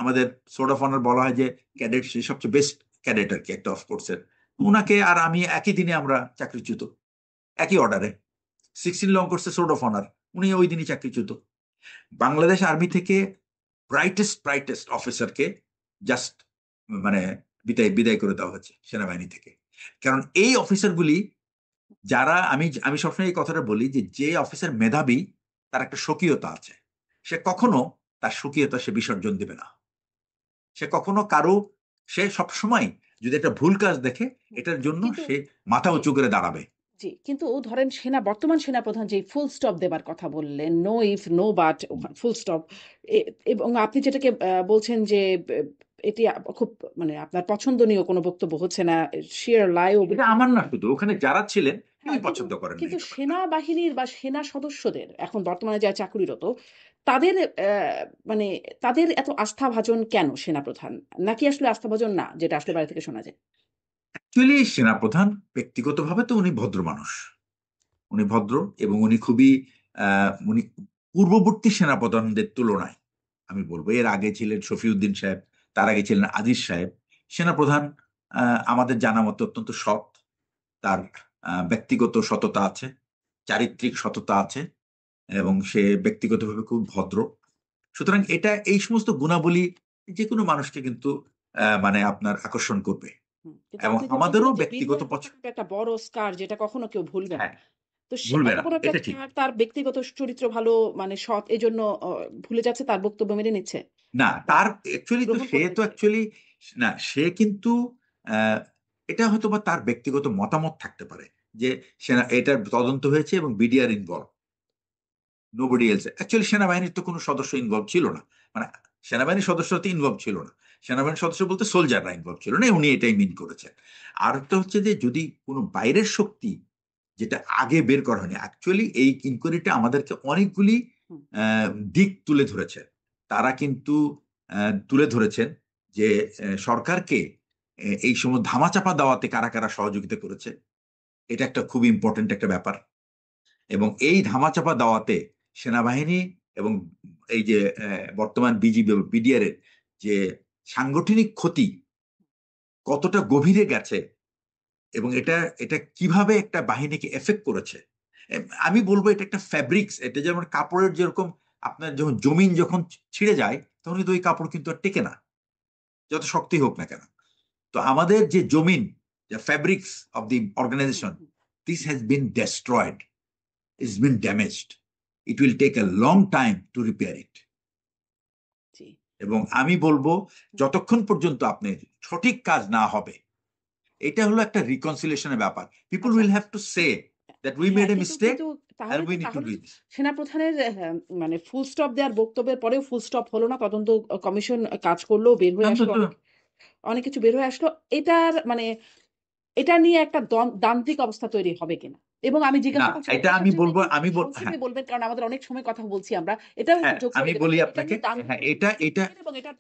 আমাদের সোর্ড অফ অনার বলা হয় যে ক্যাডেট, সবচেয়ে বেস্ট ক্যাডেট আর কি একটা অফ কোর্সের, উনাকে আর আমি একই দিনে আমরা চাকরিচ্যুত, একই অর্ডারে। 16 লং কোর্সের সোর্ড অফ অনার, উনি ওই দিনই চাকরিচ্যুত। বাংলাদেশ আর্মি থেকে ব্রাইটেস্ট ব্রাইটেস্ট অফিসারকে জাস্ট মানে বিদায় বিদায় করে দেওয়া হচ্ছে সেনাবাহিনী থেকে। কারণ এই অফিসারগুলি, যারা, আমি আমি সবসময় এই কথাটা বলি যে যে অফিসার মেধাবী, তার একটা স্বকীয়তা আছে। সে কখনো তার স্বকীয়তা সে বিসর্জন দেবে না। সে কখনো কারো, সে সবসময় যদি একটা ভুল কাজ দেখে, এটার জন্য কিন্তু সে মাথা জি, উঁচু করে দাঁড়াবে। জি। কিন্তু ধরেন বর্তমান সেনাপ্রধান যেই ফুল স্টপ দেবার কথা বললেন, no if, no but, full stop, এবং আপনি যেটাকে বলছেন যে বে এটি খুব মানে আপনার পছন্দনীয় কোনো বক্তব্য হচ্ছে না, শিয়ার লাই ও এটা আমার না, শুধু ওখানে যারা ছিলেন হ্যাঁ, কেউই কিন্তু পছন্দ করেন না কিন্তু এই ব্যাপারটা। সেনাবাহিনীর বা সেনা সদস্যদের এখন বর্তমানে যারা চাকুরিরত তাদের মানে তাদের এত আস্থাভাজন কেন সেনাপ্রধান? নাকি আসলে আস্থাভাজন না, যেটা আসলে বাইরে থেকে শোনা যায়? অ্যাকচুয়ালি সেনাপ্রধান ব্যক্তিগতভাবে তো উনি ভদ্র মানুষ, উনি ভদ্র, এবং উনি খুবই উনি পূর্ববর্তী সেনাপ্রধানদের তুলনায়, আমি বলবো এর আগে ছিলেন শফিউদ্দিন সাহেব, তার আগে ছিলেন আজিজ সাহেব, সেনাপ্রধান আমাদের জানা মতো অত্যন্ত সৎ, তার ব্যক্তিগত সততা আছে, চারিত্রিক সততা আছে, এবং সে ব্যক্তিগতভাবে খুব ভদ্র। সুতরাং এটা এই সমস্ত গুণাবলী যে কোনো মানুষকে কিন্তু মানে আপনার আকর্ষণ করবে। কিন্তু এবং আপনি যেমনটা আমাদেরও বললেন যে ব্যক্তিগত বিডিআর পছন্দ। হত্যাকাণ্ড একটা বড় স্কার যেটা কখনো কেউ ভুলবে না। হ্যাঁ, তো ভুলবে এত না, বড় একটা এটা ঠিক। স্কার তার ব্যক্তিগত চরিত্র ভালো মানে সৎ এজন্য ভুলে যাচ্ছে, তার বক্তব্য মেনে নিচ্ছে না, বা তার অ্যাকচুয়ালি তো গ্রহণ সে করে তো নিচ্ছে। অ্যাকচুয়ালি না, সে কিন্তু আহ, এটা হয়তো বা তার ব্যক্তিগত মতামত থাকতে পারে যে সেনা এটার তদন্ত হয়েছে এবং BDR involve, nobody else. Actually সেনাবাহিনীর তো কোনো সদস্য ইনভলভ ছিল না, মানে সেনাবাহিনীর সদস্য তো ইনভলভ ছিল না, সেনাবাহিনীর সদস্য বলতে সোলজাররা ইনভলভ ছিল না, উনি এটাই মিন করেছেন। আর একটা হচ্ছে যে যদি কোনো বাইরের শক্তি, যেটা আগে বের করা হয়নি, অ্যাকচুয়ালি এই ইনকোয়ারিটা আমাদেরকে অনেকগুলি হুম, আহ, দিক তুলে ধরেছে। তারা কিন্তু তুলে ধরেছেন যে সরকারকে এই সময় ধামাচাপা দেওয়াতে কারা কারা সহযোগিতা করেছে, এটা একটা খুব ইম্পর্টেন্ট একটা ব্যাপার। এবং এই ধামাচাপা দেওয়াতে সেনাবাহিনী এবং এই যে বর্তমান বিজিবি বিডিআর এর যে সাংগঠনিক ক্ষতি কতটা গভীরে গেছে, এবং এটা এটা কিভাবে একটা বাহিনীকে এফেক্ট করেছে। আমি বলবো এটা একটা ফ্যাব্রিক্স, এটা যেমন কাপড়ের যেরকম আপনার যখন জমিন যখন ছিঁড়ে যায় তখন কিন্তু ওই কাপড় কিন্তু আর টেকে না, যত শক্তি হোক না কেন। তো আমাদের যে জমিন, যে fabrics of the hmm, organization, hmm, this has been destroyed, it's been damaged. It will take a long time to repair it. জি। এবং আমি বলবো যতক্ষণ পর্যন্ত আপনি সঠিক কাজ না হবে, এটা হলো একটা রিকনসিলিয়েশনের ব্যাপার। পিপল আচ্ছা। Will have to say that we হ্যাঁ, মেড এ কিন্তু মিস্টেক কিন্তু and তাহলে we তো need to তাহলে do তো this. সেনাপ্রধানের মানে ফুল স্টপ দেওয়ার বক্তব্যের পরেও ফুল স্টপ হলো না। তদন্ত কমিশন কাজ করলো, বের হয়ে আসলো অন্তত অনেক অনেক কিছু বের হয়ে আসলো। এটার মানে এটা নিয়ে একটা দ্বান্দ্বিক অবস্থা তৈরি হবে কিনা? এবং আমি না, জিজ্ঞাসা করছি এটা এটার আমি জন্য বলবো, একটু হ্যাঁ সংক্ষেপে বলবেন, কারণ আমাদের অনেক সময় কথা বলছি আমরা। এটাও একটু হ্যাঁ যোগ করে আমি দেবেন বলি যে এটা আপনাকে, নিয়ে দ্বান্দ্বিক হ্যাঁ এটা পরিস্থিতি এটা এবং এটার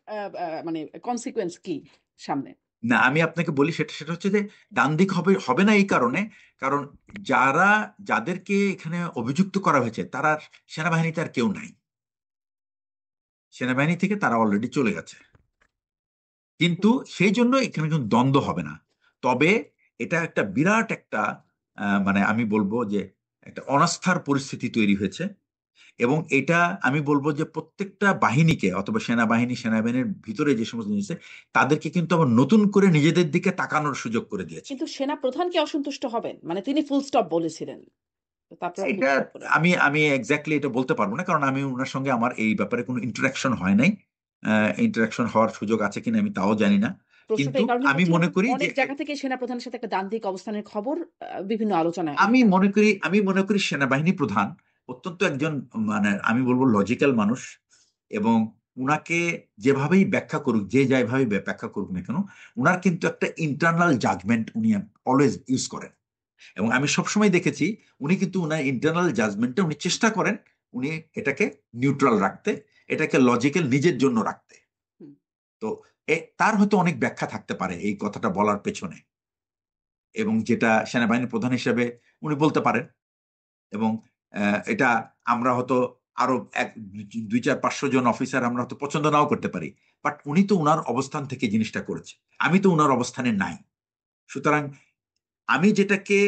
মানে কনসিকুয়েন্স কি সামনে? না, আমি আপনাকে বলি সেটা সেটা হচ্ছে যে দ্বান্দ্বিক হবে হবে না এই কারণে, কারণ যারা যাদেরকে এখানে অভিযুক্ত করা হয়েছে তারা সেনাবাহিনীতে আর কেউ নাই, সেনাবাহিনী থেকে তারা অলরেডি চলে গেছে। কিন্তু হুম, সেই জন্য এখানে কিন্তু দ্বন্দ্ব হবে না। তবে এটা একটা বিরাট একটা মানে আমি বলবো যে একটা অনাস্থার পরিস্থিতি তৈরি হয়েছে। এবং এটা আমি বলবো যে প্রত্যেকটা বাহিনীকে, অথবা সেনাবাহিনী সেনাবাহিনীর ভিতরে যে সমস্ত জিনিস আছে, তাদেরকে কিন্তু আবার নতুন করে নিজেদের দিকে তাকানোর সুযোগ করে দিয়েছে। কিন্তু সেনা প্রধান কি অসন্তুষ্ট হবেন? মানে তিনি ফুল স্টপ বলেছিলেন। তো তারপরে ফুল এটা স্টপ হলো না। আমি আমি এক্স্যাক্টলি এটা বলতে পারবো না, কারণ আমি ওনার সঙ্গে আমার এই ব্যাপারে কোনো ইন্টারাকশন হয় নাই। ইন্টারাকশন হওয়ার সুযোগ আছে কিনা আমি তাও জানি না। প্রশ্নটা কিন্তু এই কারণেই আমি করছিলাম, মনে করি যে অনেক জায়গা থেকে সেনা প্রধানের সাথে একটা দ্বান্দ্বিক অবস্থানের খবর বিভিন্ন আলোচনায় আমি উঠে মনে আসছে। করি আমি মনে করি সেনাবাহিনী প্রধান অত্যন্ত একজন মানে আমি বলবো লজিক্যাল মানুষ, এবং উনাকে যেভাবেই ব্যাখ্যা করুক, যে যেভাবে ব্যাখ্যা করুক না কেন, উনার কিন্তু একটা ইন্টারনাল জাজমেন্ট উনি অলওয়েজ ইউজ করেন। এবং আমি সবসময় দেখেছি উনি কিন্তু উনার ইন্টারনাল জাজমেন্টে উনি চেষ্টা করেন উনি এটাকে নিউট্রাল রাখতে, এটাকে লজিক্যাল নিজের জন্য রাখতে। হুম, তো তার হয়তো অনেক ব্যাখ্যা থাকতে পারে এই কথাটা বলার পেছনে, এবং যেটা সেনাবাহিনী প্রধান হিসেবে উনি বলতে পারেন। এবং এটা আমরা হয়তো আরো এক 200-400 জন অফিসার আমরা হয়তো পছন্দ নাও করতে পারি, বাট উনি তো উনার অবস্থান থেকে জিনিসটা করেছে, আমি তো উনার অবস্থানে নাই। সুতরাং আমি যেটাকে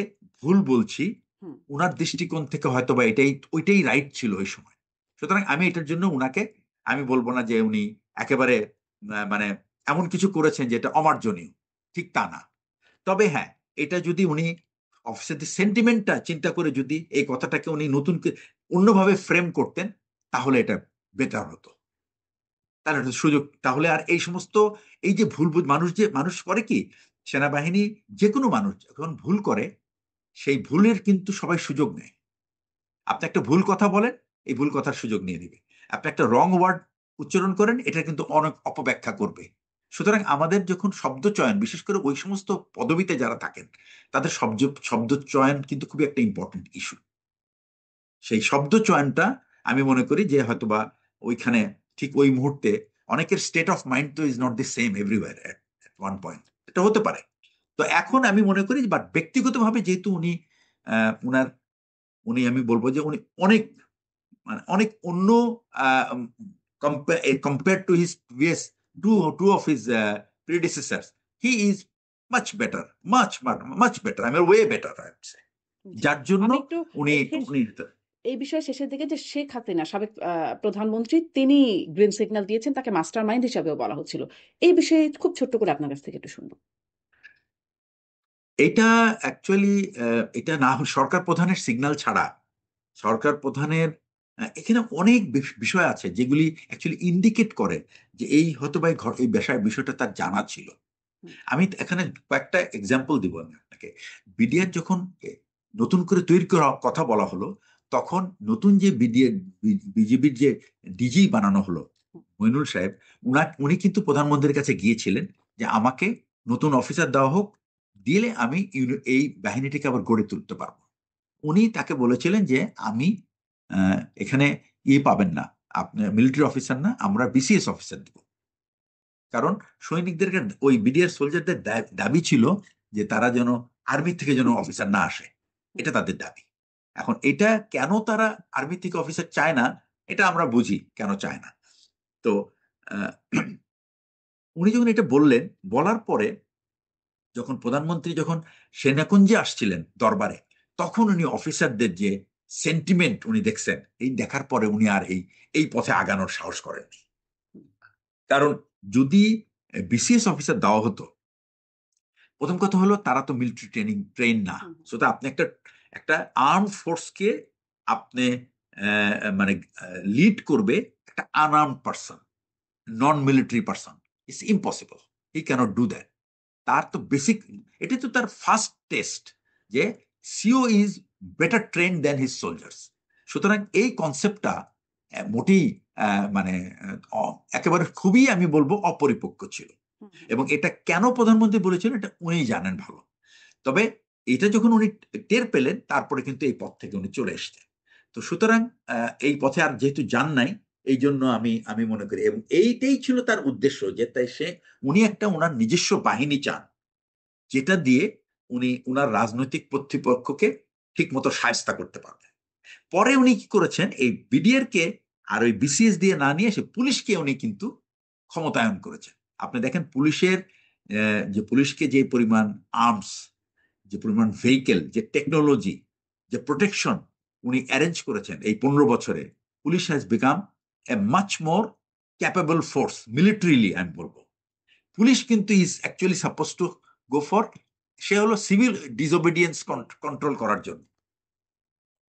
ভুল বলছি, হুম, উনার দৃষ্টিকোণ থেকে হয়তো বা এটাই ওইটাই রাইট ছিল ওই সময়। সুতরাং আমি এটার জন্য উনাকে আমি বলবো না যে উনি একেবারে মানে এমন কিছু করেছেন যেটা অমার্জনীয়, ঠিক তা না। তবে হ্যাঁ, এটা যদি উনি অফিসের সেন্টিমেন্টটা চিন্তা করে যদি এই কথাটাকে উনি নতুন অন্যভাবে ফ্রেম করতেন, তাহলে এটা বেটার হতো। তাহলে একটা সুযোগ, তাহলে আর এই সমস্ত এই যে ভুল মানুষ যে মানুষ করে কি, সেনাবাহিনী যে কোনো মানুষ যখন ভুল করে সেই ভুলের কিন্তু সবাই সুযোগ নেয়। আপনি একটা ভুল কথা বলেন, এই ভুল কথার সুযোগ নিয়ে নিবে। আপনি একটা রং ওয়ার্ড উচ্চারণ করেন, এটা কিন্তু অনেক অপব্যাখ্যা করবে। সুতরাং আমাদের যখন শব্দ চয়ন, বিশেষ করে ওই সমস্ত পদবিতে যারা থাকেন, তাদের শব্দ শব্দ চয়ন কিন্তু খুবই একটা ইম্পর্টেন্ট ইস্যু। সেই শব্দ চয়নটা আমি মনে করি যে হয়তোবা ওইখানে ঠিক ওই মুহূর্তে অনেকের স্টেট অফ মাইন্ড তো is not the same everywhere at one point, এটা হতে পারে। তো এখন আমি মনে করি, বাট ব্যক্তিগতভাবে যেহেতু উনি উনার উনি আমি বলবো যে উনি অনেক মানে অনেক অন্য compare to his previous to two of his predecessors, he is much better, much much better, I am way better, জি। যার জন্য আমি একটু উনি শেষ উনি এই বিষয়ে শেষের দিকে যে শেখ হাসিনা সাবেক প্রধানমন্ত্রী তিনি গ্রিন সিগন্যাল দিয়েছেন, তাকে মাস্টার মাইন্ড হিসাবেও বলা হচ্ছিল। এই বিষয়ে খুব ছোট্ট করে আপনার কাছ থেকে একটু শুনবো। এটা অ্যাকচুয়ালি এটা না সরকার প্রধানের সিগন্যাল ছাড়া সরকার প্রধানের এখানে অনেক বিষয় আছে যেগুলি অ্যাকচুয়ালি ইন্ডিকেট করে যে এই হয়তো বা এই বিষয়টা তার জানা ছিল। হুম, আমি এখানে কয়েকটা এক্সাম্পল দিব আমি আপনাকে। বিডিআর যখন নতুন করে তৈরি করার কথা বলা হলো, তখন নতুন যে বিডিআর বিজেপির যে ডিজি বানানো হলো হুম, মইনুল সাহেব, উনি কিন্তু প্রধানমন্ত্রীর কাছে গিয়েছিলেন যে আমাকে নতুন অফিসার দেওয়া হোক, দিলে আমি এই বাহিনীটিকে আবার গড়ে তুলতে পারবো। উনি তাকে বলেছিলেন যে আমি এখানে পাবেন না, আপনি মিলিটারি অফিসার না, আমরা বিসিএস অফিসার দিব। কারণ সৈনিকদেরকে ওই বিডিআর সোলজারদের দাবি ছিল যে তারা যেন আর্মি থেকে যেন অফিসার না আসে, হুম, এটা তাদের দাবি। এখন এটা কেন তারা আর্মি থেকে অফিসার চায় না, এটা আমরা বুঝি কেন চায় না। তো আহ, উনি যখন এটা বললেন, বলার পরে যখন প্রধানমন্ত্রী যখন সেনাকুঞ্জে আসছিলেন দরবারে, তখন উনি অফিসারদের যে সেন্টিমেন্ট উনি দেখছেন, এই দেখার পরে উনি আর এই পথে আগানোর সাহস করেননি। হুম, কারণ যদি বিসিএস অফিসার দেওয়া হতো, প্রথম কথা হলো তারা তো মিলিটারি ট্রেন না। হুম, সো আপনি একটা একটা আর্ম ফোর্সকে আপনি মানে লিড করবে একটা unarm person, non military person, it's impossible, he can't do that. তার তো বেসিক, এটা তো তার ফার্স্ট টেস্ট যে CO is better train then his soldiers. সুতরাং এই কনসেপ্টটা মোটেই মানে একেবারে খুবই আমি বলবো অপরিপক্ক ছিল। হুম, হুম, এবং এটা কেন প্রধানমন্ত্রী বলেছিলেন এটা উনি জানেন ভালো। তবে এটা যখন উনি টের পেলেন, তারপরে কিন্তু এই পথ থেকে উনি চলে এসছেন। তো সুতরাং এই পথে আর যেহেতু যান নাই, এই জন্য আমি আমি মনে করি, এবং এইটাই ছিল তার উদ্দেশ্য, যে তাই উনি একটা ওনার নিজস্ব বাহিনী চান, যেটা দিয়ে উনি ওনার রাজনৈতিক প্রতিপক্ষকে ঠিক মতো শায়েস্তা করতে পারবেন। পরে উনি কি করেছেন, এই বিডিআর কে আর ওই বিসিএস দিয়ে না নিয়ে এসে পুলিশকে উনি কিন্তু ক্ষমতায়ন করেছেন। আপনি দেখেন পুলিশের যে পুলিশকে যে পরিমাণ আর্মস, যে পরিমাণ ভেহিকেল, যে টেকনোলজি, যে প্রোটেকশন উনি অ্যারেঞ্জ করেছেন এই 15 বছরে, police has become a much more capable force militarily. আমি বলবো পুলিশ কিন্তু is actually suppose to go for, সে হলো সিভিল ডিসোবিডিয়েন্স কন্ট্রোল করার জন্য,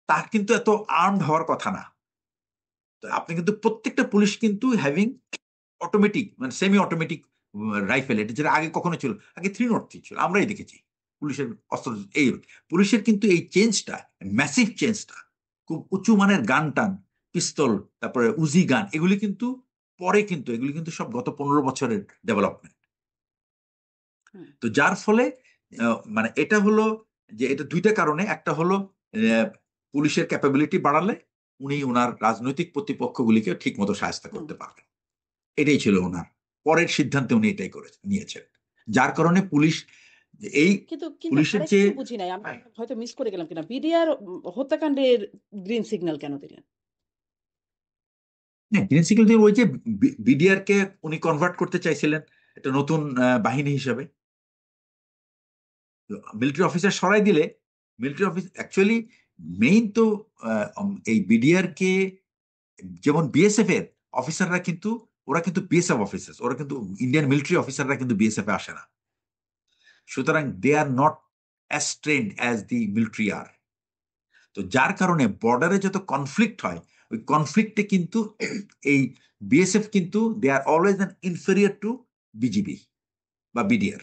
তার কিন্তু এত আর্মড হওয়ার কথা না। তো আপনি কিন্তু প্রত্যেকটা পুলিশ কিন্তু হ্যাভিং অটোমেটিক মানে সেমি অটোমেটিক রাইফেল, এটা যেটা আগে কখনো ছিল, আগে 303 ছিল, আমরাই দেখেছি পুলিশের অস্ত্র। এই পুলিশের কিন্তু এই চেঞ্জটা, ম্যাসিভ চেঞ্জটা, খুব উঁচু মানের গান টান, পিস্তল, তারপরে উজি গান, এগুলি কিন্তু পরে, কিন্তু এগুলি কিন্তু সব গত 15 বছরের ডেভেলপমেন্ট। হুম, তো যার ফলে মানে এটা হলো যে এটা দুইটা কারণে, একটা হলো পুলিশের ক্যাপাবিলিটি বাড়ালে উনি ওনার রাজনৈতিক প্রতিপক্ষগুলিকে ঠিক মতো সাহায্য হুম। করতে পারবেন, এটাই ছিল ওনার পরের সিদ্ধান্তে উনি এটাই করে নিয়েছেন। যার কারণে পুলিশ এই কিন্তু কিন্তু পুলিশের যে আরেকটু বুঝি নাই, আমি হয়তো মিস করে গেলাম কিনা, বিডিআর হত্যাকাণ্ডের গ্রিন সিগন্যাল কেন দিলেন? প্রিন্সিপাল ওই যে বিডিআর কে উনি কনভার্ট করতে চাইছিলেন একটা নতুন বাহিনী হিসাবে। মিলিটারি অফিসার সরাই দিলে, মিলিটারি অফিস অ্যাকচুয়ালি মেইন তো এই বিডিআর কে, যেমন বিএসএফ এর অফিসাররা কিন্তু, ওরা কিন্তু বিএসএফ অফিসার, ওরা কিন্তু ইন্ডিয়ান মিলিটারি অফিসাররা কিন্তু বিএসএফ এ আসে না। সুতরাং they are not as trained as the military are. তো যার কারণে বর্ডারে যত কনফ্লিক্ট হয়, ওই কনফ্লিক্টে কিন্তু এই বিএসএফ কিন্তু they are always an inferior to BGB বা বিডিআর।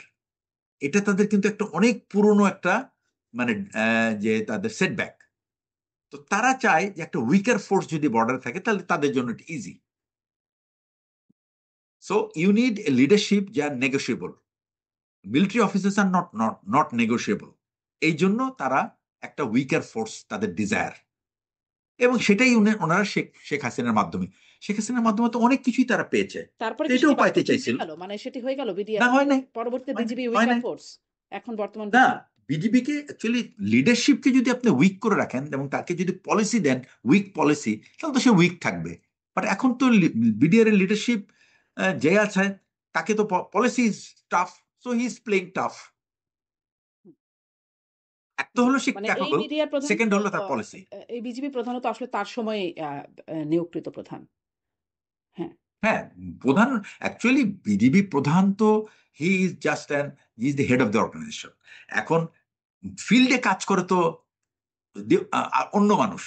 এটা তাদের কিন্তু একটা অনেক পুরনো একটা মানে যে তাদের সেটব্যাক। তো তারা চায় যে একটা উইকার ফোর্স যদি বর্ডারে থাকে তাহলে তাদের জন্য এটা easy. So you need a leadership যা negotiable, military officers are not negotiable. এই জন্য তারা একটা উইকার ফোর্স তাদের ডিজায়ার, এবং সেটাই ওনারা শেখ শেখ হাসিনার মাধ্যমে, শেখ হাসিনার মাধ্যমে তো অনেক কিছুই তারা পেয়েছে, তারপরে তো কি সেটি এটাও পাইতে বাস্তবায়ন চাইছিল। হয়ে গেল, মানে সেটি হয়ে গেল না বিডিআর হয় নাই, পরবর্তীতে হয় নাই, বিজিবি হয় উইকার নাই। ফোর্স, এখন বর্তমান না, বিজিবি? বিজেপিকে অ্যাকচুয়ালি লিডারশিপকে যদি আপনি উইক করে রাখেন এবং তাকে যদি পলিসি দেন উইক পলিসি, তাহলে তো সে উইক থাকবে। বাট এখন তো বিডিআর এর লিডারশিপ যে আছে, তাকে তো policy tough, so he is playing tough. এক তো হলো সে মানে এই ক্যাপেবল, মিডিয়ার প্রধান সেকেন্ড তো হলো তার পলিসি। এই বিজিবি প্রধানত আসলে তার সময়ে নিয়োগকৃত প্রধান। হ্যাঁ। হ্যাঁ, প্রধান অ্যাকচুয়ালি বিজিবি প্রধান তো he is the head of the organization. এখন ফিল্ডে কাজ করে তো অন্য মানুষ,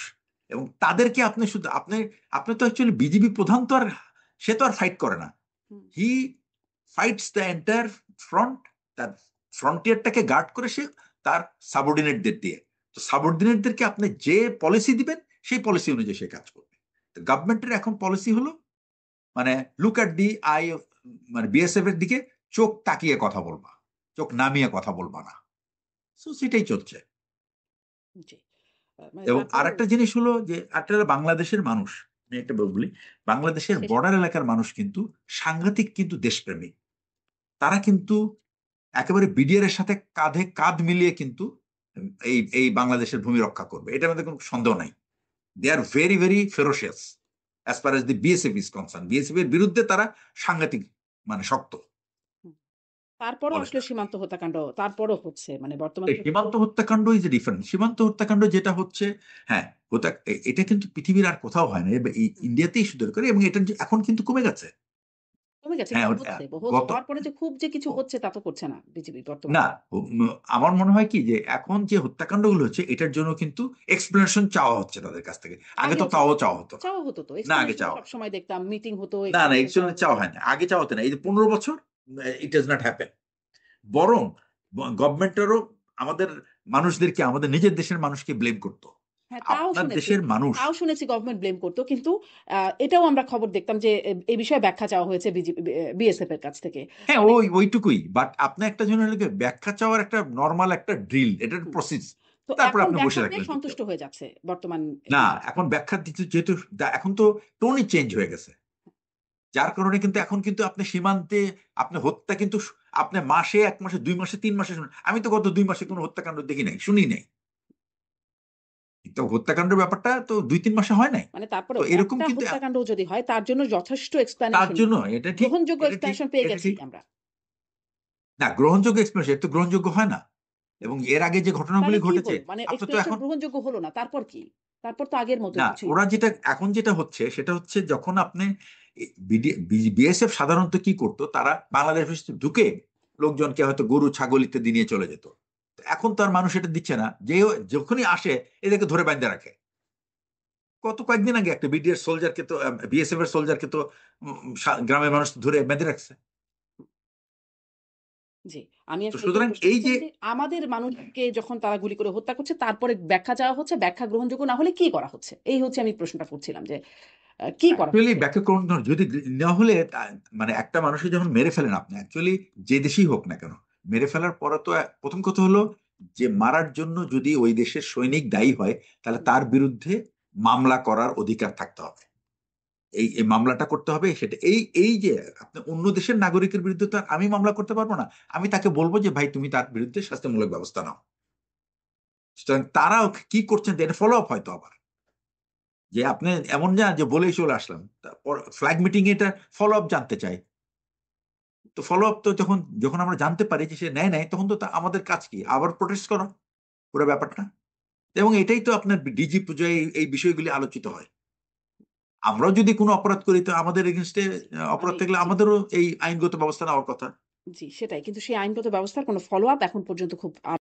এবং তাদেরকে আপনি শুধু আপনি তো অ্যাকচুয়ালি বিজিবি প্রধান তো আর সে তো আর ফাইট করে না, হুম। হি ফাইটস দ্য এন্টায়ার ফ্রন্ট, তার ফ্রন্টিয়ারটাকে গার্ড করে সে তার সাবঅর্ডিনেটদের দিয়ে। তো সাবঅর্ডিনেটদেরকে আপনি যে পলিসি দিবেন সেই পলিসি অনুযায়ী সে কাজ করবে। তো গভর্নমেন্টের এখন পলিসি হলো মানে লুক অ্যাট দি আই, মানে বিএসএফ এর দিকে চোখ তাকিয়ে কথা বলবা, চোখ নামিয়ে কথা বলবা না। সো সেটাই চলছে। জি। মানে এবং তারপরেও আরেকটা জিনিস হলো যে একটা বাংলাদেশের মানুষ, আমি একটা বলি, বাংলাদেশের শেষ। বর্ডার এলাকার মানুষ কিন্তু সাংঘাতিক কিন্তু দেশপ্রেমিক। তারা কিন্তু একেবারে বিডিআর এর সাথে কাঁধে কাঁধ মিলিয়ে কিন্তু এই এই বাংলাদেশের ভূমি রক্ষা করবে, এটার মধ্যে কোনো সন্দেহ নাই। They are very very ferocious as far as the BSF is concern. BSF এর বিরুদ্ধে তারা সাংঘাতিক মানে শক্ত হুম। তারপরও বলে। আসলে সীমান্ত হত্যাকাণ্ড তারপরও হচ্ছে মানে বর্তমান এই সীমান্ত হত্যাকাণ্ড ইজ ডিফারেন্ট। সীমান্ত হত্যাকাণ্ড যেটা হচ্ছে, হ্যাঁ, এটা কিন্তু পৃথিবীর আর কোথাও হয় না, এই ইন্ডিয়াতেই শুধু করে, এবং এটা এখন কিন্তু কমে গেছে। কমে গেছে হ্যাঁ, কিন্তু হচ্ছে গত হওয়ার পরে যে খুব যে কিছু হচ্ছে তা তো করছে না বিজিবি বর্তমানে। না, আমার মনে হয় কি যে এখন যে হত্যাকাণ্ডগুলো হচ্ছে এটার জন্য কিন্তু এক্সপ্লেনেশন চাওয়া হচ্ছে তাদের কাছ থেকে। আগে তো আগেও তাও চাওয়া হতো না। চাওয়া হতো তো না, আগে এক্সপ্লেনেশন চাওয়া, সবসময় দেখতাম মিটিং হতো না না, এক্সপ্লেনেশন চাওয়া এক্সপ্লেনেশন হতো। চাওয়া হয় না, আগে চাওয়া হতো না। এই যে 15 বছর ইট ডাজ নট হ্যাপেন। বরং গভর্নমেন্টেরও আমাদের মানুষদেরকে, আমাদের নিজের দেশের মানুষকে ব্লেম করতো। হ্যাঁ, আপনার দেশের মানুষ, তাও শুনেছি গভর্নমেন্ট ব্লেম করতো কিন্তু এটাও আমরা খবর দেখতাম যে এই বিষয়ে ব্যাখ্যা চাওয়া হয়েছে বিএসএফ এর কাছ থেকে। হ্যাঁ, মানে ওইটুকুই। বাট আপনি একটা জন্য ব্যাখ্যা চাওয়ার একটা নর্মাল একটা ড্রিল, এটার হুম, প্রসেস। তো তারপর এখন আপনি বসে ব্যাখ্যা পেয়ে থাকলেন চুপচাপ। সন্তুষ্ট হয়ে যাচ্ছে বর্তমান না, বিজিবি। এখন ব্যাখ্যা দিতে যেহেতু এখন তো টোনই চেঞ্জ হয়ে গেছে, যার কারণে কিন্তু এখন কিন্তু আপনি সীমান্তে আপনি হত্যা কিন্তু আপনি মাসে, 1 মাসে, 2 মাসে, 3 মাসে শুনেন। আমি তো গত 2 মাসে কোনো হত্যাকাণ্ড দেখি নাই, শুনি নাই। তো হত্যাকাণ্ডের ব্যাপারটা তো 2-3 মাসে হয় নাই। মানে তো তারপরেও এরকম একটা কিন্তু হত্যাকাণ্ড যদি হয় তার জন্য যথেষ্ট তার এক্সপ্লেনেশন জন্য এটা ঠিক, গ্রহণযোগ্য এটা ঠিক, এক্সপ্লেনেশন পেয়ে এটা গেছি ঠিক। আমরা। না, গ্রহণযোগ্য এক্সপ্লেনেশন এটা তো গ্রহণযোগ্য হয় না। এবং এর আগে যে তাহলে ঘটনাগুলি কি ঘটেছে, হলো মানে আপনি তো এক্সপ্লেনেশন এখন, গ্রহণযোগ্য হলো না তারপর কি? তারপর তো আগের মতো না, কিছুই। ওরা যেটা এখন যেটা হচ্ছে সেটা হচ্ছে যখন আপনি বিএসএফ সাধারণত কি করতো, তারা বাংলাদেশ ঢুকে লোকজনকে হয়তো গরু ছাগল ইত্যাদি নিয়ে চলে যেত। তো এখন তো আর মানুষ এটা দিচ্ছে না, যে যখনই আসে এদেরকে ধরে বাঁধে রাখে। কয়েকদিন আগে একটা বিডিআর সোলজারকে তো, বিএসএফ এর সোলজারকে তো গ্রামের মানুষ ধরে বেঁধে রাখছে। জি, আমি তো আসলে এটাই সুতরাং প্রশ্ন এই যে, করছিলাম যে আমাদের মানুষকে যখন তারা গুলি করে হত্যা করছে তারপরে ব্যাখ্যা চাওয়া হচ্ছে, ব্যাখ্যা গ্রহণযোগ্য না হলে কি করা হচ্ছে? এই হচ্ছে আমি প্রশ্নটা করছিলাম যে কি করা অ্যাকচুয়ালি হচ্ছে? ব্যাকরণ যদি না হলে মানে একটা মানুষের যখন মেরে ফেলেন আপনি, অ্যাকচুয়ালি যে দেশেই হোক না কেন, মেরে ফেলার পরে তো প্রথম কথা হলো যে মারার জন্য যদি ওই দেশের সৈনিক দায়ী হয়, তাহলে হুম, তার বিরুদ্ধে মামলা করার অধিকার থাকতে হবে। এই মামলাটা করতে হবে। সেটা এই যে আপনি অন্য দেশের নাগরিকের বিরুদ্ধে তো আর আমি মামলা করতে পারবো না। আমি তাকে বলবো যে ভাই তুমি তার বিরুদ্ধে শাস্তিমূলক ব্যবস্থা নাও। সুতরাং তারাও কি করছেন এটা ফলো আপ হয়তো আবার, যে আপনি এমন না যে বলেই চলে আসলাম, তারপর ফ্ল্যাগ মিটিং এটা ফলো আপ জানতে চাই। তো ফলো আপ তো যখন যখন আমরা জানতে পারি যে সে নেয় নাই, তখন তো আমাদের কাজ কি আবার প্রোটেস্ট করা পুরো ব্যাপারটা। এবং এটাই তো আপনার ডিজি পূজায় এই বিষয়গুলি আলোচিত হয়। আমরাও যদি কোনো অপরাধ করি তো আমাদের এগেনস্টে মানে অপরাধ থাকলে জি, আমাদেরও এই আইনগত ব্যবস্থা নেওয়ার কথা। জি সেটাই। কিন্তু সেই আইনগত ব্যবস্থার কোনো ফলো আপ এখন পর্যন্ত খুব